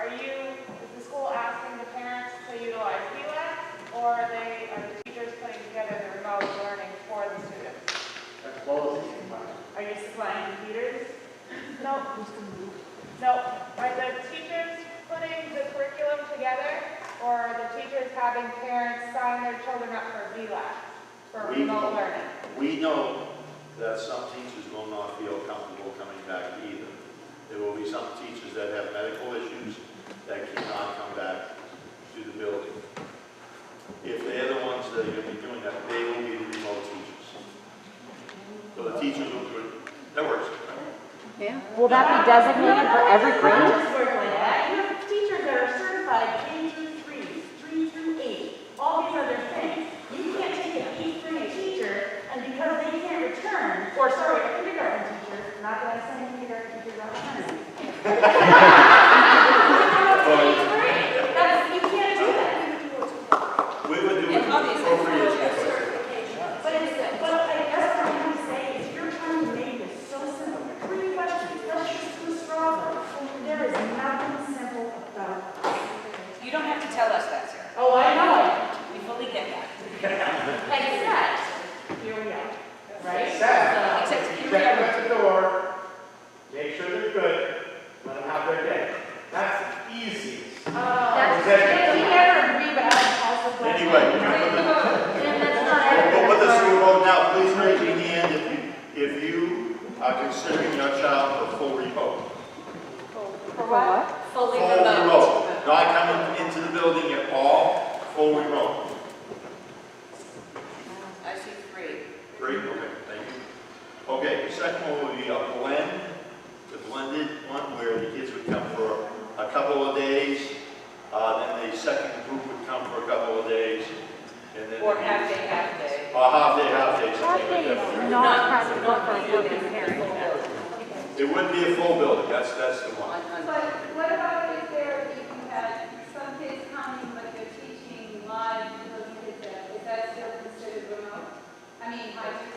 [SPEAKER 17] is the school asking the parents to utilize HELAC, or are the teachers putting together the remote learning for the students?
[SPEAKER 16] As well as the time.
[SPEAKER 17] Are
[SPEAKER 13] flying computers? No. No. Are the teachers putting the curriculum together, or are the teachers having parents sign their children up for VLAB, for remote learning?
[SPEAKER 1] We know that some teachers will not feel comfortable coming back either. There will be some teachers that have medical issues that cannot come back to the building. If they're the ones that are going to be doing that, they will be the remote teachers. So the teachers will do it. That works.
[SPEAKER 2] Yeah. Will that be designated for every grade?
[SPEAKER 4] Just work like that. You have teachers that are certified K through 3, 3 through 8, all these other things. You can't take an E3 teacher, and because they can't return, or sorry, a kindergarten teacher, not that I'm saying kindergarten teachers are returning. You can't do that.
[SPEAKER 1] We would do it appropriate.
[SPEAKER 4] But I guess what I'm trying to say is you're trying to make this so simple. 3 questions, let's just do Strafford. There is nothing simple about it.
[SPEAKER 7] You don't have to tell us that, Sarah.
[SPEAKER 4] Oh, I know.
[SPEAKER 7] We fully get that.
[SPEAKER 4] Except, here we are, right?
[SPEAKER 16] Except, check them at the door, make sure they're good, let them have their day. That's the easiest.
[SPEAKER 4] We never agree, but I also.
[SPEAKER 1] Anyway, we'll put this to a vote now. Please raise your hand if you are considering your child for full remote.
[SPEAKER 2] For what?
[SPEAKER 7] Fully
[SPEAKER 1] Full remote. Not coming into the building at all, full remote.
[SPEAKER 7] I see 3.
[SPEAKER 1] 3, okay, thank you. Okay, the second one would be a blend, the blended one where the kids would come for a couple of days, then the second group would come for a couple of days, and then.
[SPEAKER 7] Or half day, half day.
[SPEAKER 1] Or half day, something like that.
[SPEAKER 14] Not practical for a working parent.
[SPEAKER 1] It wouldn't be a full building, that's the one.
[SPEAKER 6] But what about if you had some kids coming, but they're teaching live to those kids there? Is that still considered remote? I mean, hybrid?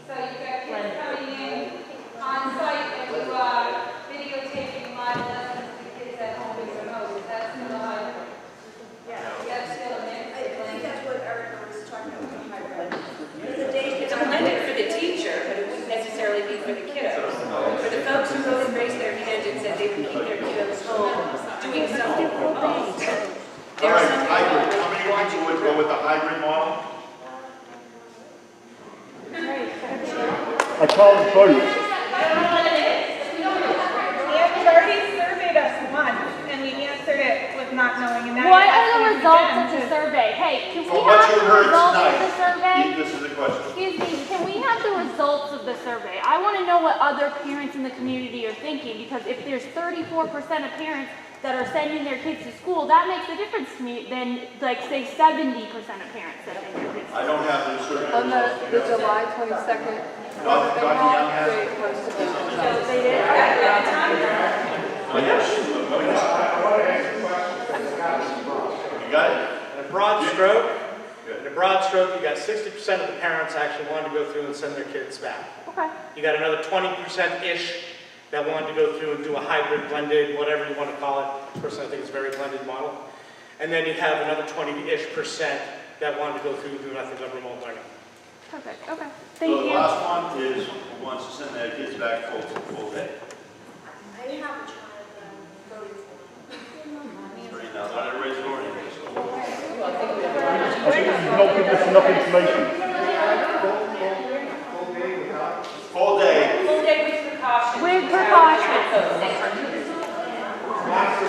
[SPEAKER 6] So you've got kids coming in on site and you are videotaping live lessons to kids at home is remote. Is that still a hybrid?
[SPEAKER 10] Yeah.
[SPEAKER 6] That's still a mix?
[SPEAKER 10] I think that's what Erica was talking about with hybrid. The days
[SPEAKER 7] It's blended for the teacher, but it wouldn't necessarily be for the kiddos. For the folks who both raised their hand and said they would keep their kiddos home doing something remote.
[SPEAKER 1] All right, hybrid, how many people would go with the hybrid model?
[SPEAKER 21] I call it both.
[SPEAKER 17] You've already surveyed us once, and we answered it with not knowing, and now
[SPEAKER 3] What
[SPEAKER 17] you're
[SPEAKER 3] are the
[SPEAKER 17] asking us
[SPEAKER 3] results
[SPEAKER 17] again
[SPEAKER 3] of the
[SPEAKER 17] to-
[SPEAKER 3] survey? Hey, can we
[SPEAKER 1] From what
[SPEAKER 3] have
[SPEAKER 1] you
[SPEAKER 3] the
[SPEAKER 1] heard
[SPEAKER 3] results of the
[SPEAKER 1] tonight,
[SPEAKER 3] survey?
[SPEAKER 1] this is the question.
[SPEAKER 3] Excuse me, can we have the results of the survey? I want to know what other parents in the community are thinking, because if there's 34% of parents that are sending their kids to school, that makes a difference to me than, like, say, 70% of parents sending their kids to school.
[SPEAKER 1] I don't have the survey
[SPEAKER 2] On
[SPEAKER 1] results.
[SPEAKER 2] the July 22nd.
[SPEAKER 1] Dr. Young has it.
[SPEAKER 3] So they did?
[SPEAKER 1] Oh, yes. Oh, yes. You got it?
[SPEAKER 16] In a broad stroke, you got 60% of the parents actually wanted to go through and send their kids back.
[SPEAKER 3] Okay.
[SPEAKER 16] You got another 20%-ish that wanted to go through and do a hybrid, blended, whatever you want to call it. Personally, I think it's a very blended model. And then you have another 20-ish% that wanted to go through and do nothing but remote learning.
[SPEAKER 3] Perfect, okay.
[SPEAKER 1] So
[SPEAKER 3] Thank
[SPEAKER 1] the
[SPEAKER 3] you.
[SPEAKER 1] last one is who wants to send their kids back full day.
[SPEAKER 10] I have a child that I'm voting for.
[SPEAKER 1] Right now, not everybody's voting.
[SPEAKER 21] I think you've not given us enough information.
[SPEAKER 1] Full day.
[SPEAKER 7] Full day with precautions.
[SPEAKER 3] With precautions.
[SPEAKER 7] Masks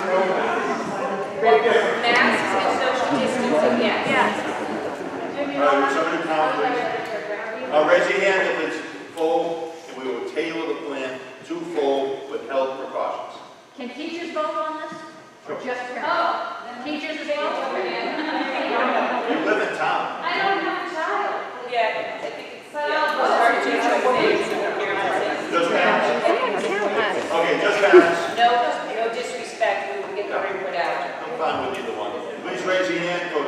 [SPEAKER 7] and social distancing, yes.
[SPEAKER 3] Yes.
[SPEAKER 1] All right, somebody count, please. Raise your hand if it's full, and we will tailor the plan to full with health precautions.
[SPEAKER 14] Can teachers vote on this? Or just parents?
[SPEAKER 6] Oh,
[SPEAKER 14] Teachers as well?
[SPEAKER 1] You live in town.
[SPEAKER 6] I don't have a child.
[SPEAKER 7] Yeah, I think it's, our teacher things.
[SPEAKER 1] Just parents? Okay, just parents.
[SPEAKER 7] No disrespect, we will get their input out.
[SPEAKER 1] I'm fine with either one. Please raise your hand, for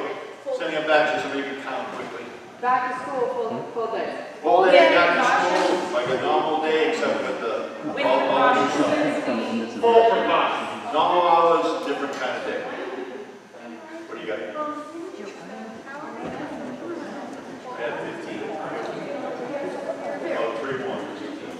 [SPEAKER 1] sending them back so somebody can count quickly.
[SPEAKER 2] Back to school, full day.
[SPEAKER 1] Full day back to school, like a normal day, except with the all new stuff.
[SPEAKER 16] Full precaution.
[SPEAKER 1] Normal hours, different kind of day. What do you got? I had 15. Oh, 3, 1, 15.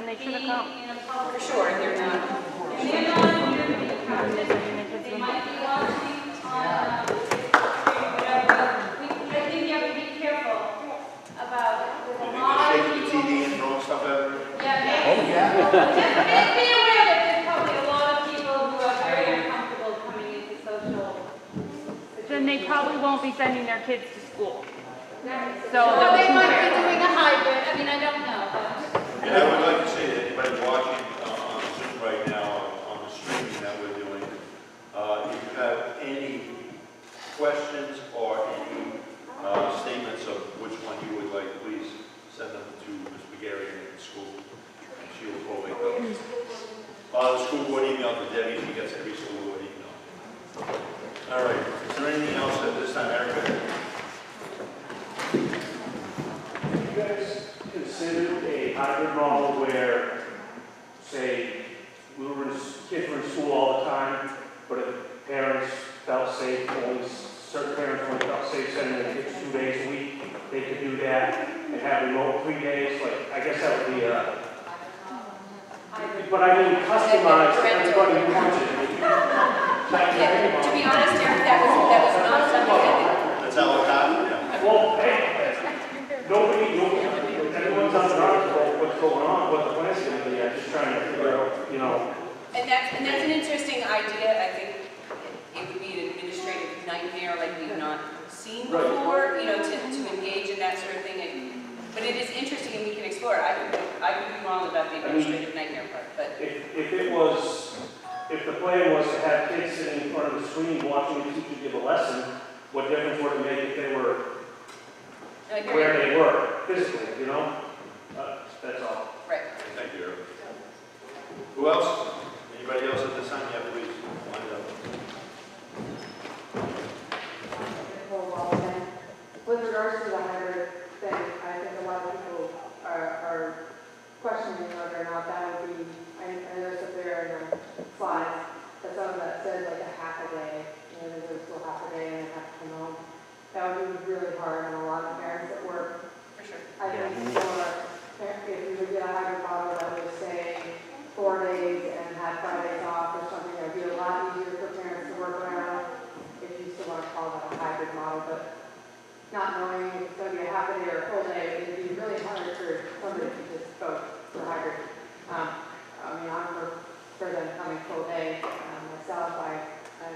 [SPEAKER 3] they should have come.
[SPEAKER 18] being in a public.
[SPEAKER 7] For sure, they're not.
[SPEAKER 18] And they're not here to be counted. They might be watching on, whatever. I think you have to be careful about, there's a lot of
[SPEAKER 1] Shaking the
[SPEAKER 18] people.
[SPEAKER 1] TV and throwing stuff at her?
[SPEAKER 18] Just be aware that there's probably a lot of people who are very uncomfortable coming into social.
[SPEAKER 3] Then they probably won't be sending their kids to school. So
[SPEAKER 18] Or they might be doing a hybrid, I mean, I don't know, but.
[SPEAKER 1] And I would like to say that anybody watching on Zoom right now, on the streaming that we're doing, if you have any questions or any statements of which one you would like, please send them to Ms. McGarry at the school. And she will forward those. The school board email to Debbie, she gets every school board email. All right, is there anything else at this time, Erica?
[SPEAKER 5] You guys considered a hybrid model where, say, kids were in school all the time, but if parents felt safe, certain parents only felt safe sending their kids 2 days a week, they could do that and have remote 3 days, like, I guess that would be but I mean, customized for everybody who wants it.
[SPEAKER 7] Yeah, to be honest, Eric, that was not something that.
[SPEAKER 1] That's how it happened, yeah.
[SPEAKER 5] Well, hey, everyone's on the article, what's going on, what the plan's going to be, I'm just trying to figure out, you know.
[SPEAKER 7] And that's an interesting idea. I think it would be an administrative nightmare like we've not seen before, you know, to engage in that sort of thing. But it is interesting and we can explore it. I could be wrong about the administrative nightmare part, but.
[SPEAKER 5] If the plan was to have kids sitting in front of the screen watching the teacher give a lesson, what difference would it make if they were where they were physically, you know? That's all.
[SPEAKER 7] Right.
[SPEAKER 1] Thank you, Eric. Who else? Anybody else at this time? Yeah, please. Line it up.
[SPEAKER 6] With regards to the hybrid thing, I think a lot of people are questioning whether or not that would be, I noticed up there in the slides, that some of that says like a half a day, you know, they go to school half a day and they have to come home. That would be really hard on a lot of parents at work.
[SPEAKER 7] For sure.
[SPEAKER 6] I think if you would get a hybrid model that would say 4 days and have Fridays off or something, that would be a lot easier for parents to work around if you still want to call that a hybrid model, but not knowing if it's going to be a half a day or a full day, it would be really hard for somebody to just vote for hybrid. I mean, I'm for them coming full day myself. I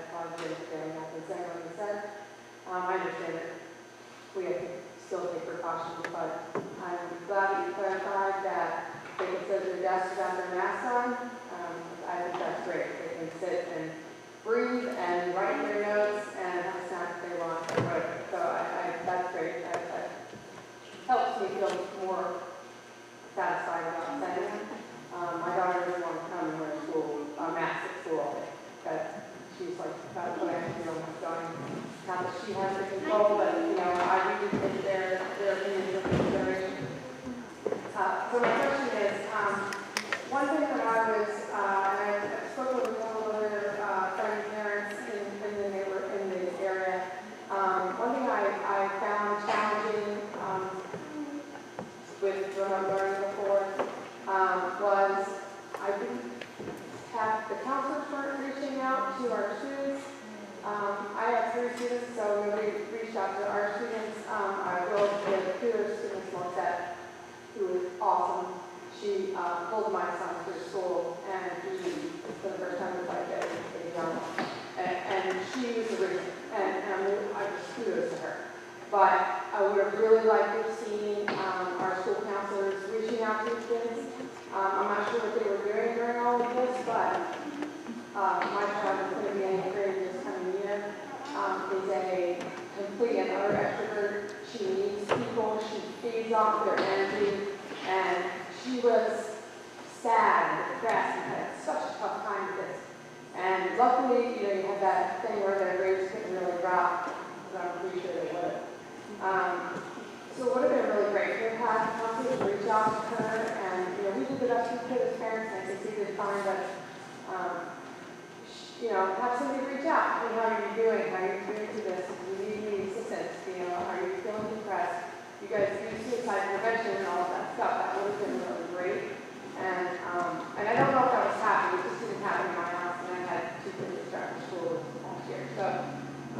[SPEAKER 6] apologize if there nothing saying what you said. I understand that we have to still take precautions, but I'm glad that you clarified that they can sit at their desk without their masks on. I think that's great. They can sit and breathe and write their notes and have a snack if they want. So that's great. That helps me feel more satisfied about sending them. My daughter doesn't want to come and wear school, mask at school. That she's like, that's what I have to do. I'm going. Not that she has the control, but you know, I do think their opinion is consideration. So my question is, one thing that I was, and I spoke with a couple of other friendly parents in this area. One thing I found challenging with remote learning before was I didn't have the counselors weren't reaching out to our students. I have 3 students, so when we reached out to our students, I will give kudos to Ms. Morset, who was awesome. She pulled my son through school, and he, for the first time, was like a young one. And she was the reason, and I just kudos to her. But I would have really liked to have seen our school counselors reaching out to kids. I'm not sure what they were doing during all of this, but my child is going to be in 8th grade this coming year. Is a complete and utter extrovert. She needs people. She feeds off their energy, and she was sad and depressed and had such a tough time with this. And luckily, you know, you have that thing where their grades couldn't really drop, because I'm pretty sure they would. So it would have been really great to have had counselors reach out to her, and you know, we did the best we could as parents, and I think we did fine, but you know, have somebody reach out. Hey, how are you doing? How are you doing to this? Do you need any assistance? You know, are you feeling depressed? You guys do suicide prevention and all of that stuff. That would have been really great. And I don't know if that was happening, it just didn't happen in my house, and I had 2 kids at Strafford school last year. So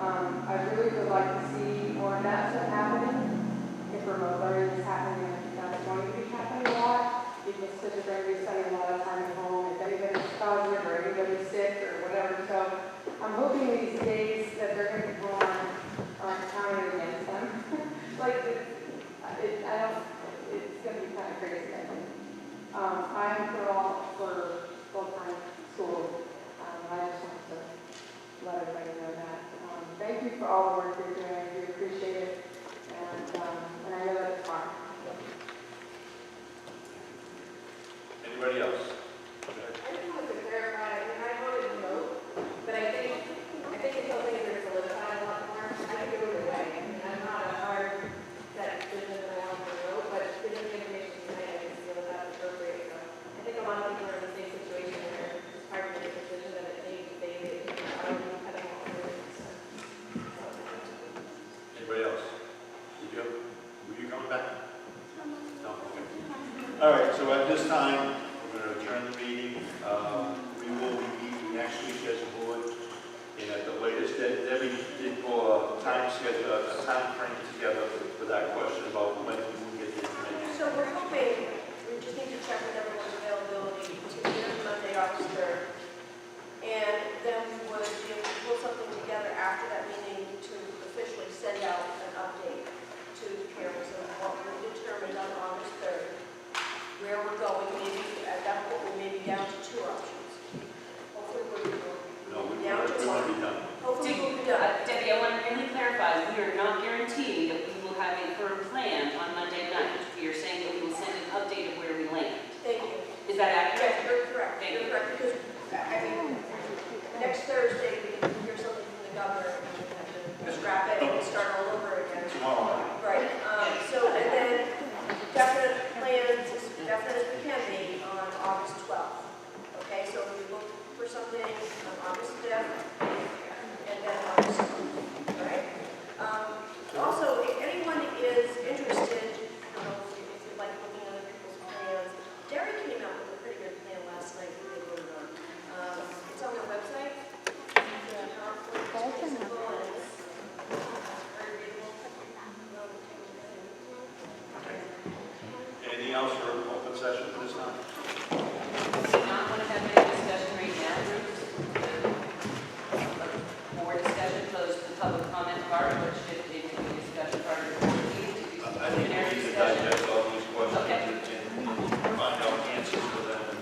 [SPEAKER 6] I really would like to see more of that stuff happening. If remote learning is happening, I think that's going to be happening a lot. Because kids are going to be spending a lot of time at home, if anybody's positive or anybody's sick or whatever. So I'm hoping these days that they're going to go on aren't counted against them. Like, it's going to be kind of crazy, I think. I'm for full-time school. I just want to let everybody know that. Thank you for all the work you're doing. I do appreciate it. And I know that it's hard.
[SPEAKER 19] Anybody else?
[SPEAKER 10] I just wanted to clarify, and I voted no, but I think until things are solidified a lot more, I can go either way. I mean, I'm not a hard set decision that I want to vote, but given the information tonight, I just feel that that's appropriate. So I think a lot of people are in the same situation where it's hard to make a decision that it needs to be made. I don't know how to handle it.
[SPEAKER 19] Anybody else? Were you coming back? No, okay. All right, so at this time, we're going to adjourn the meeting. We will be meeting next week as a board, and at the latest, Debbie did pull a time schedule, a time frame together for that question about when we will get the information.
[SPEAKER 10] So we're hoping, we just need to check with everyone's availability to meet on Monday, August 3rd. And then we would be able to pull something together after that meeting to officially send out an update to the parents of what we determined on August 3rd. Where we're going, maybe at that point, we may be down to 2 options. Hopefully we'll be down to 1. Hopefully we'll be done.
[SPEAKER 7] Debbie, I want to really clarify, we are not guaranteeing that we will have a firm plan on Monday night. We are saying that we will send an update of where we land.
[SPEAKER 10] Thank you.
[SPEAKER 7] Is that accurate?
[SPEAKER 10] Yes, you're correct.
[SPEAKER 7] Thank you.
[SPEAKER 10] You're correct, because, I mean, next Thursday, we can hear something from the governor, and we have to scrap it and start all over again.
[SPEAKER 19] Tomorrow.
[SPEAKER 10] Right, so, and then definite plans, as definite as we can be, on August 12th. Okay, so we look for something on August 5th, and then August 12th, all right? Also, if anyone is interested, I don't know if you'd like looking at other people's plans, Derry came out with a pretty good plan last night that they voted on. It's on their website. It's pretty simple, and it's very readable.
[SPEAKER 19] Anything else for open session at this time?
[SPEAKER 7] Do you not want to have any discussion right now, Bruce? More discussion, close to the public comment part, which should be the discussion part of the board meeting. To do some
[SPEAKER 19] I think we
[SPEAKER 7] preliminary
[SPEAKER 19] need to
[SPEAKER 7] discussion.
[SPEAKER 19] digest all these questions
[SPEAKER 7] Okay.
[SPEAKER 19] and find out answers for them and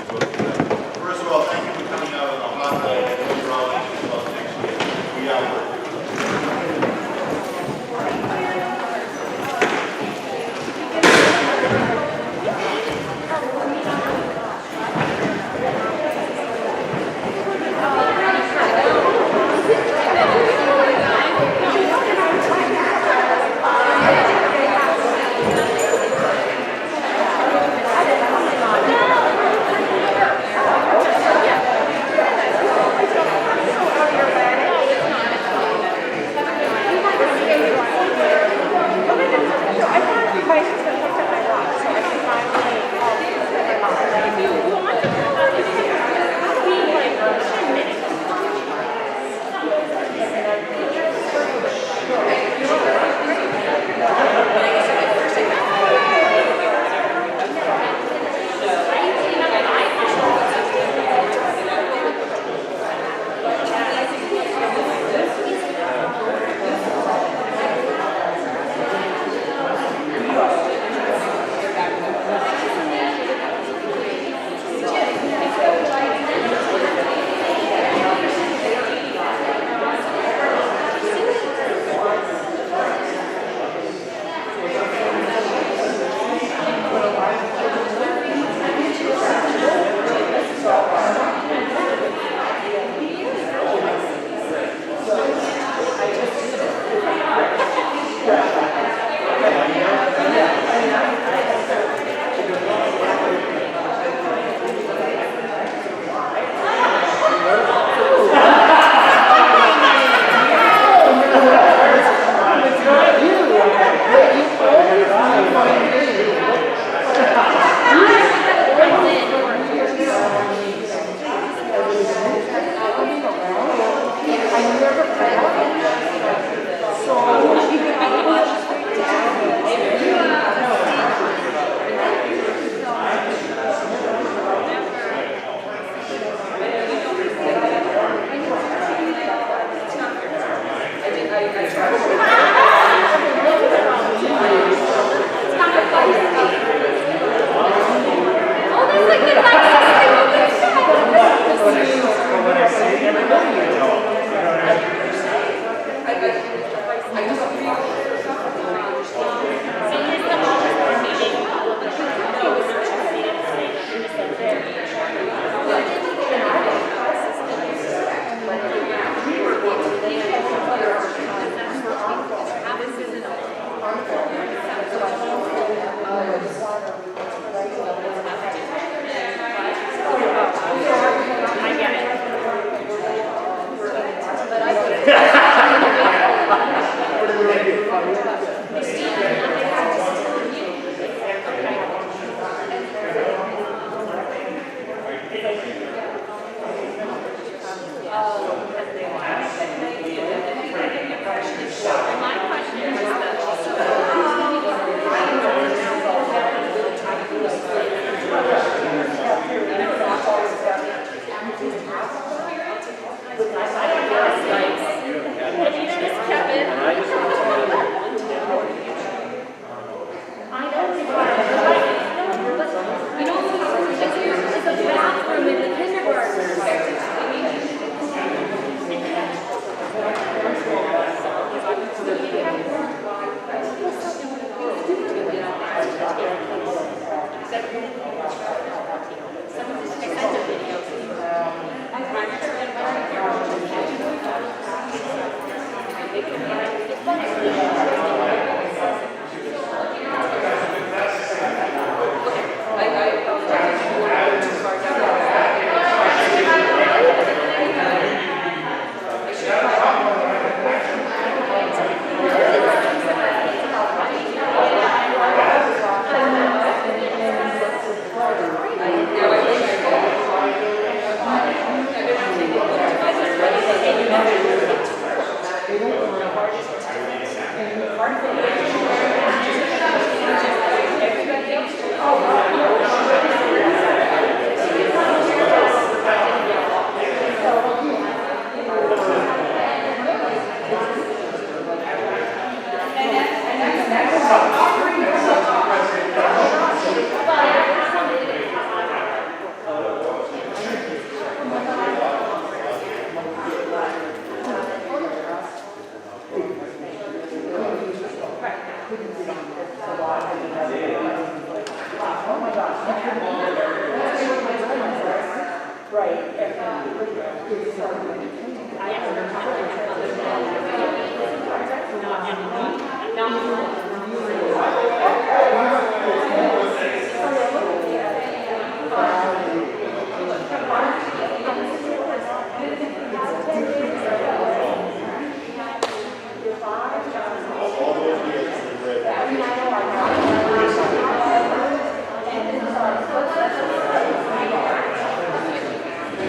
[SPEAKER 19] go through that. First of all, thank you for coming out on a hot day. I know you're all anxious about next year. We are working.
[SPEAKER 7] Back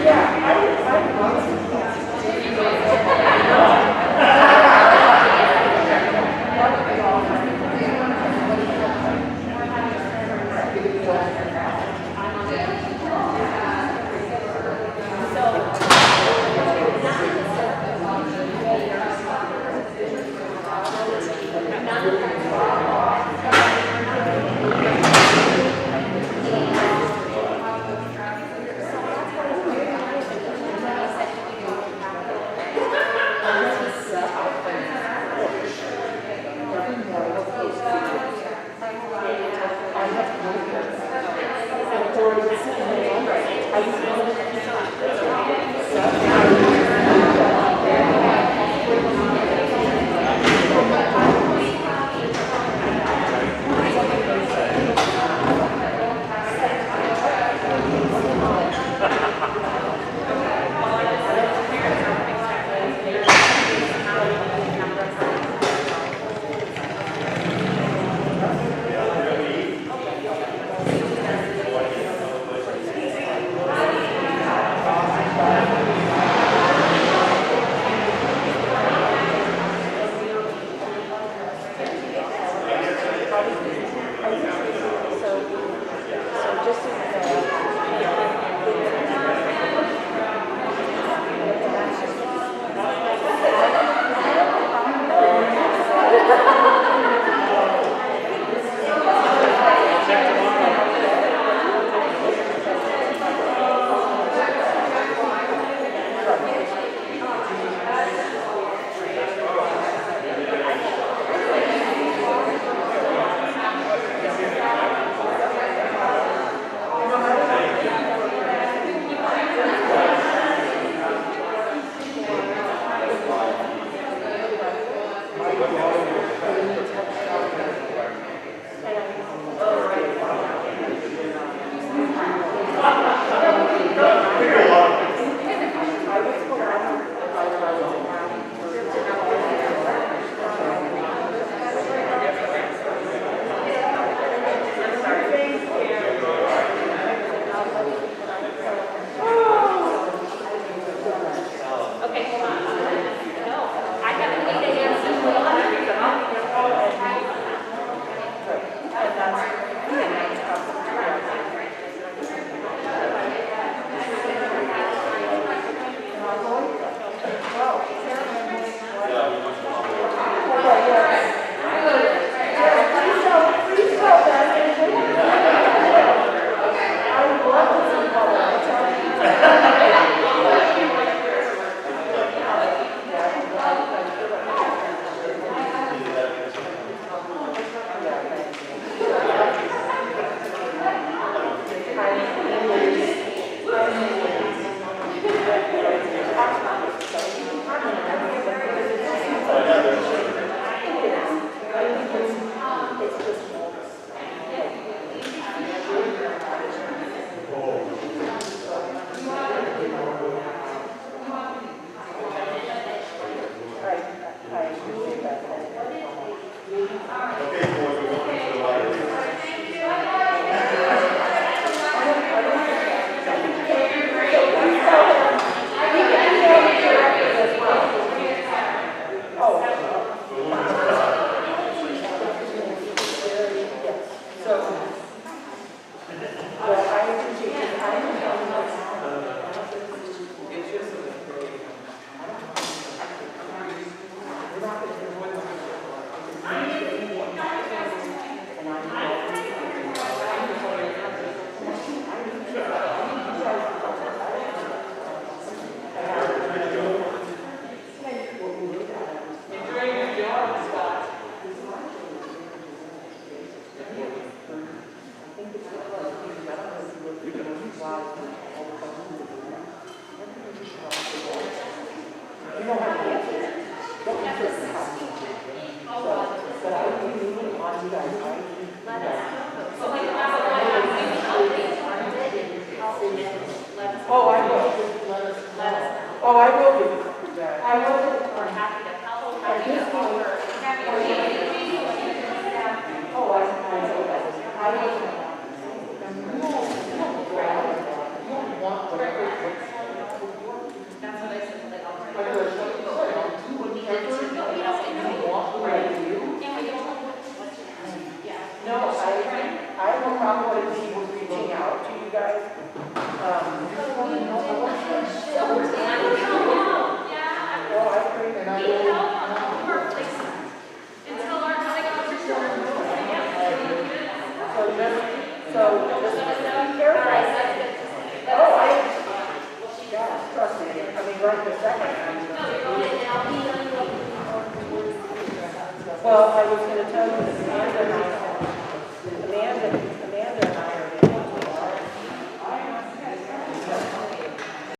[SPEAKER 4] Yeah, That's what I said, like, I'll try
[SPEAKER 16] I
[SPEAKER 4] to.
[SPEAKER 16] was like,
[SPEAKER 4] When we did to go, you know, and you walk around you. Yeah. No, I have no problem with people reaching out to you guys. Well, I agree, and I will. Be careful. Yeah, trust me, I mean, right this second. Well, I was gonna tell you that Amanda and I